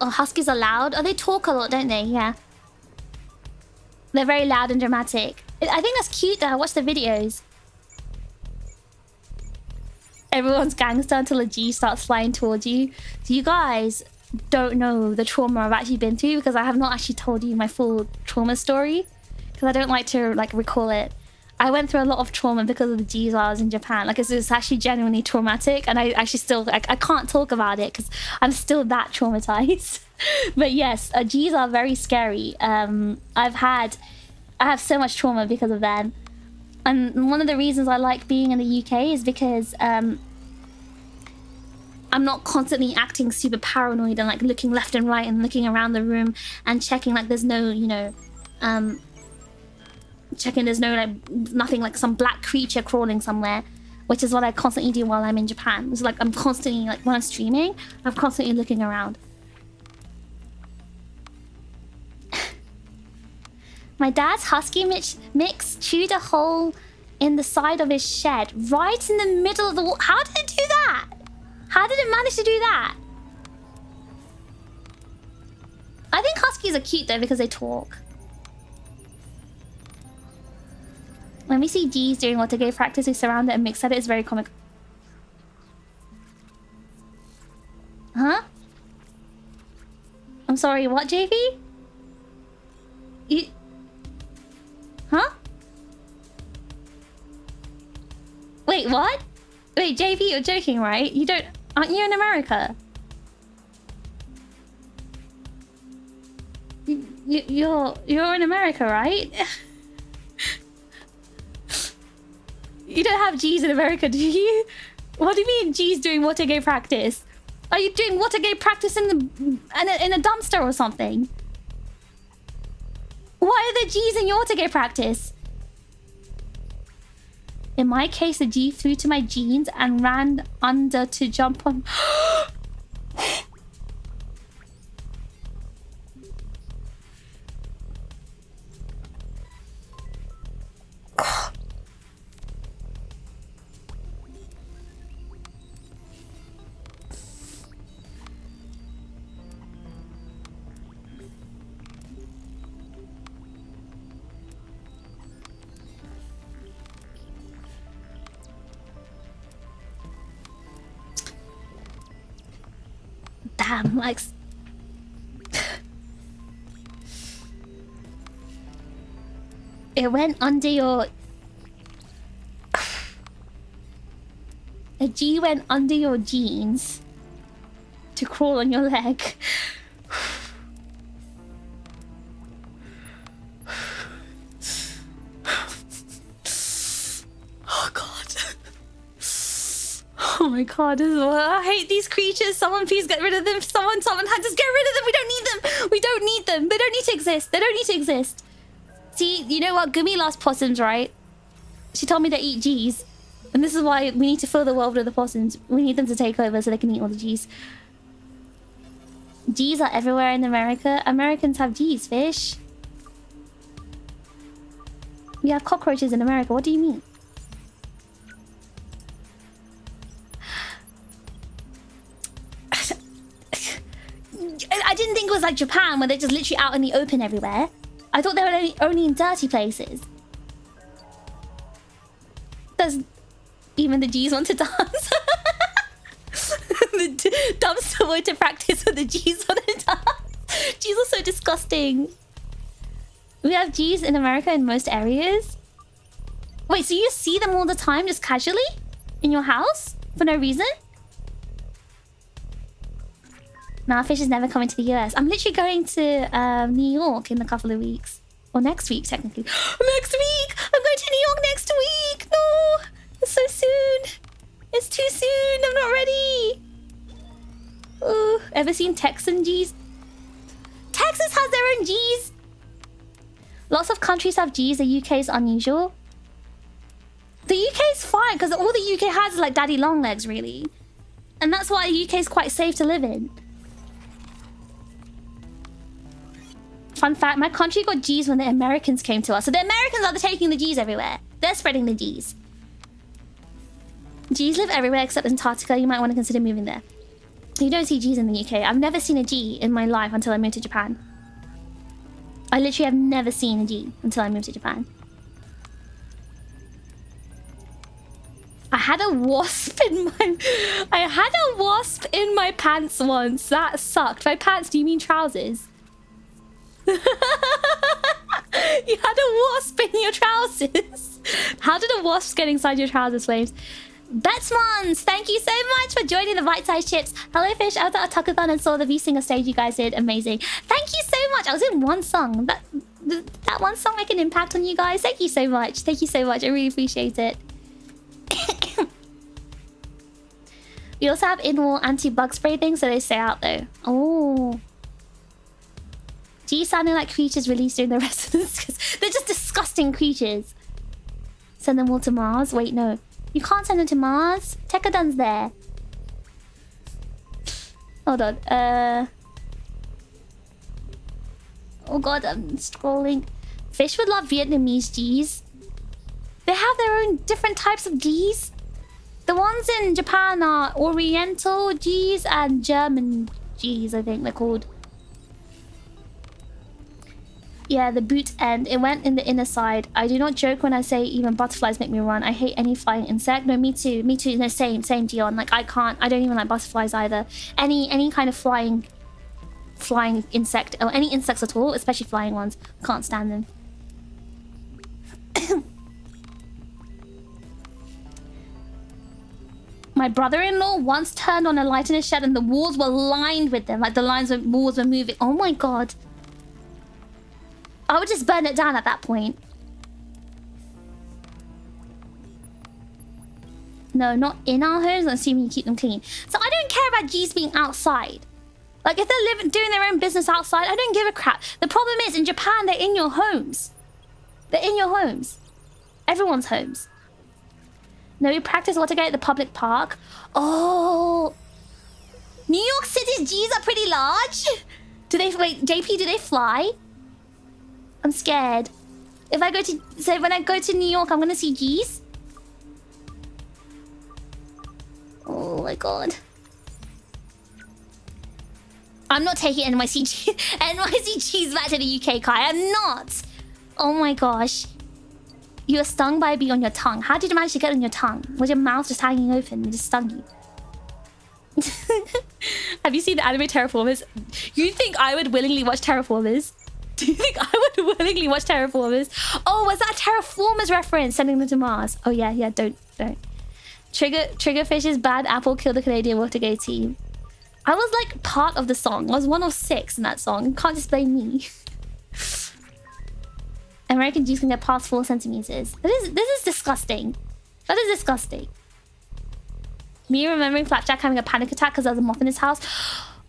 Huskies are loud. Oh, they talk a lot, don't they? Yeah. They're very loud and dramatic. I think that's cute though. I watch the videos. Everyone's gangster until a G starts flying towards you. So you guys don't know the trauma I've actually been through because I have not actually told you my full trauma story. Because I don't like to like recall it. I went through a lot of trauma because of the G's while I was in Japan. Like it's actually genuinely traumatic, and I actually still I can't talk about it because I'm still that traumatized. But yes, G's are very scary. I have so much trauma because of them, and one of the reasons I like being in the UK is because I'm not constantly acting super paranoid and like looking left and right and looking around the room and checking like there's no, you know, checking there's no like nothing like some black creature crawling somewhere, which is what I constantly do while I'm in Japan. It's like I'm constantly like when I'm streaming, I'm constantly looking around. My dad's husky mix chewed a hole in the side of his shed right in the middle of the wall. How did it do that? How did it manage to do that? I think huskies are cute though because they talk. When we see G's doing Otakon practice, we surround it and mix at it. It's very comic. Huh? I'm sorry, what, JV? You... Huh? Wait, what? Wait, JV, you're joking, right? You don't... Aren't you in America? You're in America, right? You don't have G's in America, do you? What do you mean G's doing Watergate practice? Are you doing Watergate practice in a dumpster or something? Why are there G's in your Watergate practice? In my case, a G flew to my jeans and ran under to jump on... Damn, like... It went under your... A G went under your jeans to crawl on your leg. Oh god. Oh my god, this is what I hate these creatures. Someone please get rid of them. Someone just get rid of them. We don't need them. We don't need them. They don't need to exist. They don't need to exist. See, you know what? Gumi loves possums, right? She told me to eat G's. And this is why we need to fill the world with the possums. We need them to take over so they can eat all the G's. G's are everywhere in America. Americans have G's, fish. We have cockroaches in America. What do you mean? I didn't think it was like Japan where they're just literally out in the open everywhere. I thought they were only in dirty places. Does even the G's want to dance? The dumpster went to practice with the G's want to dance. G's are so disgusting. We have G's in America in most areas. Wait, so you see them all the time just casually? In your house? For no reason? Nah, Fish is never coming to the US. I'm literally going to New York in a couple of weeks. Or next week, technically. Next week! I'm going to New York next week! No! It's so soon! It's too soon! I'm not ready! Ooh, ever seen Texan G's? Texas has their own G's! Lots of countries have G's. The UK is unusual. The UK is fine, because all the UK has is like daddy long legs, really. And that's why the UK is quite safe to live in. Fun fact, my country got G's when the Americans came to us. So the Americans are taking the G's everywhere. They're spreading the G's. G's live everywhere except Antarctica. You might want to consider moving there. You don't see G's in the UK. I've never seen a G in my life until I moved to Japan. I literally have never seen a G until I moved to Japan. I had a wasp in my pants once. That sucked. By pants, do you mean trousers? You had a wasp in your trousers. How did a wasp get inside your trousers, Flames? Betsmons, thank you so much for joining the bite-sized chips. Hello, Fish. I was at Otakon and saw the V-Singer stage you guys did. Amazing. Thank you so much. I was in one song. That one song make an impact on you guys. Thank you so much. Thank you so much. I really appreciate it. We also have in-wall anti-bug spray things, so they stay out though. Oh. G sounding like creatures released during the Resonance. They're just disgusting creatures. Send them all to Mars? Wait, no. You can't send them to Mars. Tekadun's there. Hold on. Oh god, I'm scrolling. Fish would love Vietnamese G's. They have their own different types of G's. The ones in Japan are Oriental G's and German G's, I think they're called. Yeah, the boot end. It went in the inner side. I do not joke when I say even butterflies make me run. I hate any flying insect. No, me too. Me too. No, same, Dion. Like, I don't even like butterflies either. Any kind of flying insect, or any insects at all, especially flying ones. Can't stand them. My brother-in-law once turned on a light in his shed and the walls were lined with them. Like, the walls were moving. Oh my god. I would just burn it down at that point. No, not in our homes. I'm assuming you keep them clean. So I don't care about G's being outside. Like, if they're doing their own business outside, I don't give a crap. The problem is, in Japan, they're in your homes. They're in your homes. Everyone's homes. No, we practice Watergate at the public park. Oh. New York City's G's are pretty large. Wait, JP, do they fly? I'm scared. When I go to New York, I'm gonna see G's. Oh my god. I'm not taking NYC G's back to the UK, Kai. I'm not. Oh my gosh. You were stung by a bee on your tongue. How did you manage to get on your tongue? Was your mouth just hanging open and just stung you? Have you seen the anime Terraformers? You think I would willingly watch Terraformers? Do you think I would willingly watch Terraformers? Oh, was that a Terraformers reference? Sending them to Mars. Oh yeah, don't. TRiGGERPHiSH's Bad Apple killed the Canadian Watergate team. I was like part of the song. I was one of 6 in that song. You can't just blame me. American Jews can get past 4 centimeters. This is disgusting. That is disgusting. Me remembering Flapjack having a panic attack because there was a moth in his house.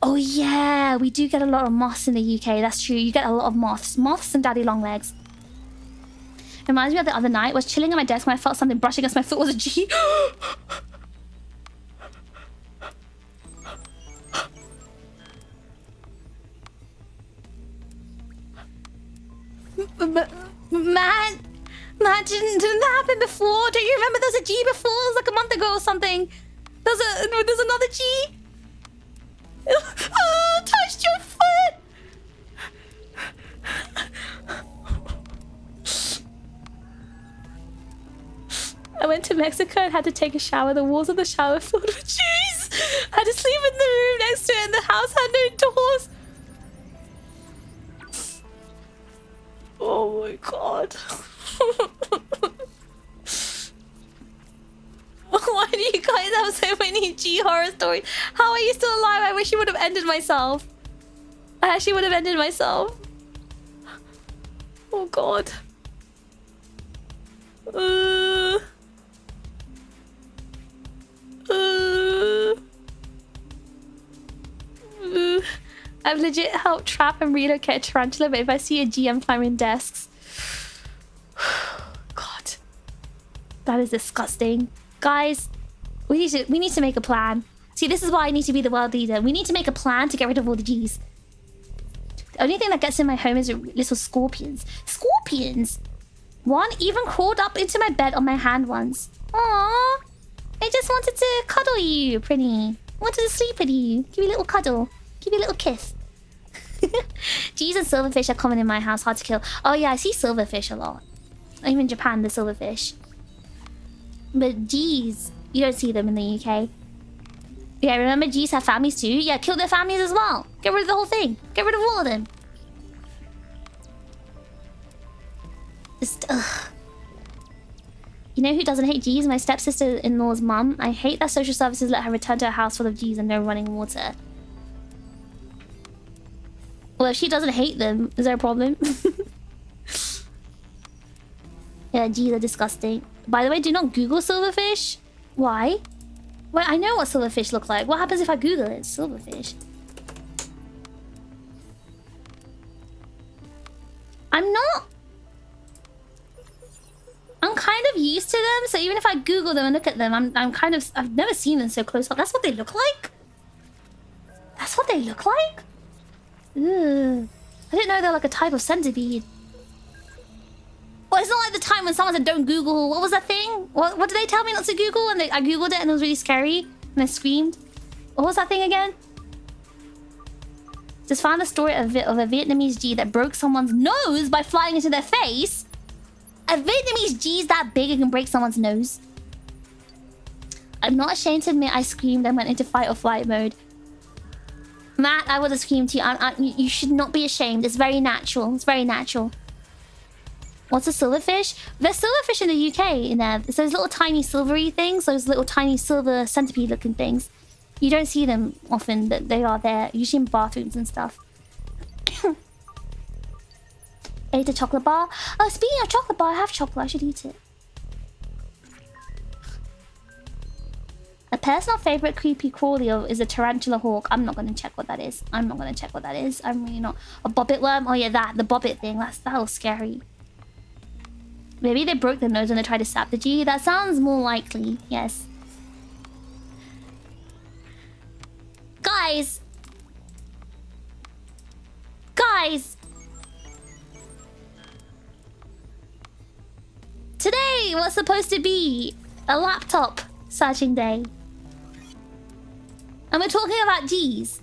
Oh yeah, we do get a lot of moths in the UK. That's true. You get a lot of moths. Moths and daddy long legs. Reminds me of the other night. I was chilling at my desk when I felt something brushing against my foot. Was a G. Man, didn't that happen before? Don't you remember there was a G before? It was like a month ago or something. There's another G. Oh, touched your foot. I went to Mexico and had to take a shower. The walls of the shower filled with cheese. I had to sleep in the room next to it, and the house had no doors. Oh my god. Why do you guys have so many G horror stories? How are you still alive? I wish you would have ended myself. I actually would have ended myself. Oh god. I've legit helped trap and relocate a tarantula, but if I see a GM climbing desks... God. That is disgusting. Guys, we need to make a plan. See, this is why I need to be the world leader. We need to make a plan to get rid of all the Gs. The only thing that gets in my home is little scorpions. Scorpions! One even crawled up into my bed on my hand once. Aww. I just wanted to cuddle you, pretty. Wanted to sleep with you. Give you a little cuddle. Give you a little kiss. G's and silverfish are common in my house. Hard to kill. Oh yeah, I see silverfish a lot. Even in Japan, the silverfish. But G's, you don't see them in the UK. Yeah, remember G's have families too? Yeah, kill their families as well. Get rid of the whole thing. Get rid of all of them. Just, ugh. You know who doesn't hate G's? My stepsister-in-law's mum. I hate that social services let her return to a house full of G's and no running water. Well, if she doesn't hate them, is there a problem? Yeah, G's are disgusting. By the way, do not Google silverfish. Why? Well, I know what silverfish look like. What happens if I Google it? Silverfish. I'm kind of used to them, so even if I Google them and look at them, I've never seen them so close up. That's what they look like? That's what they look like? Ugh. I didn't know they're like a type of centipede. Well, it's not like the time when someone said don't Google. What was that thing? What did they tell me not to Google? And I Googled it and it was really scary. And I screamed. What was that thing again? Just found a story of a Vietnamese G that broke someone's nose by flying into their face. A Vietnamese G is that big it can break someone's nose. I'm not ashamed to admit I screamed and went into fight or flight mode. Matt, I would have screamed to you. You should not be ashamed. It's very natural. It's very natural. What's a silverfish? There's silverfish in the UK in there. It's those little tiny silvery things. Those little tiny silver centipede looking things. You don't see them often, but they are there. Usually in bathrooms and stuff. Ate a chocolate bar. Oh, speaking of chocolate bar, I have chocolate. I should eat it. A personal favorite creepy crawly is a tarantula hawk. I'm not going to check what that is. I'm not going to check what that is. I'm really not. A bobbit worm? Oh yeah, the bobbit thing. That was scary. Maybe they broke their nose when they tried to sap the G. That sounds more likely. Yes. Guys. Guys. Today was supposed to be a laptop searching day. And we're talking about G's.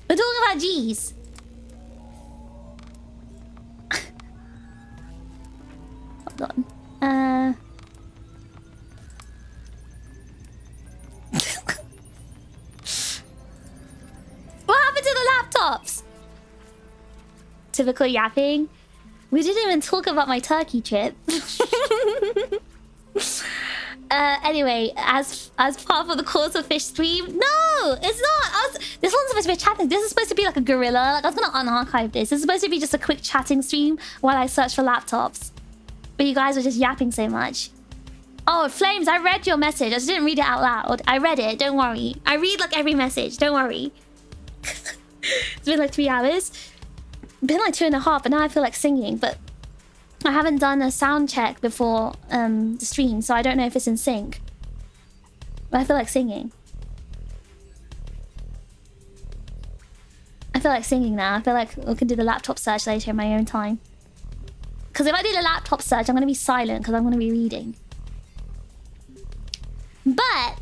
We're talking about G's. Hold on. typical yapping. We didn't even talk about my Turkey trip. Anyway, as part of the course of fish stream, no, it's not. This one's supposed to be a chatting. This is supposed to be like a gorilla. Like I was gonna unarchive this. This is supposed to be just a quick chatting stream while I search for laptops. But you guys were just yapping so much. Oh, Flames, I read your message. I just didn't read it out loud. I read it. Don't worry. I read like every message. Don't worry. It's been like 3 hours. Been like 2.5, but now I feel like singing. But I haven't done a sound check before the stream, so I don't know if it's in sync. But I feel like singing. I feel like singing now. I feel like we can do the laptop search later in my own time. Because if I do the laptop search, I'm going to be silent because I'm going to be reading. But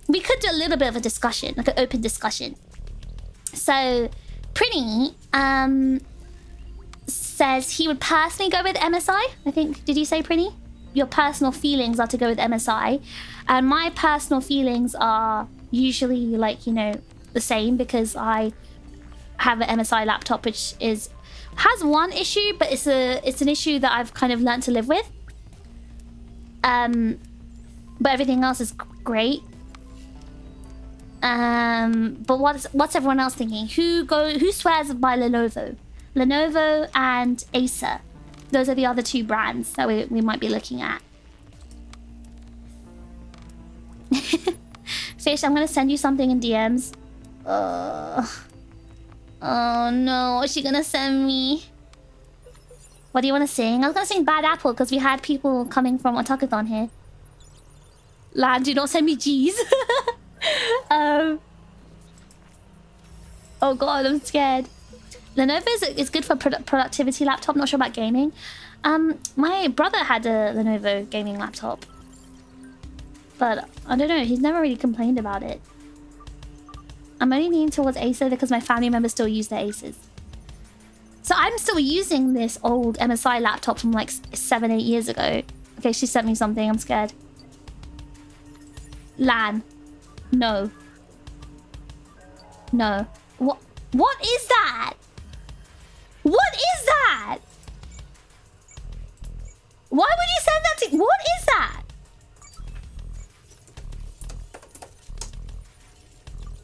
we could do a little bit of a discussion, like an open discussion. So, Prinny says he would personally go with MSI. I think, did you say, Prinny? Your personal feelings are to go with MSI. And my personal feelings are usually, like, you know, the same because I have an MSI laptop which has one issue, but it's an issue that I've kind of learned to live with. But everything else is great. But what's everyone else thinking? Who swears by Lenovo? Lenovo and Acer. Those are the other 2 brands that we might be looking at. Fish, I'm gonna send you something in DMs. Oh no, what's she gonna send me? What do you want to sing? I was gonna sing Bad Apple because we had people coming from Otakon here. Lad, do not send me G's. Oh god, I'm scared. Lenovo is good for productivity laptop. Not sure about gaming. My brother had a Lenovo gaming laptop, but I don't know. He's never really complained about it. I'm only leaning towards Acer because my family members still use their Aces. So I'm still using this old MSI laptop from like 7-8 years ago. Okay, she sent me something. I'm scared. LAN. No. No. What is that? What is that? Why would you send that to... What is that?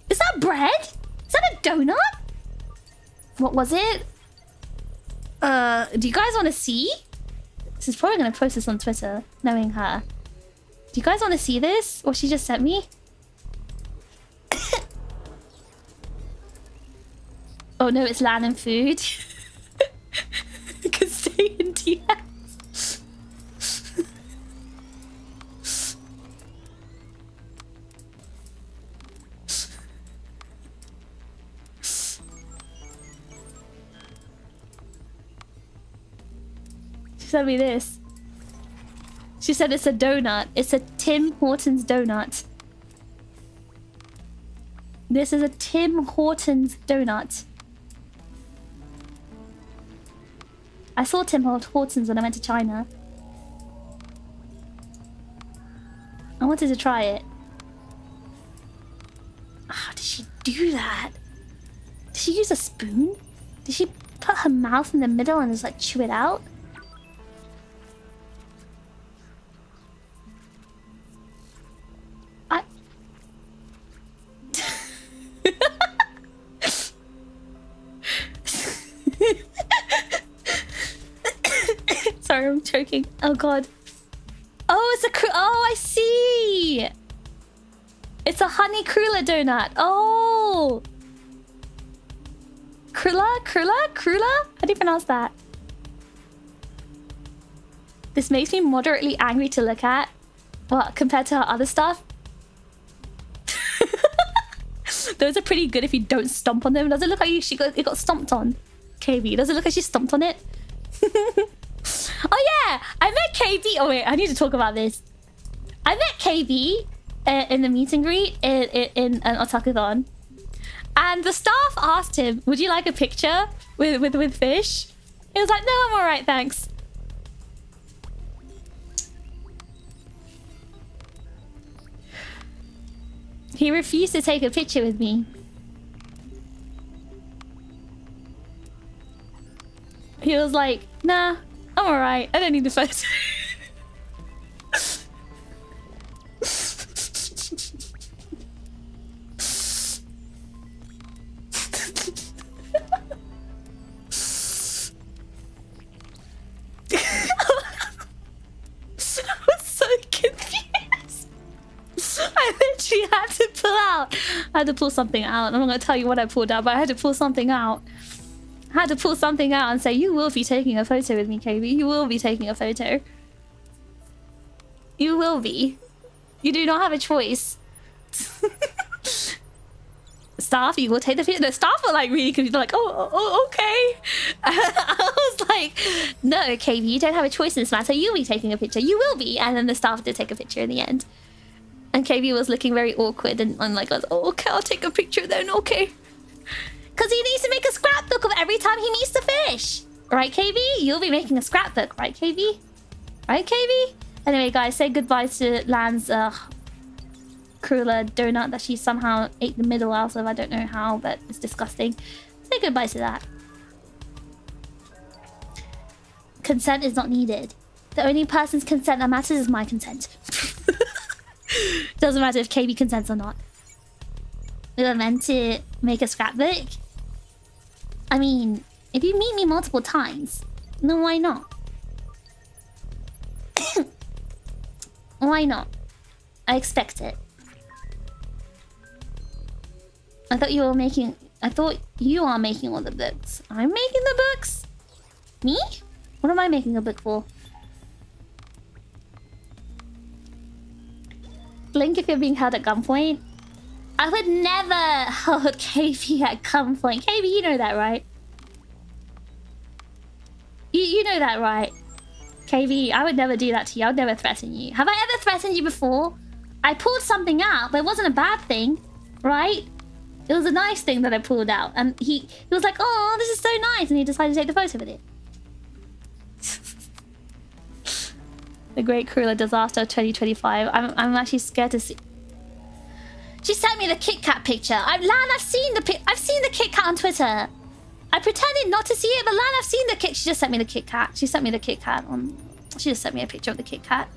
Is that bread? Is that a donut? What was it? Do you guys want to see? She's probably going to post this on Twitter, knowing her. Do you guys want to see this? What she just sent me? Oh no, it's LAN and food. Can stay in DMs. She sent me this. She said it's a donut. It's a Tim Hortons donut. This is a Tim Hortons donut. I saw Tim Hortons when I went to China. I wanted to try it. How did she do that? Did she use a spoon? Did she put her mouth in the middle and just like chew it out? Sorry, I'm choking. Oh god. Oh, it's a oh, I see. It's a honey cruller donut. Oh. Cruller? How do you pronounce that? This makes me moderately angry to look at. What, compared to her other stuff? Those are pretty good if you don't stomp on them. Does it look like it got stomped on? KB, does it look like she stomped on it? Oh yeah, I met KB. Oh wait, I need to talk about this. I met KB in the meet and greet in an Otakon, and the staff asked him, "Would you like a picture with fish?" He was like, "No, I'm all right, thanks." He refused to take a picture with me. He was like, nah, I'm alright. I don't need the photo. I was so confused. I literally had to pull out. I had to pull something out. I'm not going to tell you what I pulled out, but I had to pull something out. I had to pull something out and say, you will be taking a photo with me, KB. You will be taking a photo. You will be. You do not have a choice. Staff, you will take the picture. The staff were like really confused. They're like, oh, okay. I was like, no, KB, you don't have a choice in this matter. You'll be taking a picture. You will be. And then the staff did take a picture in the end. And KB was looking very awkward. And I'm like, oh, okay, I'll take a picture then. Okay. Because he needs to make a scrapbook of every time he meets the fish. Right, KB? You'll be making a scrapbook. Right, KB? Right, KB? Anyway, guys, say goodbye to Lan's cruller donut that she somehow ate the middle out of. I don't know how, but it's disgusting. Say goodbye to that. Consent is not needed. The only person's consent that matters is my consent. Doesn't matter if KB consents or not. We were meant to make a scrapbook. I mean, if you meet me multiple times, then why not? Why not? I expect it. I thought you are making all the books. I'm making the books? Me? What am I making a book for? Blink if you're being held at gunpoint. I would never hold KB at gunpoint. KB, you know that, right? You know that, right? KB, I would never do that to you. I would never threaten you. Have I ever threatened you before? I pulled something out, but it wasn't a bad thing, right? It was a nice thing that I pulled out. And he was like, oh, this is so nice. And he decided to take the photo with it. The Great Cruella Disaster of 2025. I'm actually scared to see. She sent me the Kit Kat picture. I've seen the Kit Kat on Twitter. I pretended not to see it, but Lan, I've seen the Kit. She just sent me the Kit Kat. She sent me the Kit Kat on. She just sent me a picture of the Kit Kat.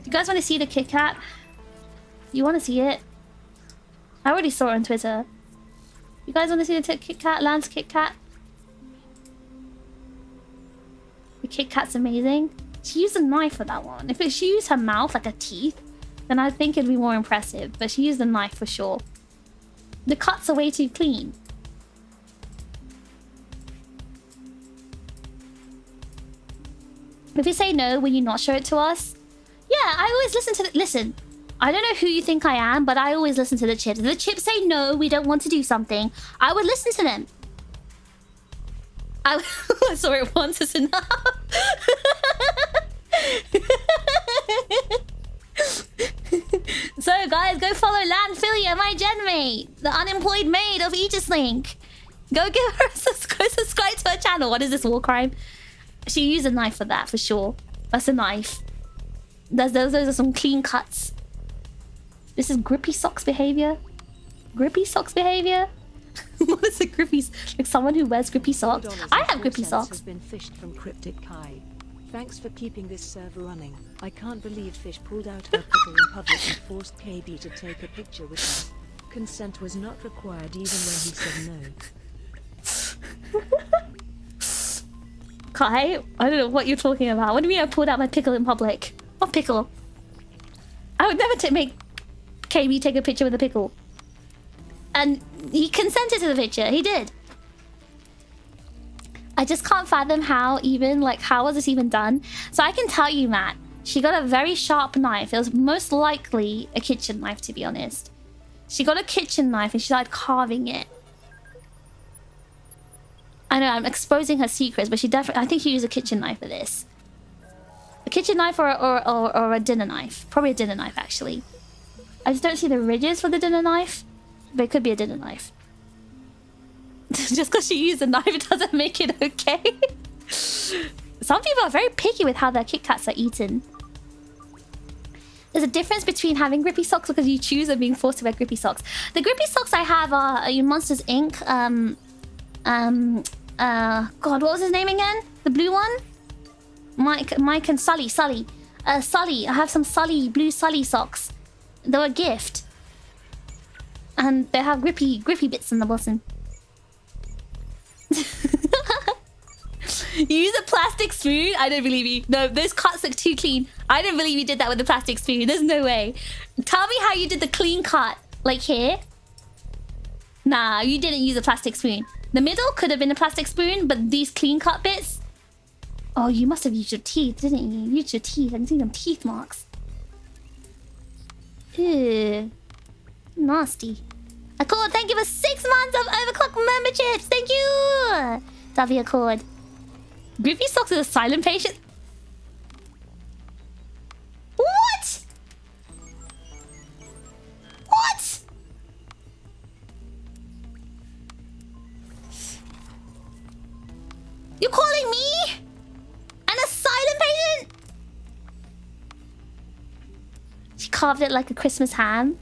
You guys want to see the Kit Kat? You want to see it? I already saw it on Twitter. You guys want to see the Kit Kat? Lan's Kit Kat? The Kit Kat's amazing. She used a knife for that one. If she used her mouth like her teeth, then I think it'd be more impressive. But she used a knife for sure. The cuts are way too clean. If you say no, will you not show it to us? Yeah, I always listen to the... Listen, I don't know who you think I am, but I always listen to the chips. If the chips say no, we don't want to do something, I would listen to them. I saw it once, it's enough. So guys, go follow Landphilia, my genmate, the unemployed maid of Aegis-Link. Go give her subscribe to her channel. What is this, war crime? She used a knife for that, for sure. That's a knife. Those are some clean cuts. This is grippy socks behavior. Grippy socks behavior? What is a grippy... Like someone who wears grippy socks? I have grippy socks. Has been fished from Cryptic Kai. Thanks for keeping this server running. I can't believe Fish pulled out her pickle in public and forced KB to take a picture with her. Consent was not required even when he said no. Kai? I don't know what you're talking about. What do you mean I pulled out my pickle in public? What pickle? I would never make KB take a picture with a pickle. And he consented to the picture. He did. I just can't fathom how how was this even done? So I can tell you, Matt, she got a very sharp knife. It was most likely a kitchen knife, to be honest. She got a kitchen knife and she started carving it. I know I'm exposing her secrets, but I think she used a kitchen knife for this. A kitchen knife or a dinner knife. Probably a dinner knife, actually. I just don't see the ridges for the dinner knife. But it could be a dinner knife. Just because she used a knife doesn't make it okay. Some people are very picky with how their Kit Kats are eaten. There's a difference between having grippy socks because you choose and being forced to wear grippy socks. The grippy socks I have are Monsters Inc. God, what was his name again? The blue one? Mike and Sully. Sully. Sully. I have some Sully, blue Sully socks. They were a gift. And they have grippy bits in the bottom. You use a plastic spoon? I don't believe you. No, those cuts look too clean. I don't believe you did that with a plastic spoon. There's no way. Tell me how you did the clean cut. Like here? Nah, you didn't use a plastic spoon. The middle could have been a plastic spoon, but these clean cut bits... Oh, you must have used your teeth, didn't you? You used your teeth. I can see them teeth marks. Ew. Nasty. Accord, thank you for 6 months of overclock memberships. Thank you. Davy Accord. Griffy Socks is a silent patient. What? What? You're calling me? And a silent patient? She carved it like a Christmas ham.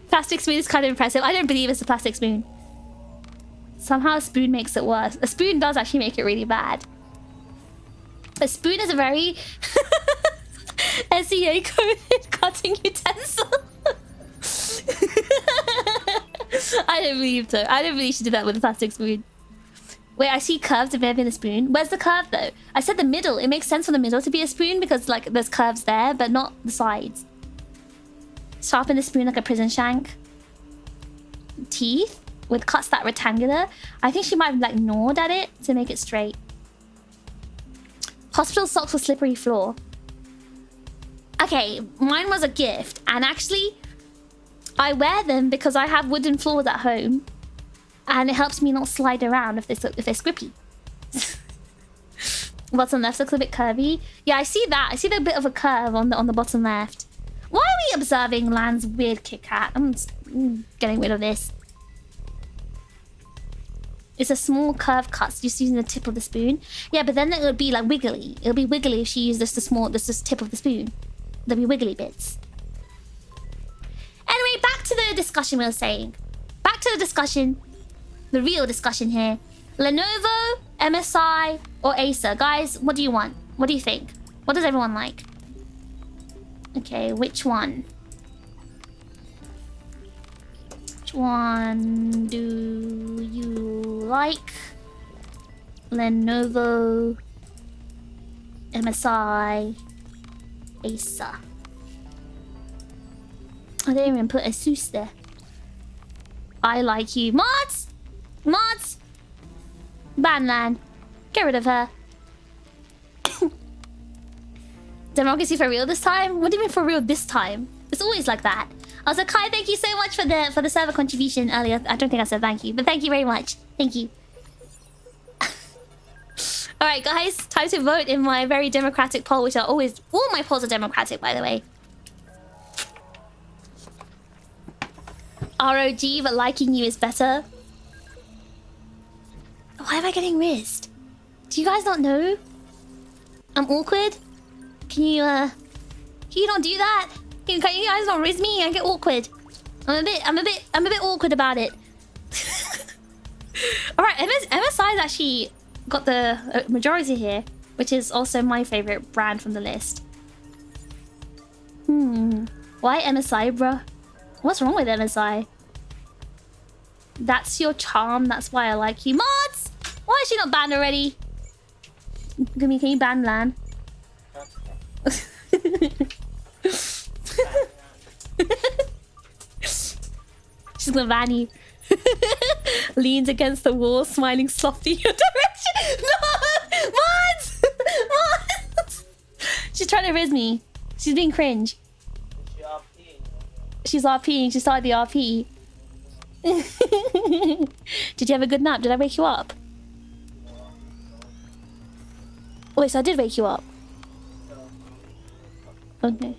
Plastic spoon is kind of impressive. I don't believe it's a plastic spoon. Somehow a spoon makes it worse. A spoon does actually make it really bad. A spoon is a very SEA coded cutting utensil. I don't believe so. I don't believe she did that with a plastic spoon. Wait, I see curves if in a spoon. Where's the curve though? I said the middle. It makes sense for the middle to be a spoon because like there's curves there, but not the sides. Sharpen the spoon like a prison shank. Teeth with cuts that rectangular. I think she might have like gnawed at it to make it straight. Hospital socks with slippery floor. Okay, mine was a gift, and actually I wear them because I have wooden floors at home, and it helps me not slide around if they're squippy. What's on left looks a bit curvy. Yeah, I see that. I see the bit of a curve on the bottom left. Why are we observing Lan's weird Kit Kat? I'm just getting rid of this. It's a small curve cut, so just using the tip of the spoon. Yeah, but then it would be like wiggly. It'll be wiggly if she used this tip of the spoon. There'll be wiggly bits. Anyway, back to the discussion we were saying. Back to the discussion. The real discussion here. Lenovo, MSI, or Acer? Guys, what do you want? What do you think? What does everyone like? Okay, which one? Which one do you like? Lenovo, MSI, Acer. I didn't even put Asus there. I like you. Mods! Mods! Banlan. Get rid of her. Democracy for real this time? What do you mean for real this time? It's always like that. I was like, Kai, thank you so much for the server contribution earlier. I don't think I said thank you, but thank you very much. Thank you. Alright, guys. Time to vote in my very democratic poll, which are always... All my polls are democratic, by the way. ROG, but liking you is better. Why am I getting rizzed? Do you guys not know? I'm awkward? Can you not do that? Can you guys not rizz me? I get awkward. I'm a bit awkward about it. Alright, MSI's actually got the majority here, which is also my favorite brand from the list. Why MSI, bruh? What's wrong with MSI? That's your charm, that's why I like you. Mods! Why is she not banned already? Can you ban Lan? She's gonna ban you. Leans against the wall, smiling softly in your direction. No! Mods! Mods! She's trying to riz me. She's being cringe. She's RPing. She started the RP. Did you have a good nap? Did I wake you up? Wait, so I did wake you up? Okay.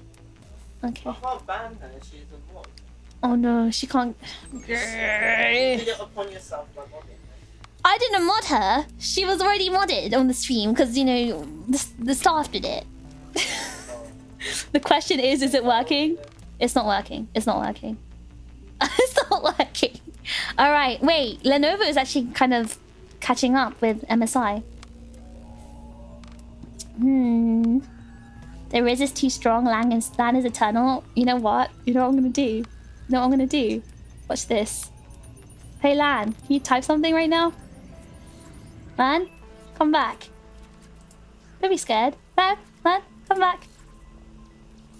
Okay. I can't ban her, she's a mod. Oh no, she can't... You did it upon yourself by modding her. I didn't mod her. She was already modded on the stream because, you know, the staff did it. The question is it working? It's not working. It's not working. It's not working. All right, wait. Lenovo is actually kind of catching up with MSI. The Riz is too strong. Lan is eternal. You know what? You know what I'm gonna do? You know what I'm gonna do? Watch this. Hey Lan, can you type something right now? Lan, come back. Don't be scared. Lan, come back.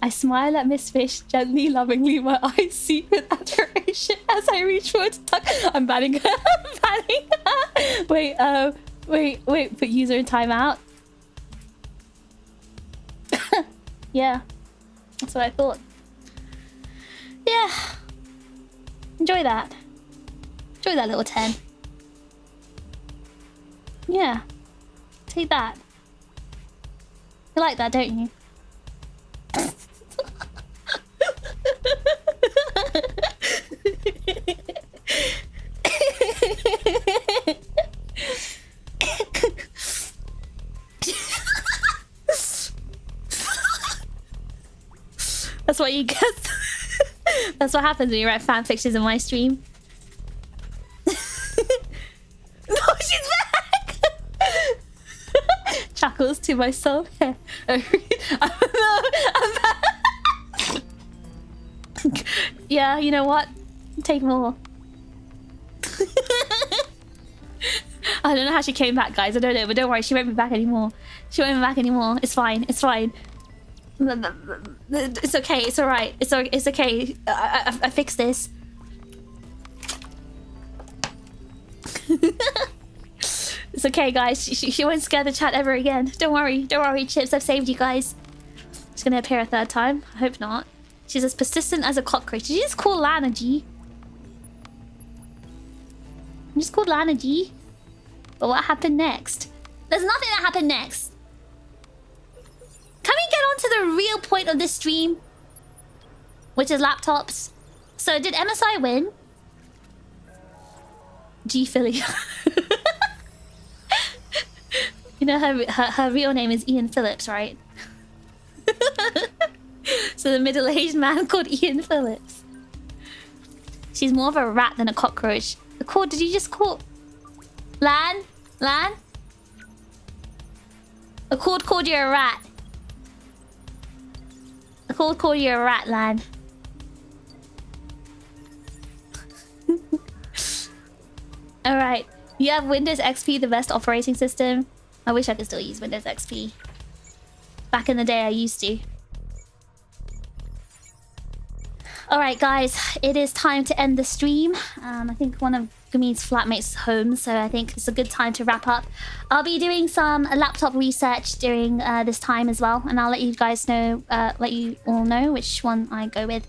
I smile at Miss Fish, gently, lovingly, my eyes see with adoration as I reach forward to tuck. I'm banning her. I'm banning her. Wait, put user in timeout. Yeah, that's what I thought. Yeah. Enjoy that. Enjoy that little 10. Yeah. Take that. You like that, don't you? That's what you get. That's what happens when you write fan fictions in my stream. No, she's back! Chuckles to myself. I'm back. Yeah, you know what? Take more. I don't know how she came back, guys. I don't know, but don't worry, she won't be back anymore. She won't be back anymore. It's fine. It's fine. It's okay. It's alright. It's okay. I fixed this. It's okay, guys. She won't scare the chat ever again. Don't worry. Don't worry, Chips. I've saved you guys. She's gonna appear a third time. I hope not. She's as persistent as a cockroach. Did you just call Lana G? You just called Lana G? But what happened next? There's nothing that happened next. Can we get on to the real point of this stream? Which is laptops. So did MSI win? G Philly. You know her real name is Ian Phillips, right? So the middle-aged man called Ian Phillips. She's more of a rat than a cockroach. Did you just call... Lan? Lan? A cord called you a rat. A cord called you a rat, Lan. Alright. You have Windows XP, the best operating system. I wish I could still use Windows XP. Back in the day, I used to. Alright, guys. It is time to end the stream. I think one of Gumi's flatmates is home, so I think it's a good time to wrap up. I'll be doing some laptop research during this time as well, and I'll let you guys know, let you all know which one I go with.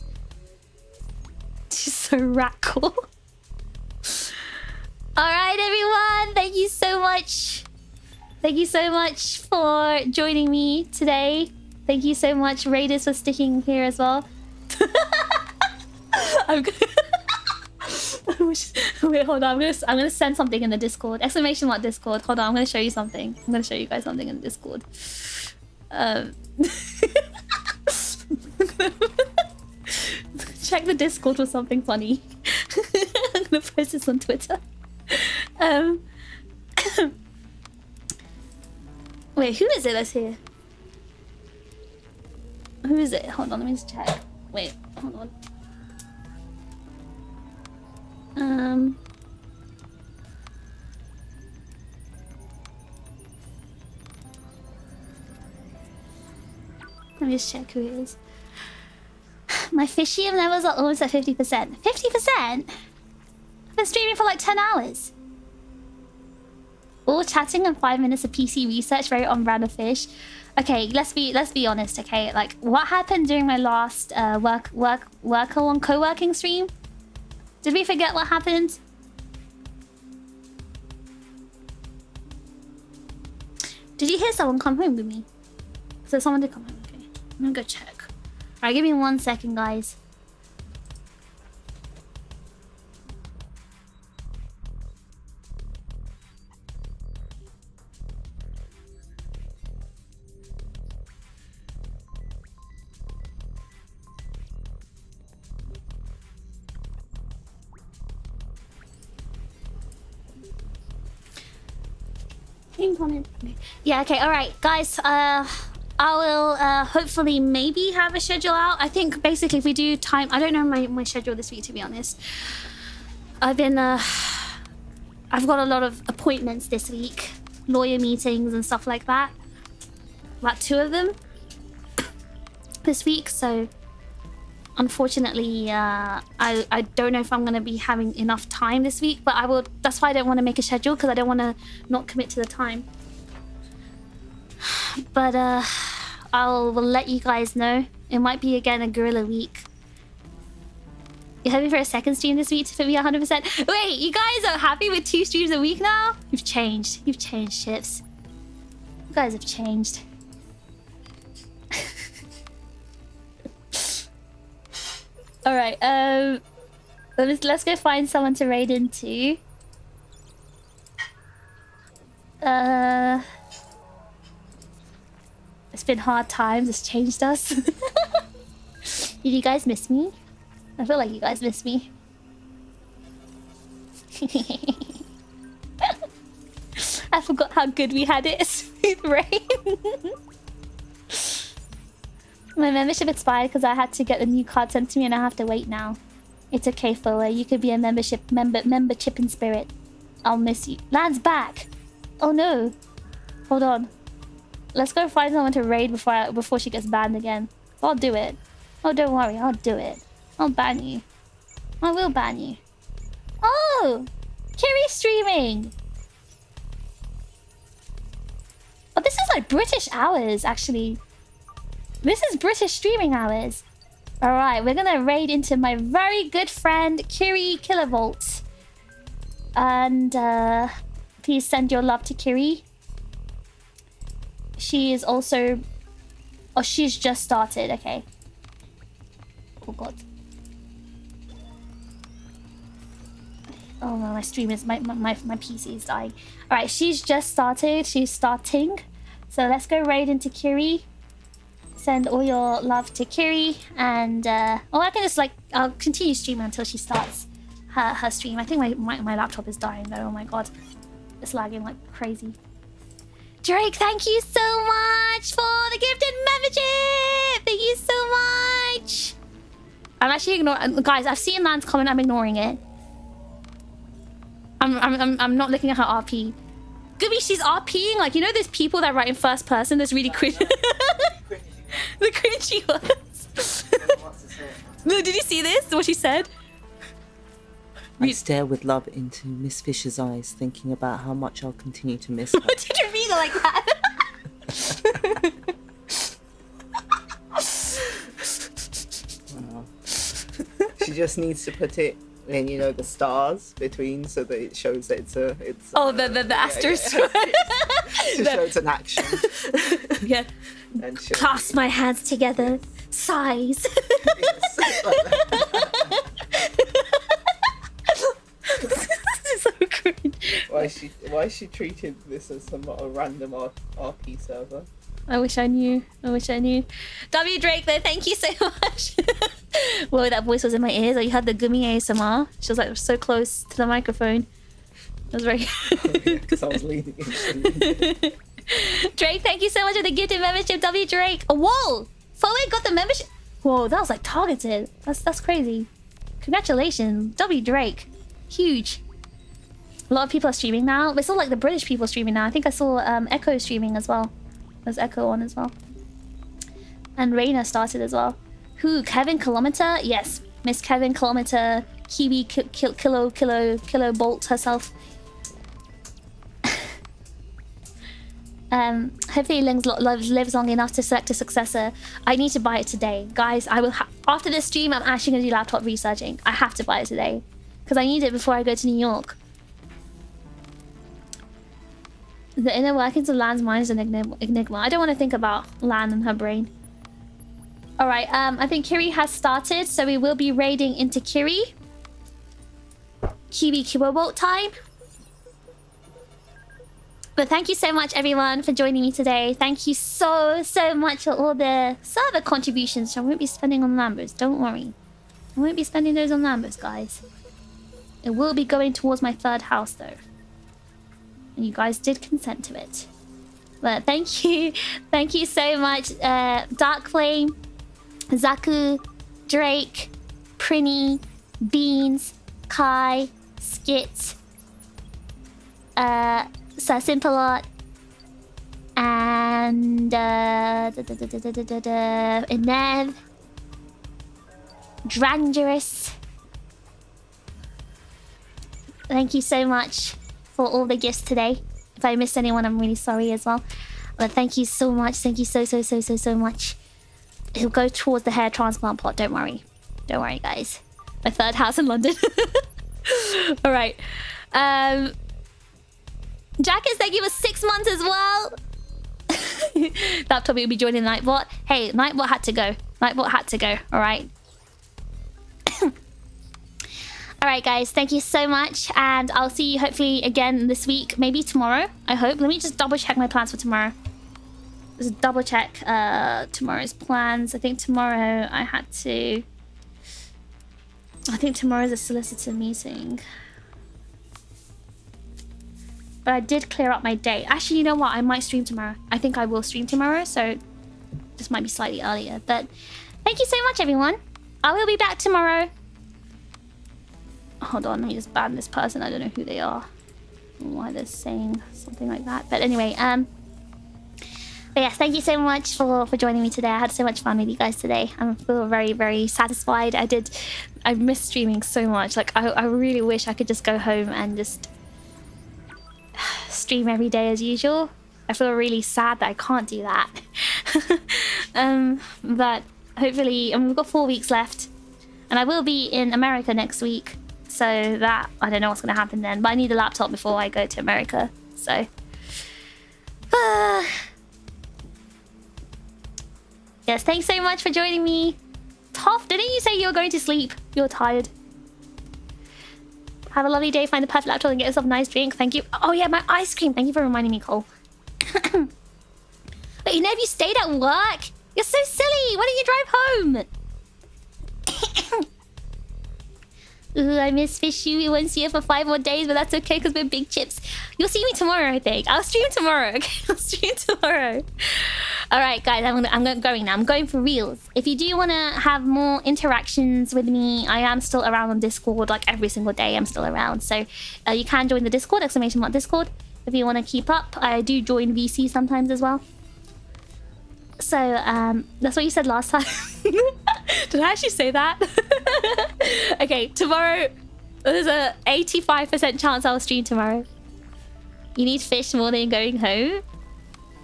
She's so rat cool. Alright, everyone. Thank you so much. Thank you so much for joining me today. Thank you so much, Raiders, for sticking here as well. I'm gonna... Wait, hold on. I'm gonna send something in the Discord. Exclamation mark Discord. Hold on. I'm gonna show you something. I'm gonna show you guys something in the Discord. Check the Discord for something funny. I'm gonna post this on Twitter. Wait, who is it that's here? Who is it? Hold on, let me just check. Wait, hold on. Let me just check who it is. My fishium levels are almost at 50%. 50%? I've been streaming for like 10 hours. All chatting and 5 minutes of PC research, very on brand of fish. Okay, let's be honest, okay? Like, what happened during my last co-working stream? Did we forget what happened? Did you hear someone come home with me? So someone did come home, okay. I'm gonna go check. Alright, give me 1 second, guys. Yeah, okay, alright, guys. I will hopefully maybe have a schedule out. I think basically if we do time, I don't know my schedule this week, to be honest. I've got a lot of appointments this week, lawyer meetings and stuff like that. About 2 of them this week, so unfortunately I don't know if I'm gonna be having enough time this week, but I will. That's why I don't want to make a schedule, because I don't want to not commit to the time. But will let you guys know. It might be again a gorilla week. You're hoping for a second stream this week to be 100%. Wait, you guys are happy with 2 streams a week now? You've changed. You've changed, Chips. You guys have changed. All right. Let's go find someone to raid into. It's been hard times. It's changed us. Did you guys miss me? I feel like you guys miss me. I forgot how good we had it. Smooth rain. My membership expired because I had to get the new card sent to me and I have to wait now. It's okay, Fuller. You could be a member chip in spirit. I'll miss you. Lan's back. Oh no. Hold on. Let's go find someone to raid before she gets banned again. I'll do it. Oh, don't worry. I'll do it. I'll ban you. I will ban you. Oh! Kiri's streaming! Oh, this is like British hours, actually. This is British streaming hours. Alright, we're gonna raid into my very good friend, Kiri Kilovolt. And, please send your love to Kiri. She is also... Oh, she's just started. Okay. Oh, God. Oh, no, my stream is... My PC is dying. Alright, she's just started. She's starting. So let's go raid into Kiri. Send all your love to Kiri. And, oh, I can just, like... I'll continue streaming until she starts her stream. I think my laptop is dying, though. Oh, my God. It's lagging like crazy. Drake, thank you so much for the gifted membership! Thank you so much! I'm actually ignoring... Guys, I've seen Lan's comment. I'm ignoring it. I'm not looking at her RP. Gooby, she's RPing. Like, you know those people that write in first person that's really cringe? The cringy ones. No, did you see this? What she said? I stare with love into Miss Fisher's eyes, thinking about how much I'll continue to miss her. What did you read it like that? Wow. She just needs to put it in, you know, the stars between, so that it shows that it's the asterisk. Yeah. To show it's an action. Yeah. And clasp my hands together. Sighs. So cringe. Why is she treated this as somewhat a random RP server? I wish I knew. W Drake though, thank you so much. Whoa, that voice was in my ears. Oh, you had the gummy ASMR. She was like so close to the microphone. It was very... Because I was leaning in. Drake, thank you so much for the gifted membership, W Drake. Oh, whoa! Foley got the membership. Whoa, that was like targeted. That's crazy. Congratulations, W Drake. Huge. A lot of people are streaming now. It's all like the British people streaming now. I think I saw Echo streaming as well. There's Echo on as well. And Reina started as well. Who? Kevin Kilometer? Yes. Miss Kevin Kilometer. Kiwi Kilo Bolt herself. Hopefully lives long enough to select a successor. I need to buy it today. Guys, I will after this stream, I'm actually going to do laptop researching. I have to buy it today. Because I need it before I go to New York. The inner workings of Lan's mind is an enigma. I don't want to think about Lan and her brain. Alright, I think Kiri has started, so we will be raiding into Kiri. Kiwi Kibobolt time. But thank you so much, everyone, for joining me today. Thank you so much for all the server contributions. I won't be spending on Lambers, don't worry. I won't be spending those on Lambers, guys. It will be going towards my third house, though. And you guys did consent to it. But thank you so much, Dark Flame, Zaku, Drake, Prinny, Beans, Kai, Skit, Sir Simpalot, and Inev, Drangerous. Thank you so much for all the gifts today. If I missed anyone, I'm really sorry as well. But thank you so much. Thank you so much. It'll go towards the hair transplant pot. Don't worry. Don't worry, guys. My third house in London. All right. Jackets, thank you for 6 months as well. Laptop will be joining Nightbot. Hey, Nightbot had to go. Nightbot had to go. All right. All right, guys. Thank you so much. And I'll see you hopefully again this week. Maybe tomorrow, I hope. Let me just double check my plans for tomorrow. Just double check tomorrow's plans. I think tomorrow I had to... I think tomorrow's a solicitor meeting. But I did clear up my day. Actually, you know what? I might stream tomorrow. I think I will stream tomorrow, so this might be slightly earlier. But thank you so much, everyone. I will be back tomorrow. Hold on, let me just ban this person. I don't know who they are. Why they're saying something like that. But anyway, but yes, thank you so much for joining me today. I had so much fun with you guys today. I feel very satisfied. I miss streaming so much. Like I really wish I could just go home and just stream every day as usual. I feel really sad that I can't do that. But hopefully, we've got 4 weeks left, and I will be in America next week. So that, I don't know what's going to happen then. But I need a laptop before I go to America. So... yes, thanks so much for joining me. Toph, didn't you say you were going to sleep? You're tired. Have a lovely day. Find the perfect laptop and get yourself a nice drink. Thank you. Oh yeah, my ice cream. Thank you for reminding me, Cole. Wait, you know, if you stayed at work? You're so silly. Why don't you drive home? Ooh, I miss Fishy. We won't see you for 5 more days, but that's okay because we're big chips. You'll see me tomorrow, I think. I'll stream tomorrow, okay? I'll stream tomorrow. Alright, guys, I'm going now. I'm going for reals. If you do want to have more interactions with me, I am still around on Discord, like every single day. I'm still around. So you can join the Discord, !Discord. If you want to keep up, I do join VC sometimes as well. So, that's what you said last time. Did I actually say that? Okay, tomorrow, there's a 85% chance I'll stream tomorrow. You need fish more than going home?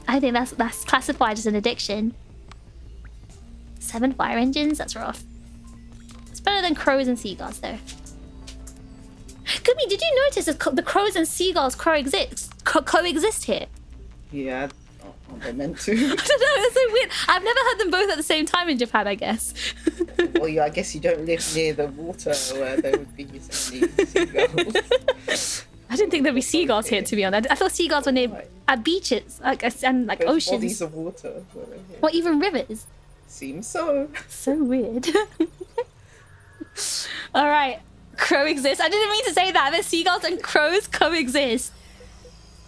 I think that's classified as an addiction. 7 fire engines? That's rough. It's better than crows and seagulls, though. Gumi, did you notice that the crows and seagulls coexist here? Yeah. They're meant to. I don't know, it's so weird. I've never heard them both at the same time in Japan, I guess. Well, yeah, I guess you don't live near the water where there would be seagulls. I didn't think there'd be seagulls here, to be honest. I thought seagulls were near at beaches, and like There's oceans. bodies of water. Or even rivers. Seems so. So weird. All right, crow exists. I didn't mean to say that. There's seagulls and crows coexist.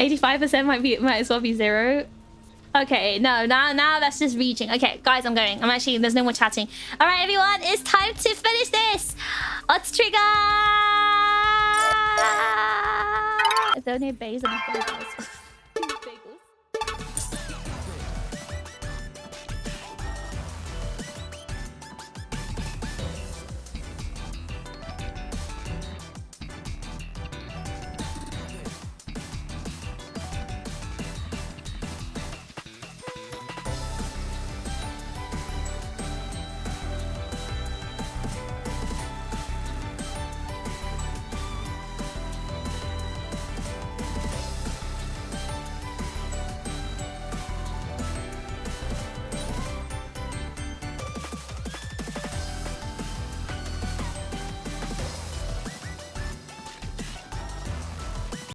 85% might as well be 0. Okay, no, now that's just reaching. Okay, guys, I'm going. There's no more chatting. All right, everyone, it's time to finish this. Let's trigger. If there are no bays, I'm